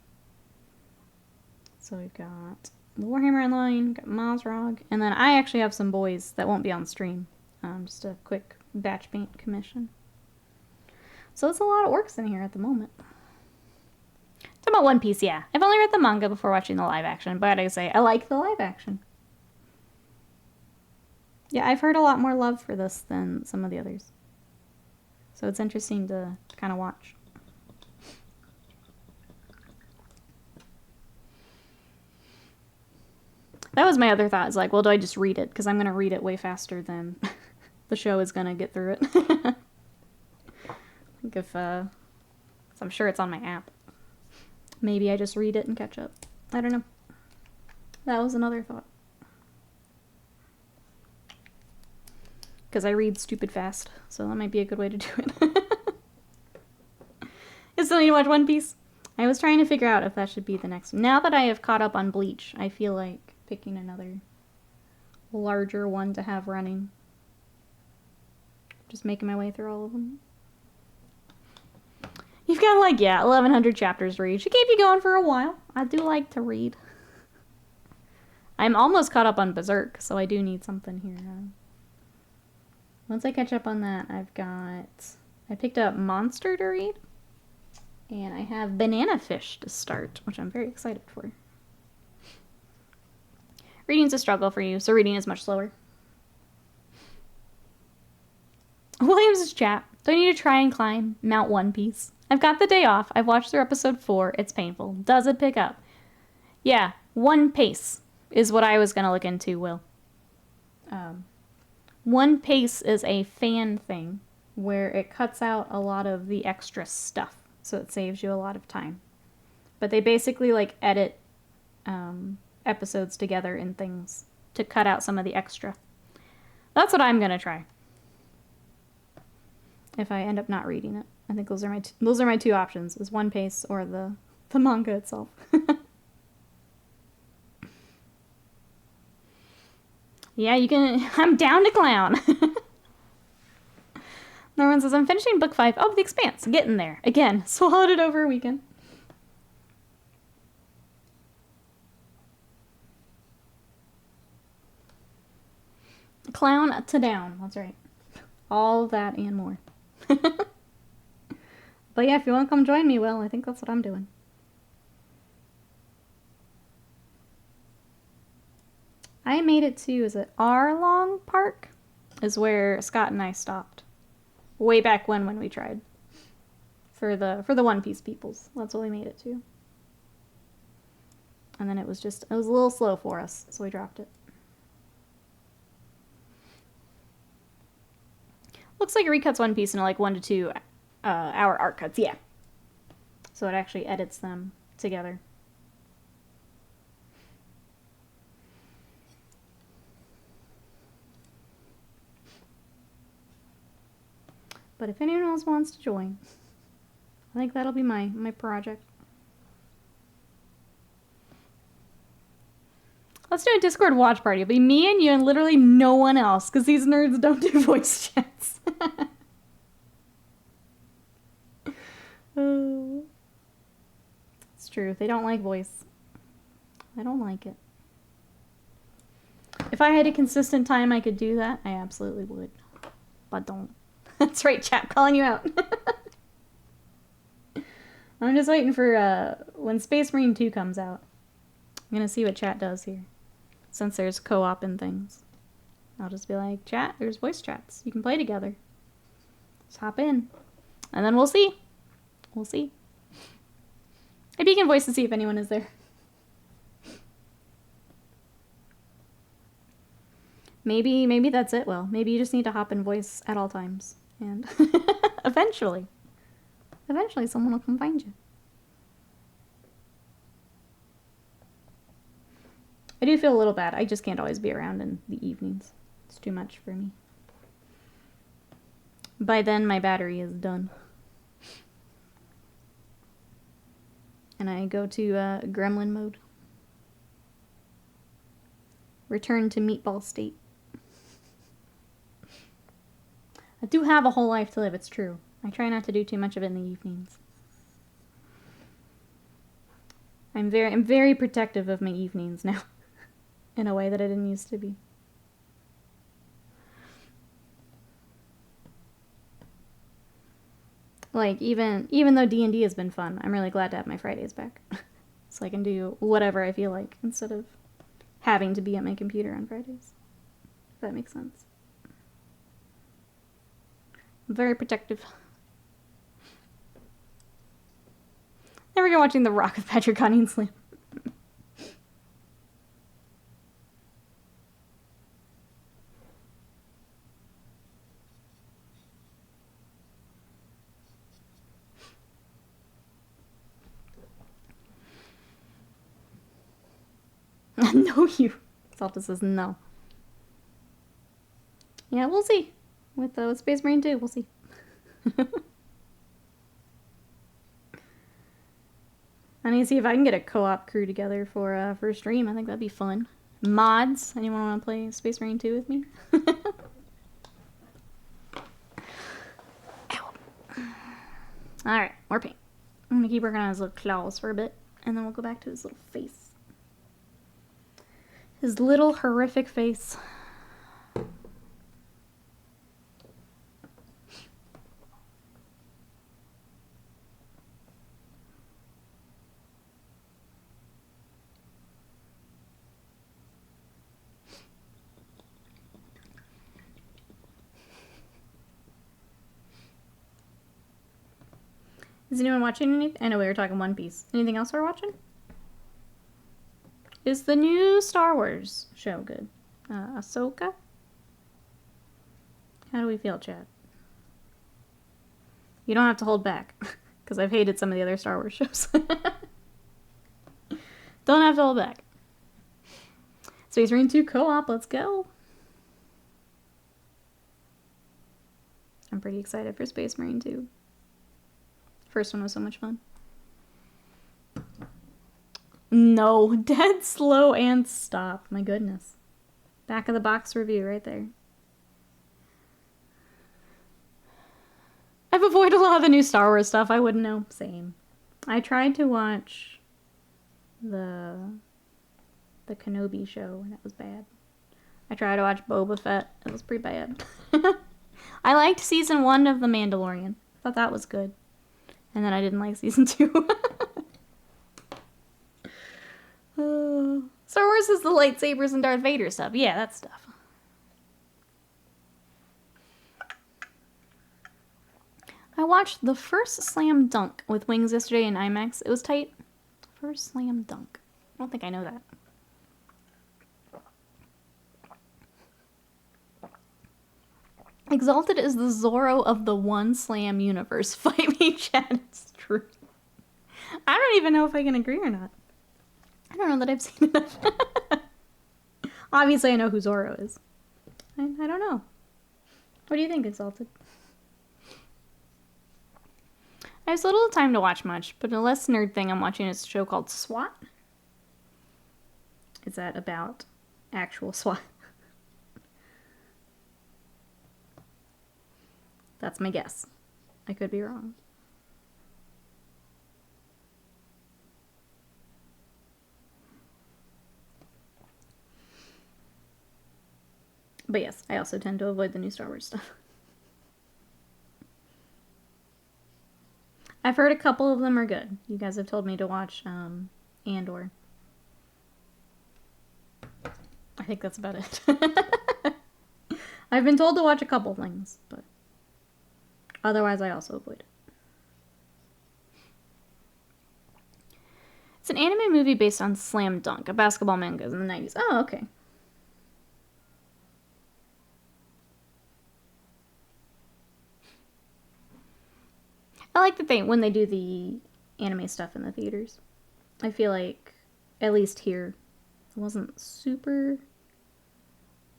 [SPEAKER 1] So we've got the Warhammer Online, we've got Mazrog, and then I actually have some boys that won't be on stream. Just a quick batch paint commission. So there's a lot of orcs in here at the moment. Talk about One Piece, yeah. I've only read the manga before watching the live action, but I gotta say, I like the live action. Yeah, I've heard a lot more love for this than some of the others. So it's interesting to kind of watch. That was my other thought, is like, well, do I just read it? Because I'm going to read it way faster than the show is going to get through it. I think if, so I'm sure it's on my app. Maybe I just read it and catch up. I don't know. That was another thought. Because I read stupid fast, so that might be a good way to do it. You still need to watch One Piece? I was trying to figure out if that should be the next one. Now that I have caught up on Bleach, I feel like picking another larger one to have running. Just making my way through all of them. You've got like, yeah, 1,100 chapters to read. Should keep you going for a while. I do like to read. I'm almost caught up on Berserk, so I do need something here. Once I catch up on that, I picked up Monster to read. And I have Banana Fish to start, which I'm very excited for. Reading's a struggle for you, so reading is much slower. Williams' chat. Do I need to try and climb Mount One Piece? I've got the day off. I've watched through episode 4. It's painful. Does it pick up? Yeah, One Pace is what I was going to look into, Will. One Pace is a fan thing where it cuts out a lot of the extra stuff, so it saves you a lot of time. But they basically like edit episodes together in things to cut out some of the extra. That's what I'm going to try. If I end up not reading it. I think those are my two options, is One Pace or the manga itself. Yeah, you can... I'm down to clown. Norman says, I'm finishing book 5 of The Expanse. Getting there. Again, swallowed it over a weekend. Clown to down. That's right. All of that and more. But yeah, if you want to come join me, Will, I think that's what I'm doing. I made it to, is it Arlong Park? Is where Scott and I stopped. Way back when we tried. For the One Piece peoples. That's what we made it to. And then it was a little slow for us, so we dropped it. Looks like it recuts One Piece into like 1 to 2 hour arc cuts, yeah. So it actually edits them together. But if anyone else wants to join, I think that'll be my project. Let's do a Discord watch party. It'll be me and you and literally no one else, because these nerds don't do voice chats. It's true. They don't like voice. I don't like it. If I had a consistent time I could do that, I absolutely would. But don't. That's right, chat. Calling you out. I'm just waiting for when Space Marine 2 comes out. I'm going to see what chat does here. Since there's co-op and things. I'll just be like, chat, there's voice chats. You can play together. Just hop in. And then we'll see. We'll see. Maybe you can voice to see if anyone is there. Maybe that's it, Will. Maybe you just need to hop in voice at all times. And eventually someone will come find you. I do feel a little bad. I just can't always be around in the evenings. It's too much for me. By then, my battery is done. And I go to gremlin mode. Return to meatball state. I do have a whole life to live, it's true. I try not to do too much of it in the evenings. I'm very protective of my evenings now. In a way that I didn't used to be. Like, even though D&D has been fun, I'm really glad to have my Fridays back. So I can do whatever I feel like, instead of having to be at my computer on Fridays. If that makes sense. I'm very protective. Never go watching The Rock with Patrick Cunningham. No, you. Salta says no. Yeah, we'll see. With Space Marine 2, we'll see. I need to see if I can get a co-op crew together for a stream. I think that'd be fun. Mods? Anyone want to play Space Marine 2 with me? Alright, more paint. I'm gonna keep working on his little claws for a bit, and then we'll go back to his little face. His little horrific face. Is anyone watching anything? I know we were talking One Piece. Anything else we're watching? Is the new Star Wars show good? Ahsoka? How do we feel, chat? You don't have to hold back, because I've hated some of the other Star Wars shows. Don't have to hold back. Space Marine 2 co-op, let's go. I'm pretty excited for Space Marine 2. First one was so much fun. No, dead, slow, and stop. My goodness. Back of the box review right there. I've avoided a lot of the new Star Wars stuff. I wouldn't know. Same. I tried to watch the Kenobi show, and it was bad. I tried to watch Boba Fett. It was pretty bad. I liked season 1 of The Mandalorian. Thought that was good. And then I didn't like season 2. Star Wars is the lightsabers and Darth Vader stuff. Yeah, that stuff. I watched the first Slam Dunk with Wings yesterday in IMAX. It was tight. First Slam Dunk. I don't think I know that. Exalted is the Zorro of the One Slam universe. Fight me, chat. It's true. I don't even know if I can agree or not. I don't know that I've seen enough. Obviously, I know who Zorro is. I don't know. What do you think, Exalted? I have so little time to watch much, but a less nerd thing I'm watching is a show called SWAT. Is that about actual SWAT? That's my guess. I could be wrong. But yes, I also tend to avoid the new Star Wars stuff. I've heard a couple of them are good. You guys have told me to watch Andor. I think that's about it. I've been told to watch a couple things, but otherwise I also avoid it. It's an anime movie based on Slam Dunk, a basketball manga in the 90s. Oh, okay. I like that when they do the anime stuff in the theaters. I feel like, at least here, it wasn't super,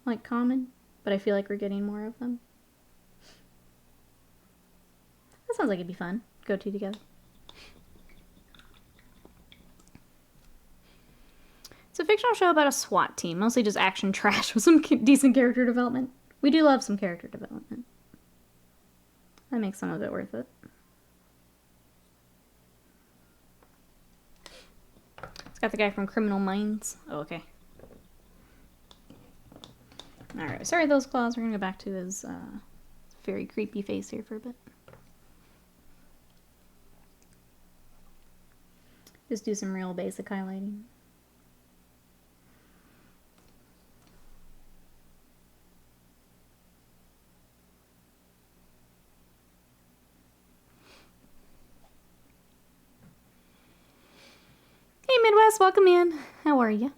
[SPEAKER 1] like, common, but I feel like we're getting more of them. That sounds like it'd be fun. Go to together. It's a fictional show about a SWAT team, mostly just action trash with some decent character development. We do love some character development. That makes some of it worth it. Got the guy from Criminal Minds. Oh, okay. Alright, sorry those claws. We're gonna go back to his very creepy face here for a bit. Just do some real basic highlighting. Hey Midwest, welcome in. How are you?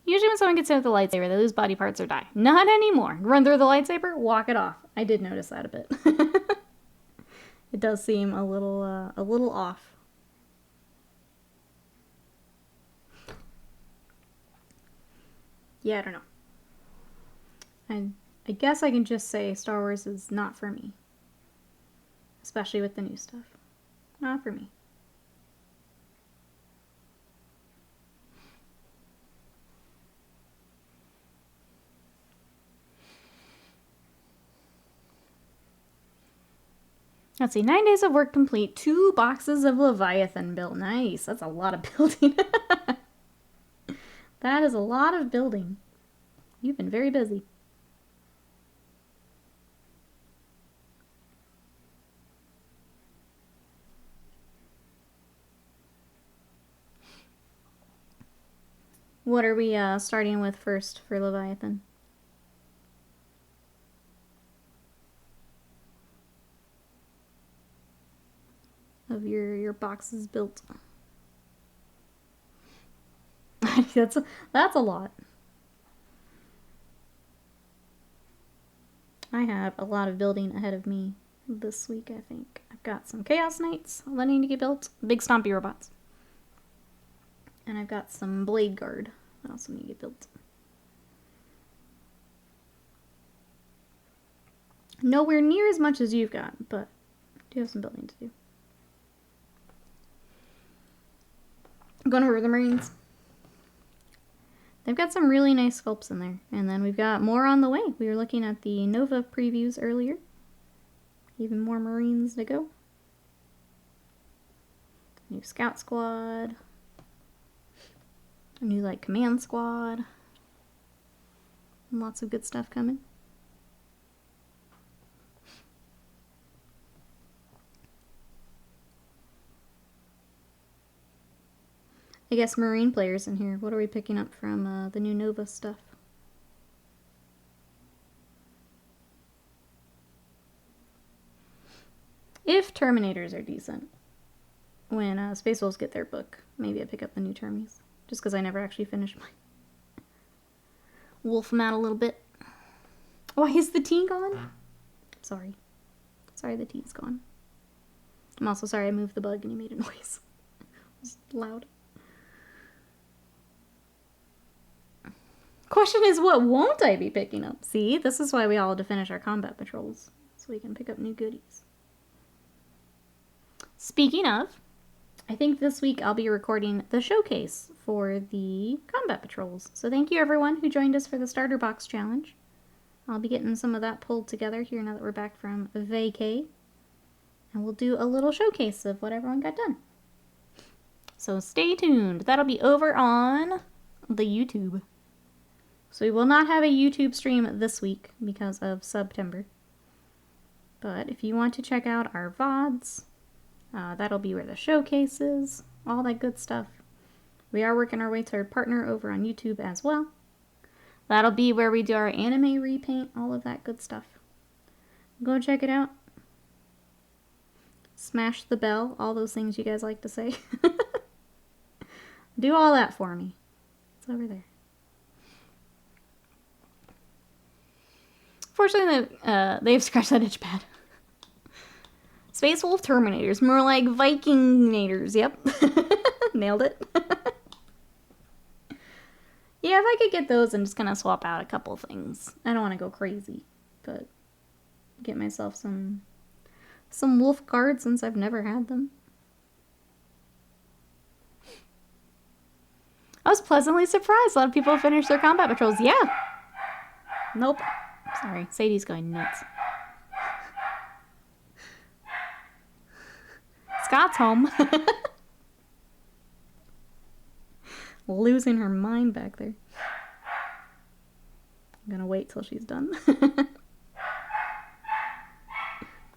[SPEAKER 1] Usually when someone gets hit with a lightsaber, they lose body parts or die. Not anymore. Run through the lightsaber, walk it off. I did notice that a bit. It does seem a little off. Yeah, I don't know. I guess I can just say Star Wars is not for me. Especially with the new stuff. Not for me. Let's see, 9 days of work complete, 2 boxes of Leviathan built. Nice, that's a lot of building. That is a lot of building. You've been very busy. What are we starting with first for Leviathan? of your boxes built. That's a lot. I have a lot of building ahead of me this week, I think. I've got some Chaos Knights that need to get built. Big Stompy Robots. And I've got some Blade Guard that also need to get built. Nowhere near as much as you've got, but I do have some building to do. I'm going over the Marines. They've got some really nice sculpts in there. And then we've got more on the way. We were looking at the Nova previews earlier. Even more Marines to go. New Scout Squad. A new, Command Squad. And lots of good stuff coming. I guess Marine players in here. What are we picking up from the new Nova stuff? If Terminators are decent, when Space Wolves get their book, maybe I pick up the new Termies. Just because I never actually finished mine. Wolf them out a little bit. Why is the tea gone? Sorry. Sorry the tea's gone. I'm also sorry I moved the bug and he made a noise. It was loud. Question is, what won't I be picking up? See, this is why we all had to finish our combat patrols. So we can pick up new goodies. Speaking of, I think this week I'll be recording the showcase for the combat patrols. So thank you everyone who joined us for the starter box challenge. I'll be getting some of that pulled together here now that we're back from vacay. And we'll do a little showcase of what everyone got done. So stay tuned. That'll be over on the YouTube. So we will not have a YouTube stream this week because of SUBtember. But if you want to check out our VODs, that'll be where the showcase is, all that good stuff. We are working our way to our partner over on YouTube as well. That'll be where we do our anime repaint, all of that good stuff. Go check it out. Smash the bell, all those things you guys like to say. Do all that for me. It's over there. Fortunately, they've scratched that itch pad. Space Wolf Terminators, more like Vikingators, yep. Nailed it. Yeah, if I could get those and just kind of swap out a couple things. I don't want to go crazy, but get myself some wolf guards since I've never had them. I was pleasantly surprised. A lot of people finished their combat patrols. Yeah. Nope. Sorry, Sadie's going nuts. Scott's home. Losing her mind back there. I'm gonna wait till she's done. I'm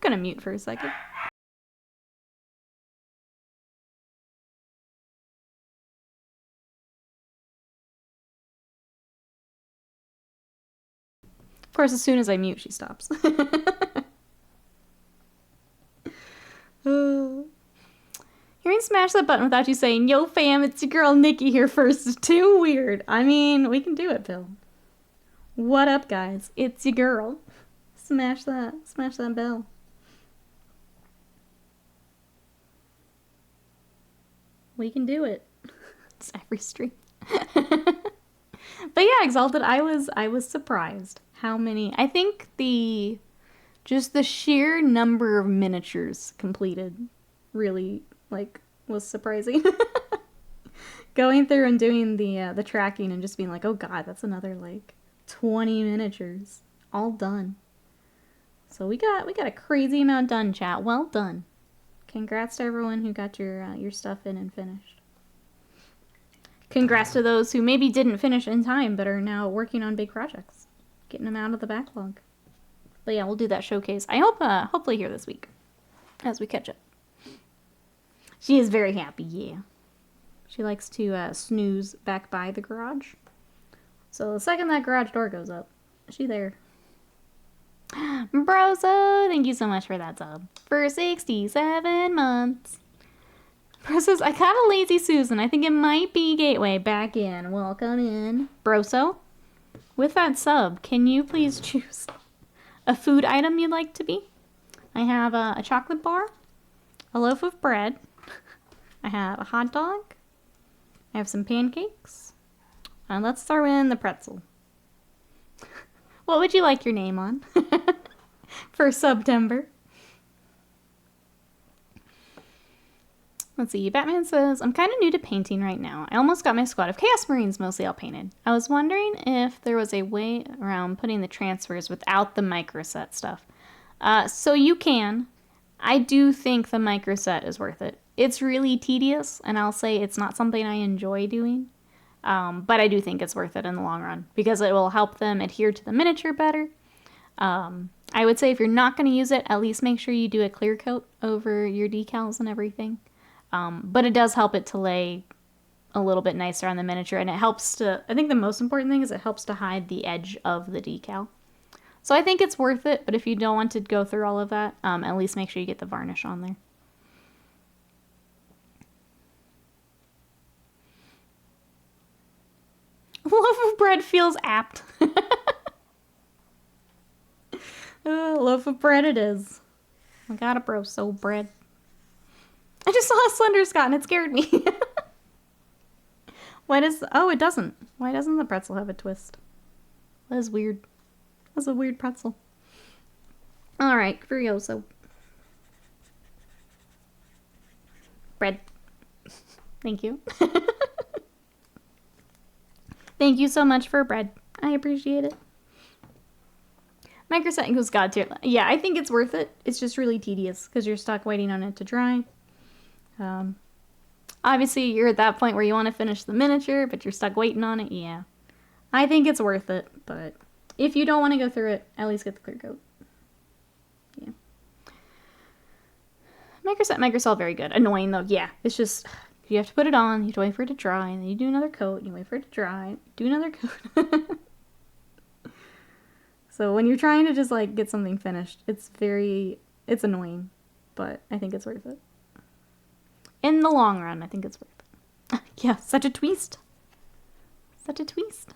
[SPEAKER 1] gonna mute for a second. Of course, as soon as I mute, she stops. Hearing smash that button without you saying, "Yo fam, it's your girl Nikki here first" is too weird. I mean, we can do it, Bill. What up, guys? It's your girl. Smash that bell. We can do it. It's every stream. But yeah, Exalted, I was surprised how many. I think just the sheer number of miniatures completed really was surprising. Going through and doing the tracking and just being like, oh god, that's another 20 miniatures all done. So we got a crazy amount done, chat. Well done. Congrats to everyone who got your stuff in and finished. Congrats to those who maybe didn't finish in time but are now working on big projects, getting them out of the backlog. But yeah, we'll do that showcase. I hope hopefully here this week as we catch up. She is very happy, yeah. She likes to snooze back by the garage. So the second that garage door goes up, she there. Broso, thank you so much for that sub. For 67 months. Bro says, I got a lazy Susan. I think it might be Gateway. Back in. Welcome in. Broso, with that sub, can you please choose a food item you'd like to be? I have a chocolate bar, a loaf of bread, I have a hot dog, I have some pancakes, and let's throw in the pretzel. What would you like your name on? For SUBtember. Let's see, Batman says, I'm kind of new to painting right now. I almost got my squad of Chaos Marines mostly all painted. I was wondering if there was a way around putting the transfers without the microset stuff. So you can. I do think the microset is worth it. It's really tedious, and I'll say it's not something I enjoy doing. But I do think it's worth it in the long run, because it will help them adhere to the miniature better. I would say if you're not going to use it, at least make sure you do a clear coat over your decals and everything. But it does help it to lay a little bit nicer on the miniature, and it helps to, I think the most important thing is it helps to hide the edge of the decal. So I think it's worth it, but if you don't want to go through all of that, at least make sure you get the varnish on there. Loaf of bread feels apt. Loaf of bread it is. I got a broso bread. I just saw a Slender Scott and it scared me. Why does... Oh, it doesn't. Why doesn't the pretzel have a twist? That is weird. That's a weird pretzel. Alright, Furioso. Bread. Thank you. Thank you so much for bread. I appreciate it. Microset equals God tier. Yeah, I think it's worth it. It's just really tedious because you're stuck waiting on it to dry. Obviously, you're at that point where you want to finish the miniature, but you're stuck waiting on it. Yeah. I think it's worth it, but if you don't want to go through it, at least get the clear coat. Yeah. Microset, very good. Annoying, though. Yeah, it's just... You have to put it on, you have to wait for it to dry, and then you do another coat, you wait for it to dry, do another coat. So when you're trying to just, like, get something finished, it's annoying, but I think it's worth it. In the long run, I think it's worth it. Yeah, such a twist. Such a twist.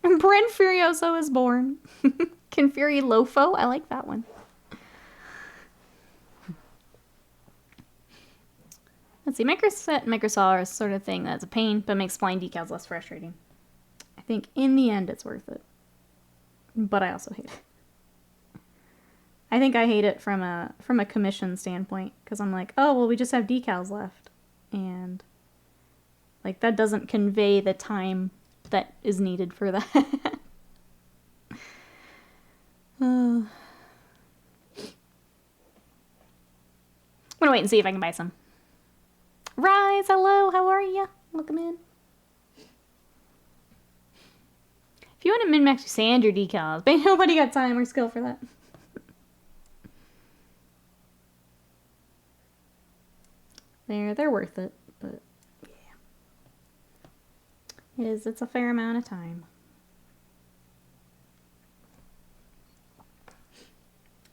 [SPEAKER 1] And Bread Furioso is born. Confuri Lofo, I like that one. Let's see, Microset and Microsaw are a sort of thing that's a pain, but makes flying decals less frustrating. I think in the end it's worth it. But I also hate it. I think I hate it from a commission standpoint, because I'm like, oh, well, we just have decals left. And, like, that doesn't convey the time that is needed for that. I'm gonna wait and see if I can buy some. Rise, hello, how are ya? Welcome in. If you want to min-max, you sand your decals, but nobody got time or skill for that. They're worth it, but yeah. It's a fair amount of time.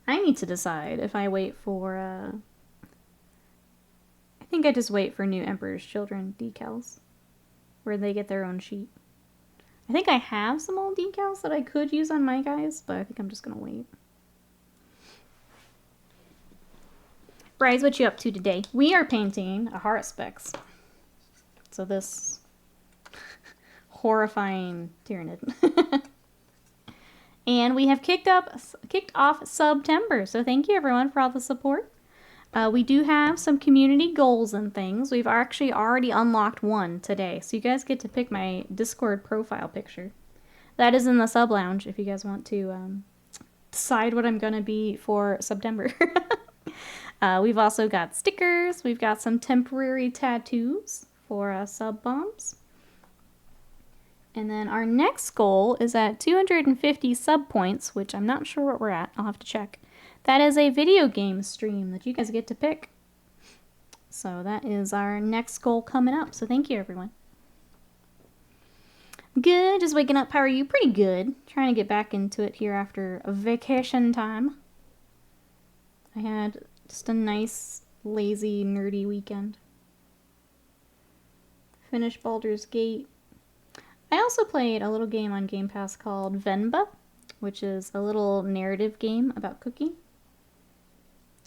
[SPEAKER 1] I need to decide if I wait for, I think I just wait for new Emperor's Children decals, where they get their own sheet. I think I have some old decals that I could use on my guys, but I think I'm just gonna wait. Bryce, what you up to today? We are painting a Haruspex. So this horrifying Tyranid. And we have kicked off SUBtember, so thank you everyone for all the support. We do have some community goals and things. We've actually already unlocked one today, so you guys get to pick my Discord profile picture. That is in the sub lounge if you guys want to decide what I'm gonna be for SUBtember. We've also got stickers. We've got some temporary tattoos for sub bombs. And then our next goal is at 250 sub points, which I'm not sure what we're at. I'll have to check. That is a video game stream that you guys get to pick. So that is our next goal coming up. So thank you, everyone. Good. Just waking up. How are you? Pretty good. Trying to get back into it here after a vacation time. I had just a nice, lazy, nerdy weekend. finished Baldur's Gate. I also played a little game on Game Pass called Venba, which is a little narrative game about cooking.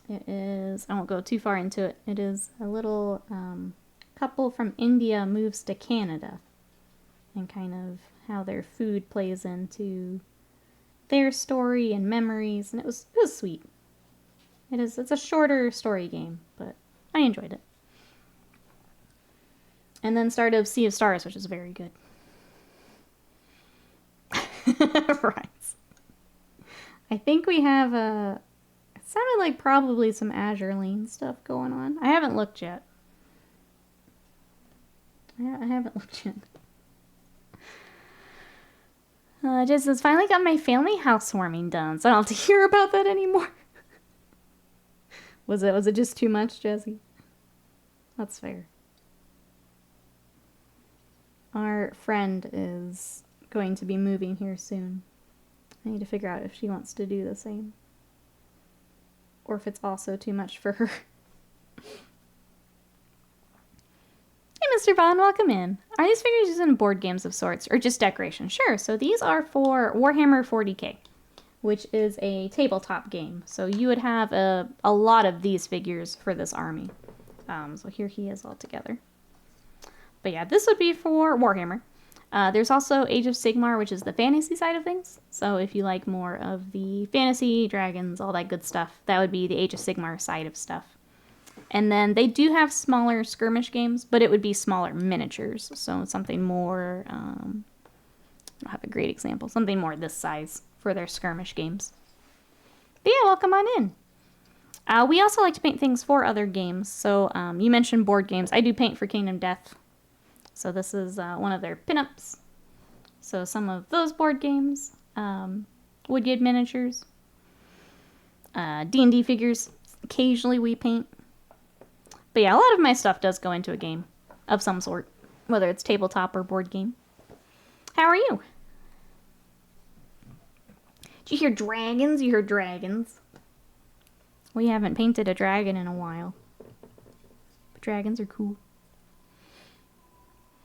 [SPEAKER 1] It is, I won't go too far into it, it is a little couple from India moves to Canada and kind of how their food plays into their story and memories, and it was sweet. It's a shorter story game, but I enjoyed it. And then started Sea of Stars, which is very good. Right. I think we have it sounded like probably some Azure Lane stuff going on. I haven't looked yet. I haven't looked yet. Just has finally got my family housewarming done, so I don't have to hear about that anymore. Was it just too much, Jesse? That's fair. Our friend is going to be moving here soon. I need to figure out if she wants to do the same. Or if it's also too much for her. Hey, Mr. Vaughn, welcome in. Are these figures used in board games of sorts, or just decoration? Sure, so these are for Warhammer 40k, which is a tabletop game. So you would have a lot of these figures for this army. So here he is all together. But yeah, this would be for Warhammer. There's also Age of Sigmar, which is the fantasy side of things. So if you like more of the fantasy, dragons, all that good stuff, that would be the Age of Sigmar side of stuff. And then they do have smaller skirmish games, but it would be smaller miniatures. So something more, I don't have a great example, something more this size for their skirmish games. But yeah, welcome on in. We also like to paint things for other games. So you mentioned board games. I do paint for Kingdom Death. So this is one of their pinups. So some of those board games, Woodgate miniatures, D&D figures, occasionally we paint. But yeah, a lot of my stuff does go into a game of some sort, whether it's tabletop or board game. How are you? Did you hear dragons? You heard dragons. We haven't painted a dragon in a while. But dragons are cool.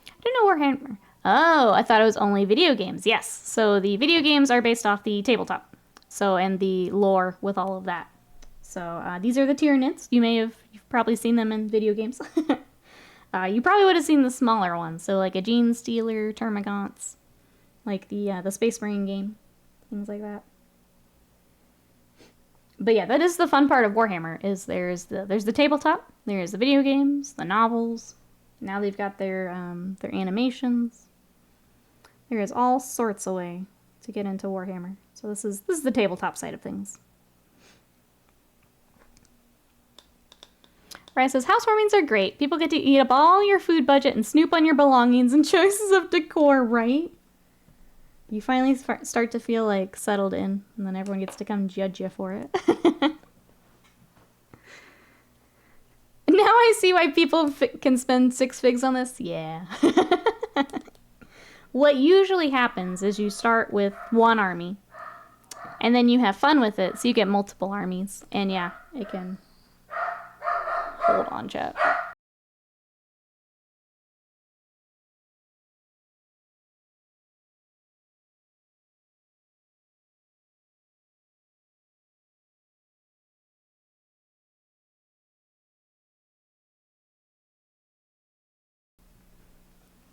[SPEAKER 1] I don't know Warhammer. Oh, I thought it was only video games. Yes, so the video games are based off the tabletop. So, and the lore with all of that. So, these are the Tyranids. You've probably seen them in video games. You probably would have seen the smaller ones. So, like a Gene Stealer, Termagants, like the Space Marine game, things like that. But yeah, that is the fun part of Warhammer. Is there's the tabletop, there's the video games, the novels. Now they've got their animations. There is all sorts of way to get into Warhammer. So this is the tabletop side of things. Ryan says, housewarmings are great. People get to eat up all your food budget and snoop on your belongings and choices of decor, right? You finally start to feel like settled in, and then everyone gets to come judge you for it. Now I see why people can spend 6 figs on this. Yeah. What usually happens is you start with one army, and then you have fun with it, so you get multiple armies. And yeah, it can... Hold on, chat.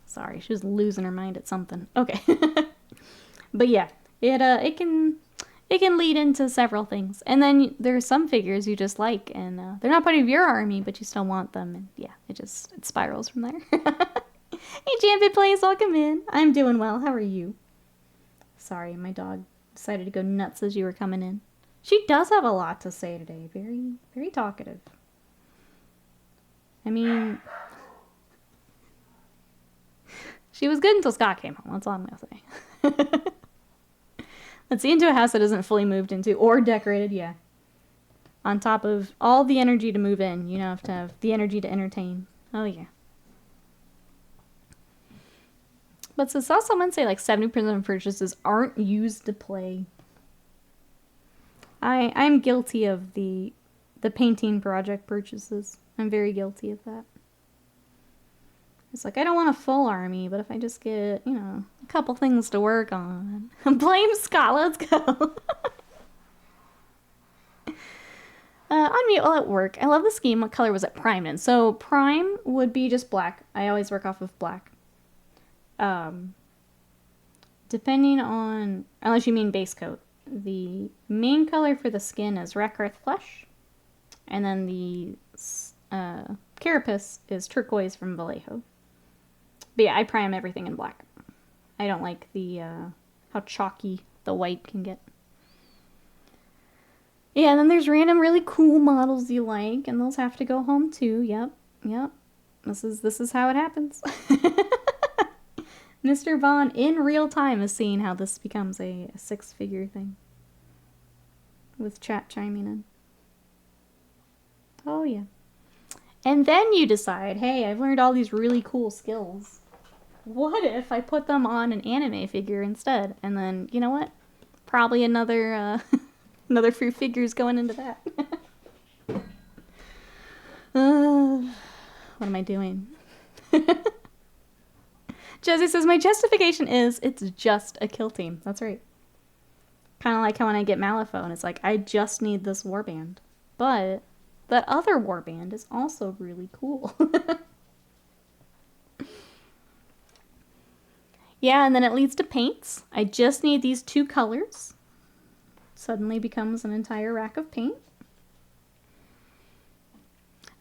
[SPEAKER 1] Sorry, she was losing her mind at something. Okay. But yeah, it can lead into several things. And then there's some figures you just like, and they're not part of your army, but you still want them. And yeah, it spirals from there. Hey, Jambit Plays, welcome in. I'm doing well. How are you? Sorry, my dog decided to go nuts as you were coming in. She does have a lot to say today. Very, very talkative. I mean... She was good until Scott came home. That's all I'm going to say. Let's see, into a house that isn't fully moved into or decorated, yeah. On top of all the energy to move in, you have to have the energy to entertain. Oh, yeah. But so saw someone say like 70% of purchases aren't used to play. I'm guilty of the painting project purchases. I'm very guilty of that. It's like, I don't want a full army, but if I just get, you know, a couple things to work on. Blame Scott, let's go. Unmute while at work. I love the scheme. What color was it primed in? So prime would be just black. I always work off of black. Depending on, unless you mean base coat, the main color for the skin is Rakarth Flesh. And then the carapace is turquoise from Vallejo. But yeah, I prime everything in black. I don't like the how chalky the white can get. Yeah, and then there's random really cool models you like, and those have to go home too. Yep. This is how it happens. Mr. Vaughn in real time is seeing how this becomes a six-figure thing. With chat chiming in. Oh yeah. And then you decide, hey, I've learned all these really cool skills. What if I put them on an anime figure instead? And then, you know what? Probably another another few figures going into that. What am I doing? Jesse says, my justification is it's just a kill team. That's right. Kind of like how when I get Malifaux, it's like, I just need this warband. But that other warband is also really cool. Yeah, and then it leads to paints. I just need these two colors. Suddenly becomes an entire rack of paint.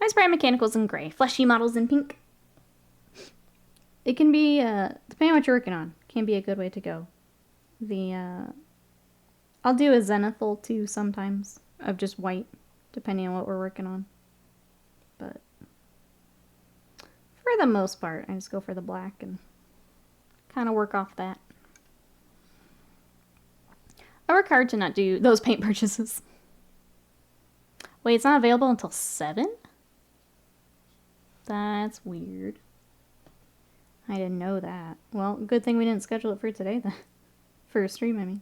[SPEAKER 1] I spray mechanicals in gray, fleshy models in pink. It can be, depending on what you're working on, can be a good way to go. I'll do a zenithal too sometimes, of just white, depending on what we're working on. But for the most part, I just go for the black and kind of work off that. I work hard to not do those paint purchases. Wait, it's not available until 7? That's weird. I didn't know that. Well, good thing we didn't schedule it for today then. For a stream, I mean.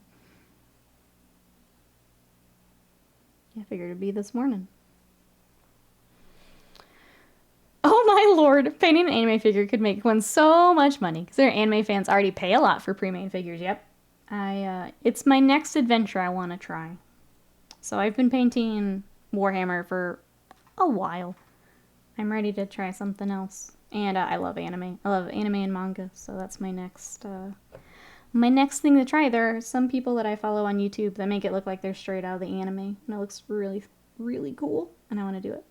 [SPEAKER 1] Yeah, I figured it'd be this morning. Oh my lord, painting an anime figure could make one so much money. Because their anime fans already pay a lot for pre-made figures, yep. It's my next adventure I want to try. So I've been painting Warhammer for a while. I'm ready to try something else. And I love anime. I love anime and manga, so that's my next thing to try. There are some people that I follow on YouTube that make it look like they're straight out of the anime, and it looks really, really cool, and I want to do it.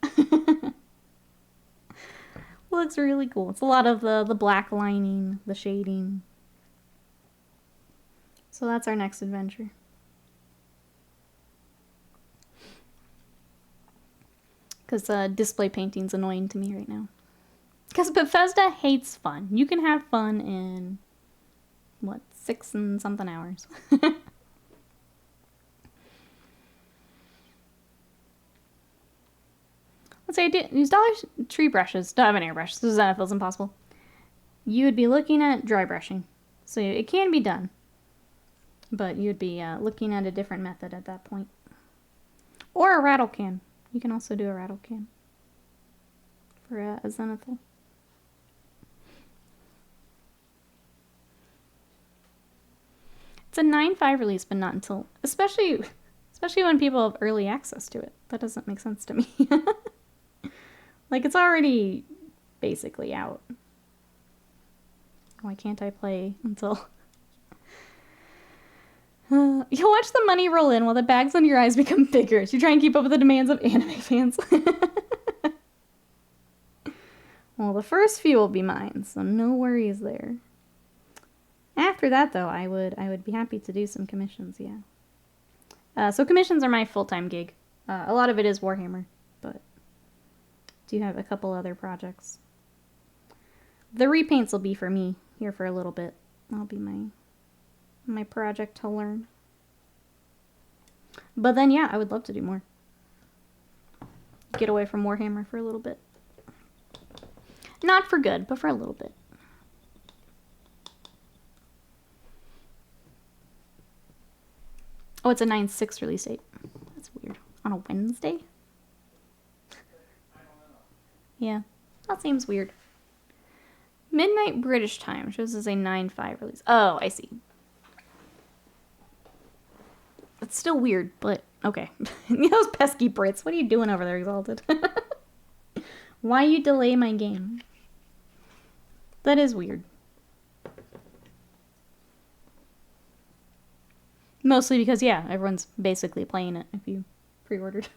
[SPEAKER 1] Looks really cool. It's a lot of the black lining, the shading. So that's our next adventure. Because display painting's annoying to me right now. Because Bethesda hates fun. You can have fun in, what, 6 and something hours. Let's say I did use Dollar Tree brushes. Don't have an airbrush, so that feels impossible. You would be looking at dry brushing. So it can be done. But you would be looking at a different method at that point. Or a rattle can. You can also do a rattle can for a zenithal. It's a 9.5 release, but not until, especially when people have early access to it. That doesn't make sense to me. Like, it's already basically out. Why can't I play until... You'll watch the money roll in while the bags under your eyes become bigger as you try and keep up with the demands of anime fans. Well, the first few will be mine, so no worries there. After that, though, I would be happy to do some commissions, yeah. So commissions are my full-time gig. A lot of it is Warhammer, but do have a couple other projects. The repaints will be for me here for a little bit. That'll be my project to learn. But then, yeah, I would love to do more. Get away from Warhammer for a little bit. Not for good, but for a little bit. Oh, it's a 9/6 release date. That's weird. On a Wednesday? Yeah, that seems weird. Midnight British time. Shows as a 9/5 release. Oh, I see. It's still weird, but okay. Those pesky Brits. What are you doing over there, Exalted? Why you delay my game? That is weird. Mostly because, yeah, everyone's basically playing it if you pre-ordered.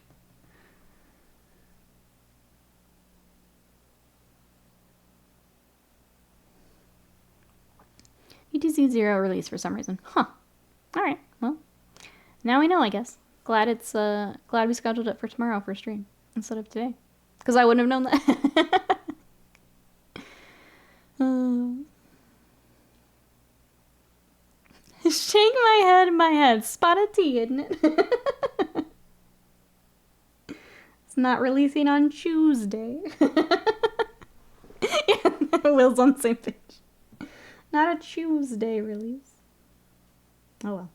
[SPEAKER 1] UTC 0 release for some reason. Huh. Alright, well. Now we know, I guess. Glad it's, glad we scheduled it for tomorrow for stream instead of today. Because I wouldn't have known that. Shake my head. Spotted tea, isn't it? It's not releasing on Tuesday. Yeah, Will's on the same page. Not a Tuesday release. Oh well.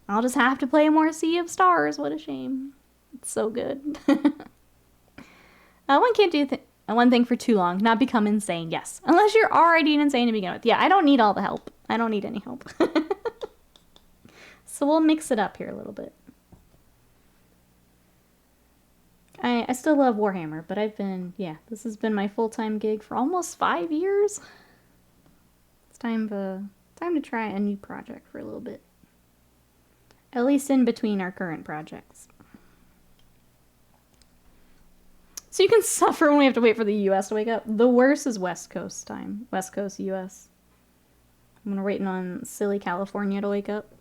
[SPEAKER 1] I'll just have to play more Sea of Stars. What a shame. It's so good. One can't do one thing for too long. Not become insane. Yes. Unless you're already insane to begin with. Yeah, I don't need all the help. I don't need any help. So we'll mix it up here a little bit. I still love Warhammer, but I've been, yeah, this has been my full-time gig for almost 5 years. It's time to try a new project for a little bit. At least in between our current projects. So you can suffer when we have to wait for the US to wake up. The worst is West Coast time. West Coast US. I'm waiting on silly California to wake up.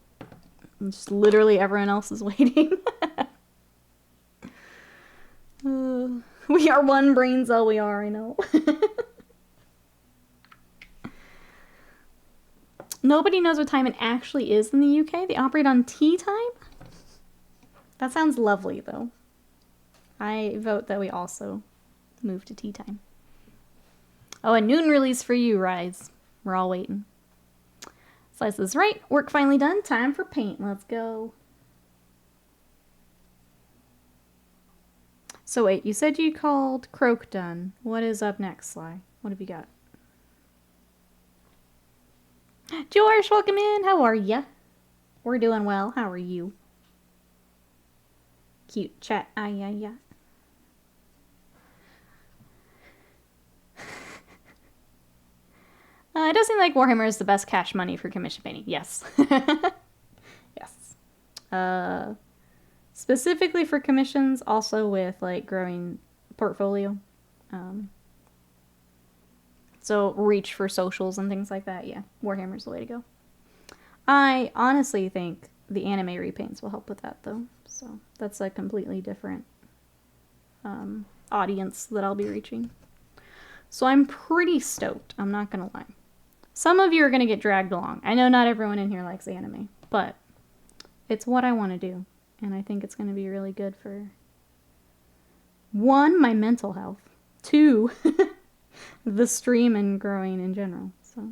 [SPEAKER 1] And just literally everyone else is waiting. We are one brain cell, we are, I know. Nobody knows what time it actually is in the UK. They operate on tea time? That sounds lovely, though. I vote that we also move to tea time. Oh, a noon release for you, Rise. We're all waiting. Slice is right. Work finally done. Time for paint. Let's go. So wait, you said you called Croak done. What is up next, Sly? What have you got? George, welcome in. How are ya? We're doing well. How are you? Cute chat. Yeah. It does seem like Warhammer is the best cash money for commission painting. Yes. Yes. Specifically for commissions, also with like growing portfolio. So reach for socials and things like that. Yeah, Warhammer's the way to go. I honestly think the anime repaints will help with that though. So that's a completely different audience that I'll be reaching. So I'm pretty stoked. I'm not gonna lie. Some of you are gonna get dragged along. I know not everyone in here likes anime, but it's what I want to do. And I think it's going to be really good for, 1, my mental health, 2, the stream and growing in general. So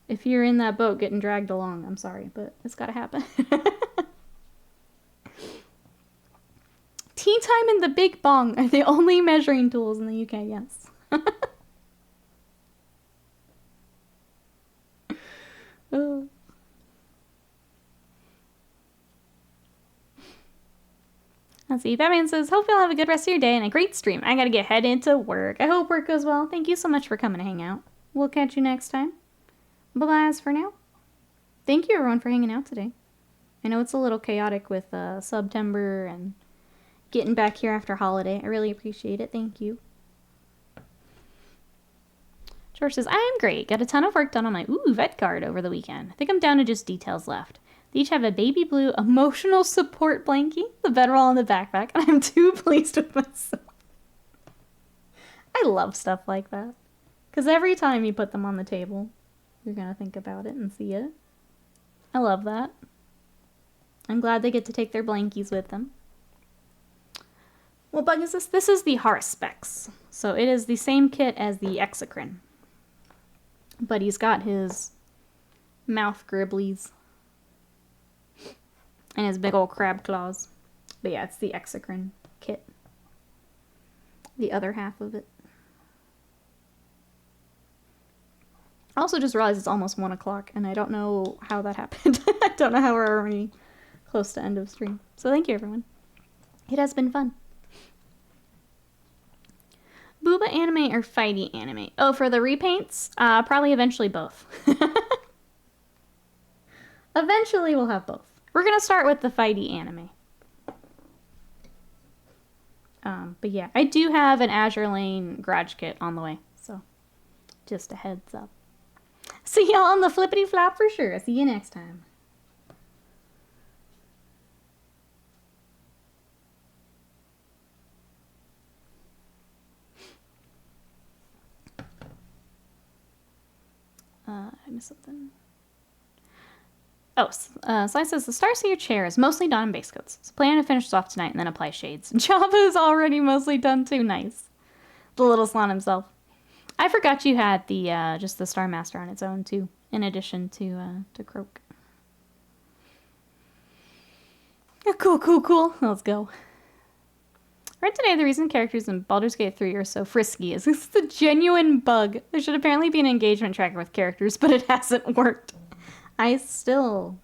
[SPEAKER 1] if you're in that boat getting dragged along, I'm sorry, but it's got to happen. Tea time and the Big Bong are the only measuring tools in the UK, yes. Oh. Let's see. Batman says, hope you'll have a good rest of your day and a great stream. I gotta head into work. I hope work goes well. Thank you so much for coming to hang out. We'll catch you next time. Bye-bye as for now. Thank you everyone for hanging out today. I know it's a little chaotic with SUBtember and getting back here after holiday. I really appreciate it. Thank you. George says, I am great. Got a ton of work done on my vet card over the weekend. I think I'm down to just details left. They each have a baby blue emotional support blankie, the bedroll, and the backpack, and I'm too pleased with myself. I love stuff like that. Because every time you put them on the table, you're going to think about it and see it. I love that. I'm glad they get to take their blankies with them. What bug is this? This is the Haruspex. So it is the same kit as the Exocrine. But he's got his mouth gribblies. And his big old crab claws. But yeah, it's the Exocrine kit. The other half of it. I also just realized it's almost 1 o'clock, and I don't know how that happened. I don't know how we're already close to end of stream. So thank you, everyone. It has been fun. Booba anime or fighty anime? Oh, for the repaints? Probably eventually both. Eventually we'll have both. We're gonna start with the fighty anime. But yeah, I do have an Azure Lane garage kit on the way, so just a heads up. See y'all on the flippity flop for sure. See you next time. I missed something. Oh, Sly says, the Starseer chair is mostly done in base coats. So plan to finish this off tonight and then apply shades. Java's already mostly done too. Nice. The little slan himself. I forgot you had the, just the Star Master on its own too, in addition to Croak. Cool. Let's go. Right today, the reason characters in Baldur's Gate 3 are so frisky is this is a genuine bug. There should apparently be an engagement tracker with characters, but it hasn't worked. I still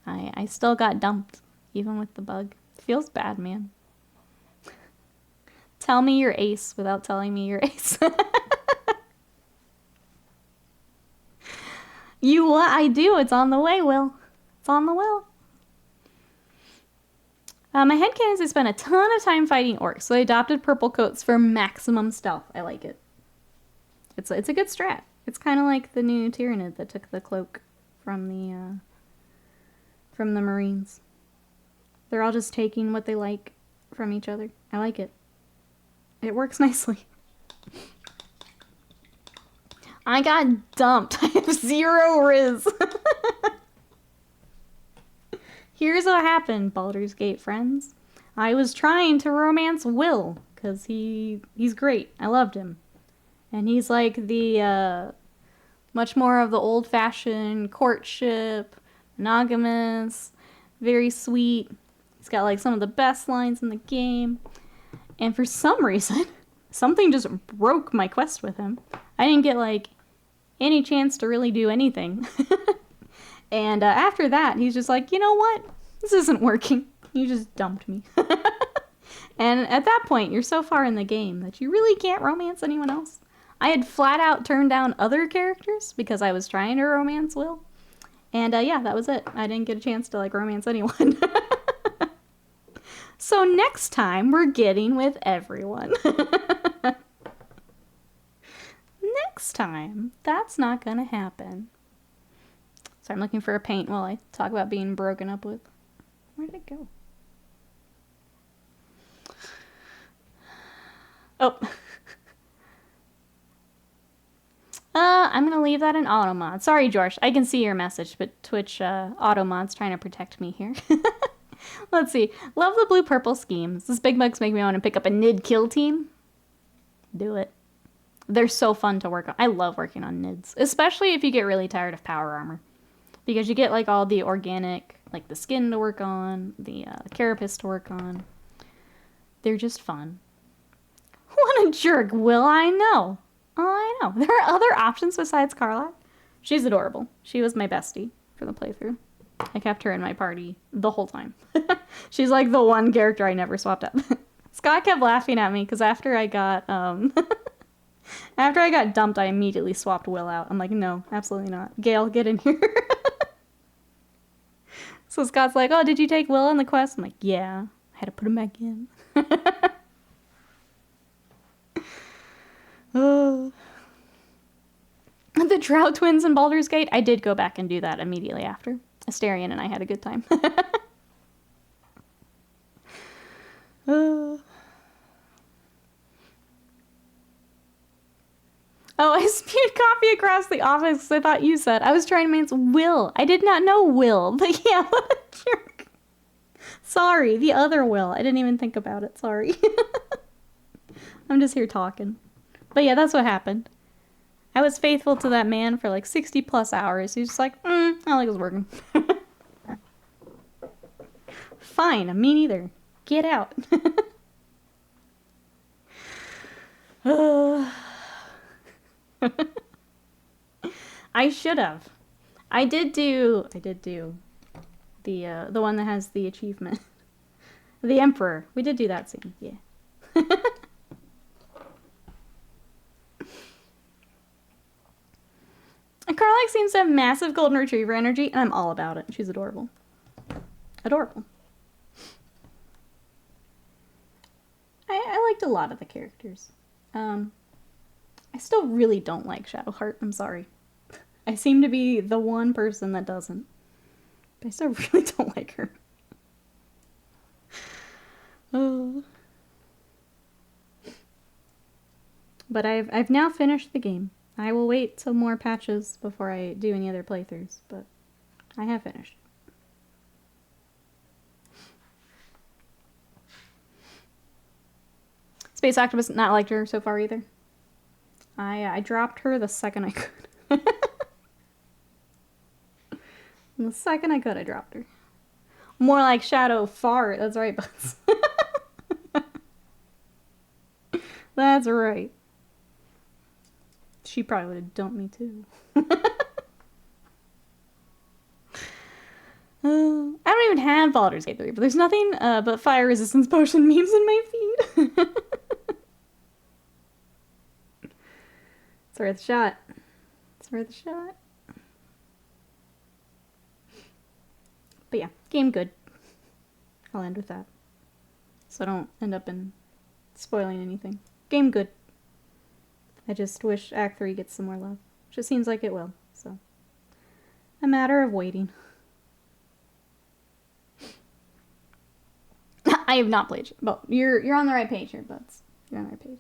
[SPEAKER 1] got dumped, even with the bug. Feels bad, man. Tell me you're ace without telling me you're ace. You what? I do. It's on the way, Will. It's on the way. My headcanons, they spent a ton of time fighting orcs, so they adopted purple coats for maximum stealth. I like it. It's a good strat. It's kind of like the new Tyranid that took the cloak from the Marines. They're all just taking what they like from each other. I like it. It works nicely. I got dumped. I have 0 riz. Here's what happened, Baldur's Gate friends. I was trying to romance Will, because he's great. I loved him. And he's like the, much more of the old-fashioned courtship, monogamous, very sweet. He's got like some of the best lines in the game. And for some reason, something just broke my quest with him. I didn't get like any chance to really do anything. And after that, he's just like, you know what? This isn't working. You just dumped me. And at that point, you're so far in the game that you really can't romance anyone else. I had flat out turned down other characters because I was trying to romance Will. And yeah, that was it. I didn't get a chance to like romance anyone. So next time, we're getting with everyone. Next time, that's not gonna happen. So I'm looking for a paint while I talk about being broken up with. Where did it go? Oh. I'm gonna leave that in auto mod. Sorry, George. I can see your message, but Twitch auto mod's trying to protect me here. Let's see. Love the blue-purple schemes. This big bugs make me want to pick up a Nid kill team. Do it. They're so fun to work on. I love working on Nids, especially if you get really tired of power armor. Because you get like all the organic, like the skin to work on, the carapace to work on. They're just fun. What a jerk, Will. I know. I know. There are other options besides Carla. She's adorable. She was my bestie for the playthrough. I kept her in my party the whole time. She's like the one character I never swapped up. Scott kept laughing at me because after I got after I got dumped, I immediately swapped Will out. I'm like, no, absolutely not. Gail, get in here. So Scott's like, oh, did you take Will on the quest? I'm like, yeah. I had to put him back in. Oh. The Drow twins in Baldur's Gate, I did go back and do that immediately after. Asterion and I had a good time. Oh, I spewed coffee across the office because I thought you said. I was trying to man's Will. I did not know Will. But yeah, what a jerk. Sorry, the other Will. I didn't even think about it. Sorry. I'm just here talking. But yeah, that's what happened. I was faithful to that man for like 60 plus hours. He's just like, I don't think it was working. Fine, me neither. Get out. I should have. I did do the one that has the achievement. The Emperor. We did do that scene, yeah. Carlac seems to have massive golden retriever energy, and I'm all about it. She's adorable. Adorable. I liked a lot of the characters. I still really don't like Shadowheart. I'm sorry. I seem to be the one person that doesn't. But I still really don't like her. Oh. But I've now finished the game. I will wait till more patches before I do any other playthroughs, but I have finished. Space Octopus, not liked her so far either. I dropped her the second I could. The second I could, I dropped her. More like Shadow Fart. That's right, Buzz. That's right. She probably would have dumped me too. I don't even have Baldur's Gate 3, but there's nothing but fire resistance potion memes in my feed. It's worth a shot. It's worth a shot. But yeah, game good. I'll end with that. So I don't end up in spoiling anything. Game good. I just wish Act 3 gets some more love. Which it seems like it will, so. A matter of waiting. I have not played. But you're on the right page here, Butts. You're on the right page.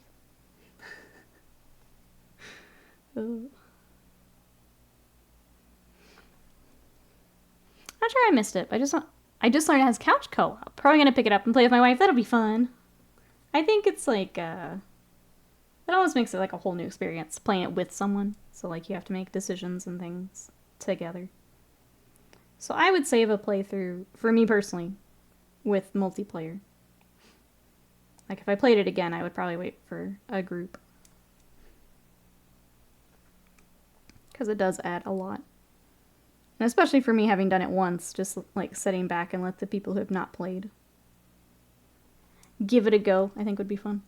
[SPEAKER 1] Not sure I missed it. I just learned it has couch co-op. Probably gonna pick it up and play with my wife. That'll be fun. I think it's like it almost makes it like a whole new experience playing it with someone. So like you have to make decisions and things together. So I would save a playthrough for me personally with multiplayer. Like if I played it again, I would probably wait for a group. Because it does add a lot. And especially for me having done it once, just like sitting back and let the people who have not played give it a go, I think would be fun.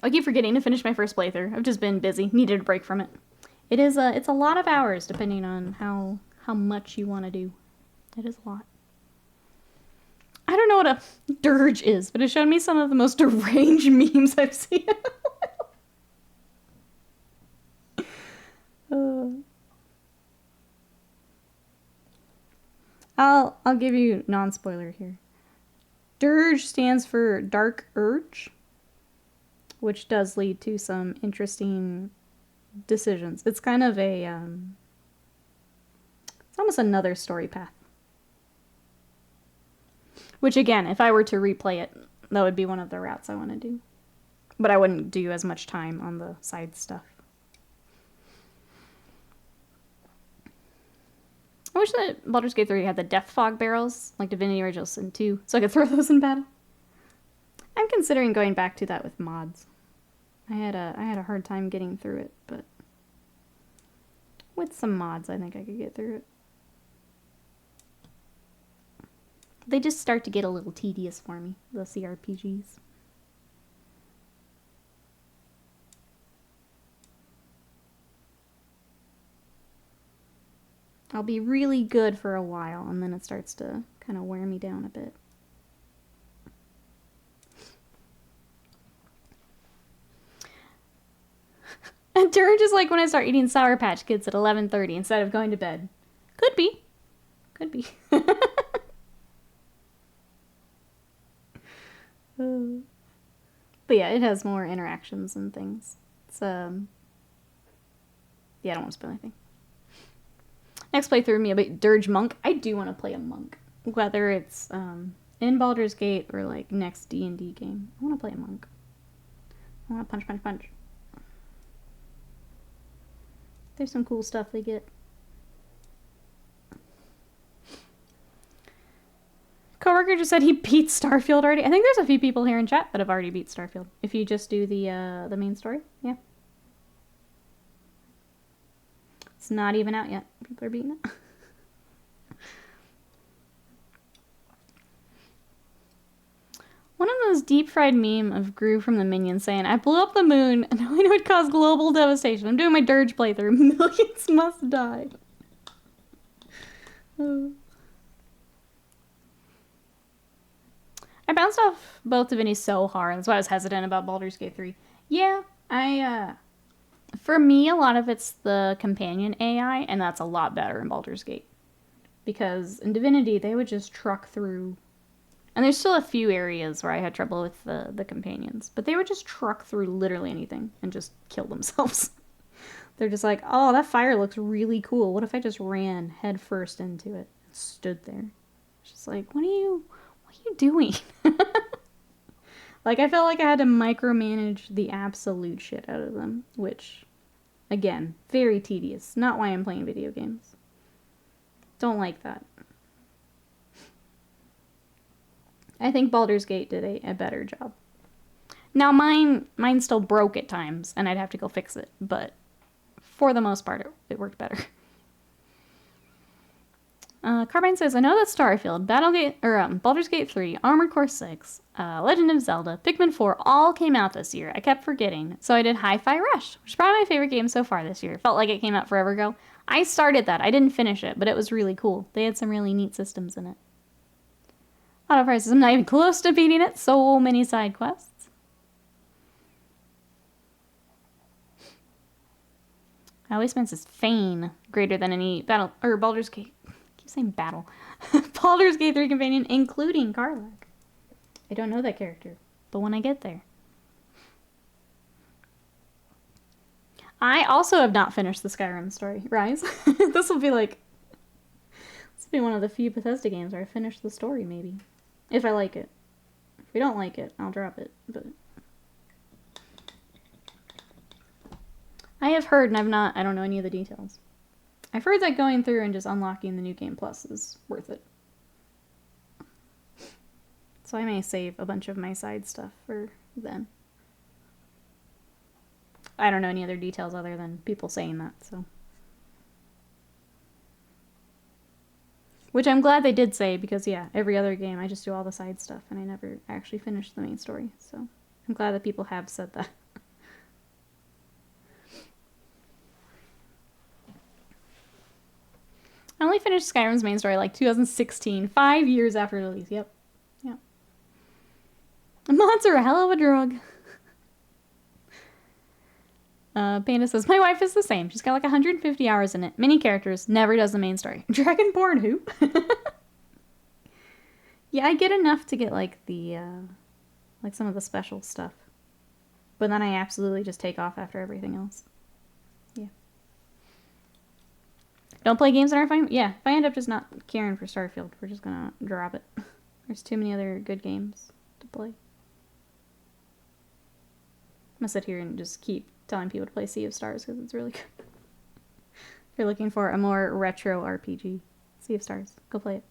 [SPEAKER 1] I keep forgetting to finish my first playthrough. I've just been busy, needed a break from it. It's a lot of hours depending on how much you want to do. It is a lot. I don't know what a dirge is, but it showed me some of the most deranged memes I've seen. I'll give you non-spoiler here. Dirge stands for Dark Urge, which does lead to some interesting decisions. It's kind of a it's almost another story path. Which again, if I were to replay it, that would be one of the routes I want to do. But I wouldn't do as much time on the side stuff. I wish that Baldur's Gate 3 had the Death Fog barrels, like Divinity Original Sin 2, so I could throw those in battle. I'm considering going back to that with mods. I had a hard time getting through it, but with some mods, I think I could get through it. They just start to get a little tedious for me, the CRPGs. I'll be really good for a while, and then it starts to kind of wear me down a bit. And Dirge is like when I start eating Sour Patch Kids at 11:30 instead of going to bed. Could be. Could be. But yeah, it has more interactions and things. It's, yeah, I don't want to spoil anything. Next playthrough me about Dirge Monk. I do want to play a monk. Whether it's in Baldur's Gate or like next D&D game. I want to play a monk. I want to punch, punch, punch. There's some cool stuff they get. Coworker just said he beat Starfield already. I think there's a few people here in chat that have already beat Starfield. If you just do the main story, yeah. It's not even out yet. People are beating it. One of those deep-fried meme of Gru from the Minions saying, "I blew up the moon and I know it caused global devastation. I'm doing my Dirge playthrough. Millions must die." I bounced off both Divinities so hard. That's why I was hesitant about Baldur's Gate 3. Yeah, for me, a lot of it's the companion AI, and that's a lot better in Baldur's Gate. Because in Divinity, they would just truck through. And there's still a few areas where I had trouble with the companions. But they would just truck through literally anything and just kill themselves. They're just like, oh, that fire looks really cool. What if I just ran head first into it and stood there? It's just like, what are you doing? Like, I felt like I had to micromanage the absolute shit out of them. Which, again, very tedious. Not why I'm playing video games. Don't like that. I think Baldur's Gate did a better job. Now, mine still broke at times, and I'd have to go fix it. But for the most part, it worked better. Carbine says, I know that Starfield, Baldur's Gate 3, Armored Core 6, Legend of Zelda, Pikmin 4 all came out this year. I kept forgetting. So I did Hi-Fi Rush, which is probably my favorite game so far this year. It felt like it came out forever ago. I started that. I didn't finish it, but it was really cool. They had some really neat systems in it. Auto Prices, I'm not even close to beating it. So many side quests. I always spent this Fane greater than any battle, or Baldur's Gate. Saying battle. Baldur's Gate 3 companion, including Karlach. I don't know that character, but when I get there. I also have not finished the Skyrim story. Rise. This will be one of the few Bethesda games where I finish the story, maybe. If I like it. If we don't like it, I'll drop it, but... I have heard, and I don't know any of the details. I've heard that going through and just unlocking the New Game Plus is worth it. So I may save a bunch of my side stuff for then. I don't know any other details other than people saying that, so. Which I'm glad they did say, because yeah, every other game I just do all the side stuff and I never actually finish the main story, so I'm glad that people have said that. I only finished Skyrim's main story like 2016, 5 years after release. Yep. Yeah. Mods are a hell of a drug. Panda says, my wife is the same. She's got like 150 hours in it. Many characters, never does the main story. Dragonborn who? Yeah, I get enough to get like the, like some of the special stuff. But then I absolutely just take off after everything else. Yeah. Don't play games that aren't fine? Yeah, if I end up just not caring for Starfield, we're just gonna drop it. There's too many other good games to play. I'm gonna sit here and just keep telling people to play Sea of Stars because it's really good. If you're looking for a more retro RPG, Sea of Stars, go play it.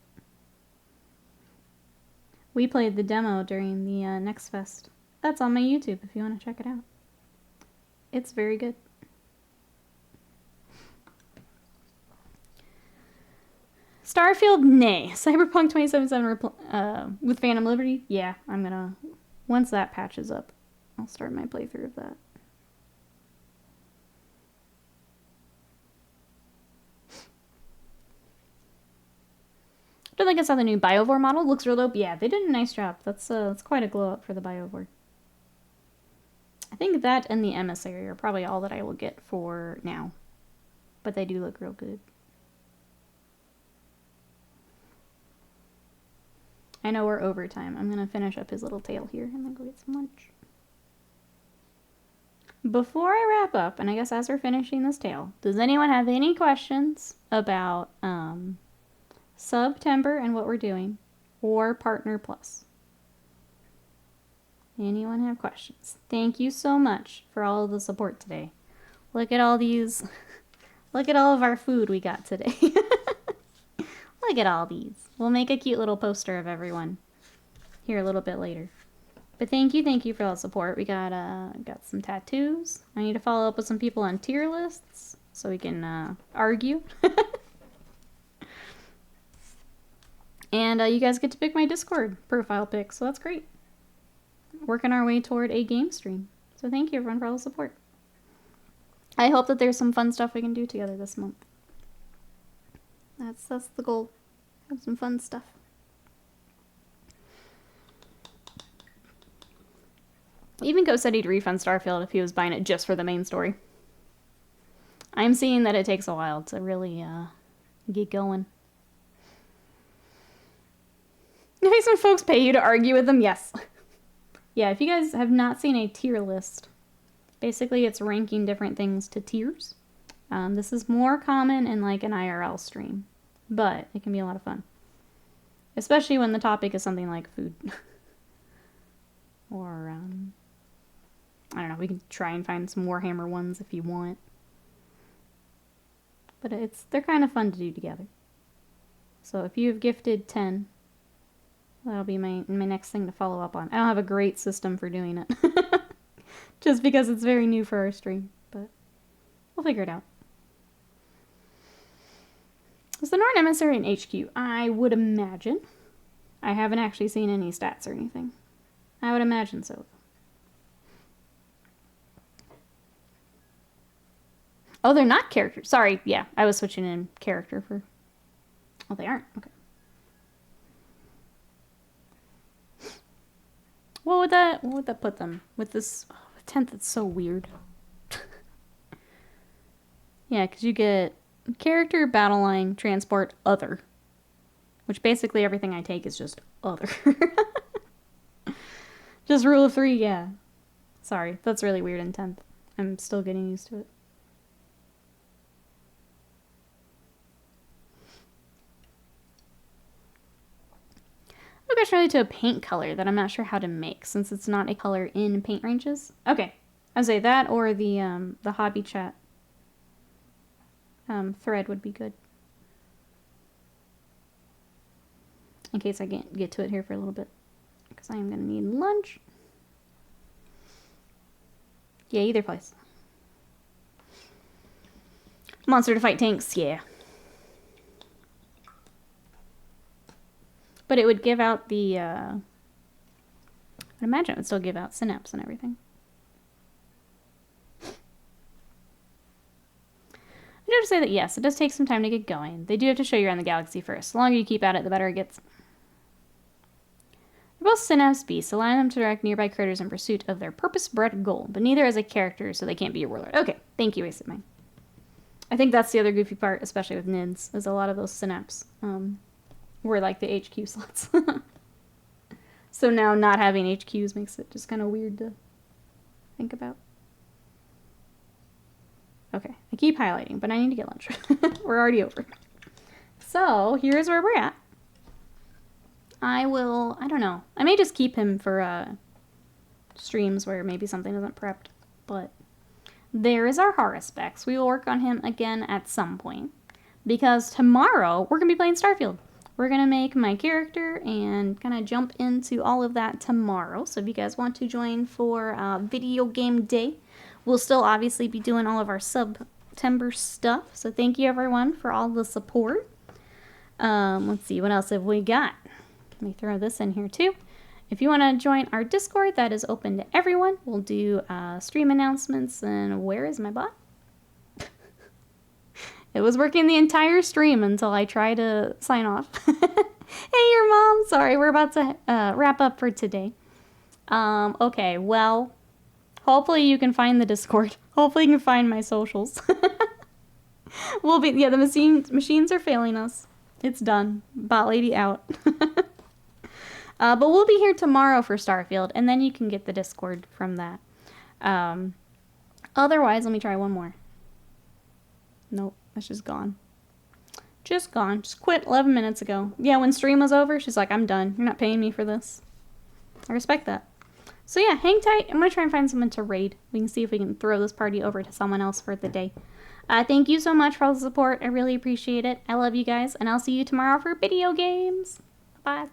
[SPEAKER 1] We played the demo during the Next Fest. That's on my YouTube if you want to check it out. It's very good. Starfield, nay. Cyberpunk 2077 with Phantom Liberty? Yeah, I'm gonna... Once that patches up, I'll start my playthrough of that. I don't think I saw the new Biovore model. Looks real dope. Yeah, they did a nice job. That's quite a glow up for the Biovore. I think that and the Emissary are probably all that I will get for now. But they do look real good. I know we're over time. I'm going to finish up his little tail here and then go get some lunch. Before I wrap up, and I guess as we're finishing this tail, does anyone have any questions about SUBtember and what we're doing, or Partner Plus? Anyone have questions? Thank you so much for all of the support today. Look at all these, look at all of our food we got today. Look at all these. We'll make a cute little poster of everyone here a little bit later. But thank you for all the support. We got some tattoos. I need to follow up with some people on tier lists so we can argue. And you guys get to pick my Discord profile pic, so that's great. Working our way toward a game stream. So thank you everyone for all the support. I hope that there's some fun stuff we can do together this month. That's the goal. Have some fun stuff. Even Go said he'd refund Starfield if he was buying it just for the main story. I'm seeing that it takes a while to really get going. Nice when folks pay you to argue with them, yes. Yeah, if you guys have not seen a tier list, basically it's ranking different things to tiers. This is more common in like an IRL stream, but it can be a lot of fun. Especially when the topic is something like food. Or, I don't know, we can try and find some Warhammer ones if you want. But they're kind of fun to do together. So if you've gifted 10, that'll be my next thing to follow up on. I don't have a great system for doing it. Just because it's very new for our stream, but we'll figure it out. Is the Norn Emissary in HQ? I would imagine. I haven't actually seen any stats or anything. I would imagine so. Oh, they're not characters. Sorry, yeah, I was switching in character for... Oh, they aren't? Okay. What would that put them? With this... Oh, the 10th, it's so weird. Yeah, because you get character, battle line, transport, other. Which basically everything I take is just other. Just rule of 3, yeah. Sorry, that's really weird in 10th. I'm still getting used to it. I'll go straight to a paint color that I'm not sure how to make since it's not a color in paint ranges. Okay, I'd say that or the hobby chat thread would be good. In case I can't get to it here for a little bit. Because I am going to need lunch. Yeah, either place. Monster to fight tanks, yeah. But it would give out the, I'd imagine it would still give out synapse and everything. I do have to say that yes, it does take some time to get going. They do have to show you around the galaxy first. The longer you keep at it, the better it gets. They're both synapse beasts, allowing them to direct nearby critters in pursuit of their purpose-bred goal, but neither as a character, so they can't be your warlord. Okay, thank you, Wasted Mind. I think that's the other goofy part, especially with NIDS, is a lot of those synapse were like the HQ slots. So now not having HQs makes it just kind of weird to think about. Okay, I keep highlighting, but I need to get lunch. We're already over. So here's where we're at. I don't know. I may just keep him for streams where maybe something isn't prepped, but there is our Haruspex. We will work on him again at some point because tomorrow we're going to be playing Starfield. We're going to make my character and kind of jump into all of that tomorrow. So if you guys want to join for video game day, we'll still obviously be doing all of our SUBtember stuff. So thank you everyone for all the support. Let's see, what else have we got? Let me throw this in here too. If you want to join our Discord, that is open to everyone. We'll do stream announcements and where is my bot? It was working the entire stream until I tried to sign off. Hey, your mom. Sorry, we're about to wrap up for today. Okay, well, hopefully you can find the Discord. Hopefully you can find my socials. Yeah, the machines are failing us. It's done. Bot lady out. But we'll be here tomorrow for Starfield, and then you can get the Discord from that. Otherwise, let me try one more. Nope, that's just gone. Just gone. Just quit 11 minutes ago. Yeah, when stream was over, she's like, I'm done. You're not paying me for this. I respect that. So yeah, hang tight. I'm going to try and find someone to raid. We can see if we can throw this party over to someone else for the day. Thank you so much for all the support. I really appreciate it. I love you guys, and I'll see you tomorrow for video games. Bye.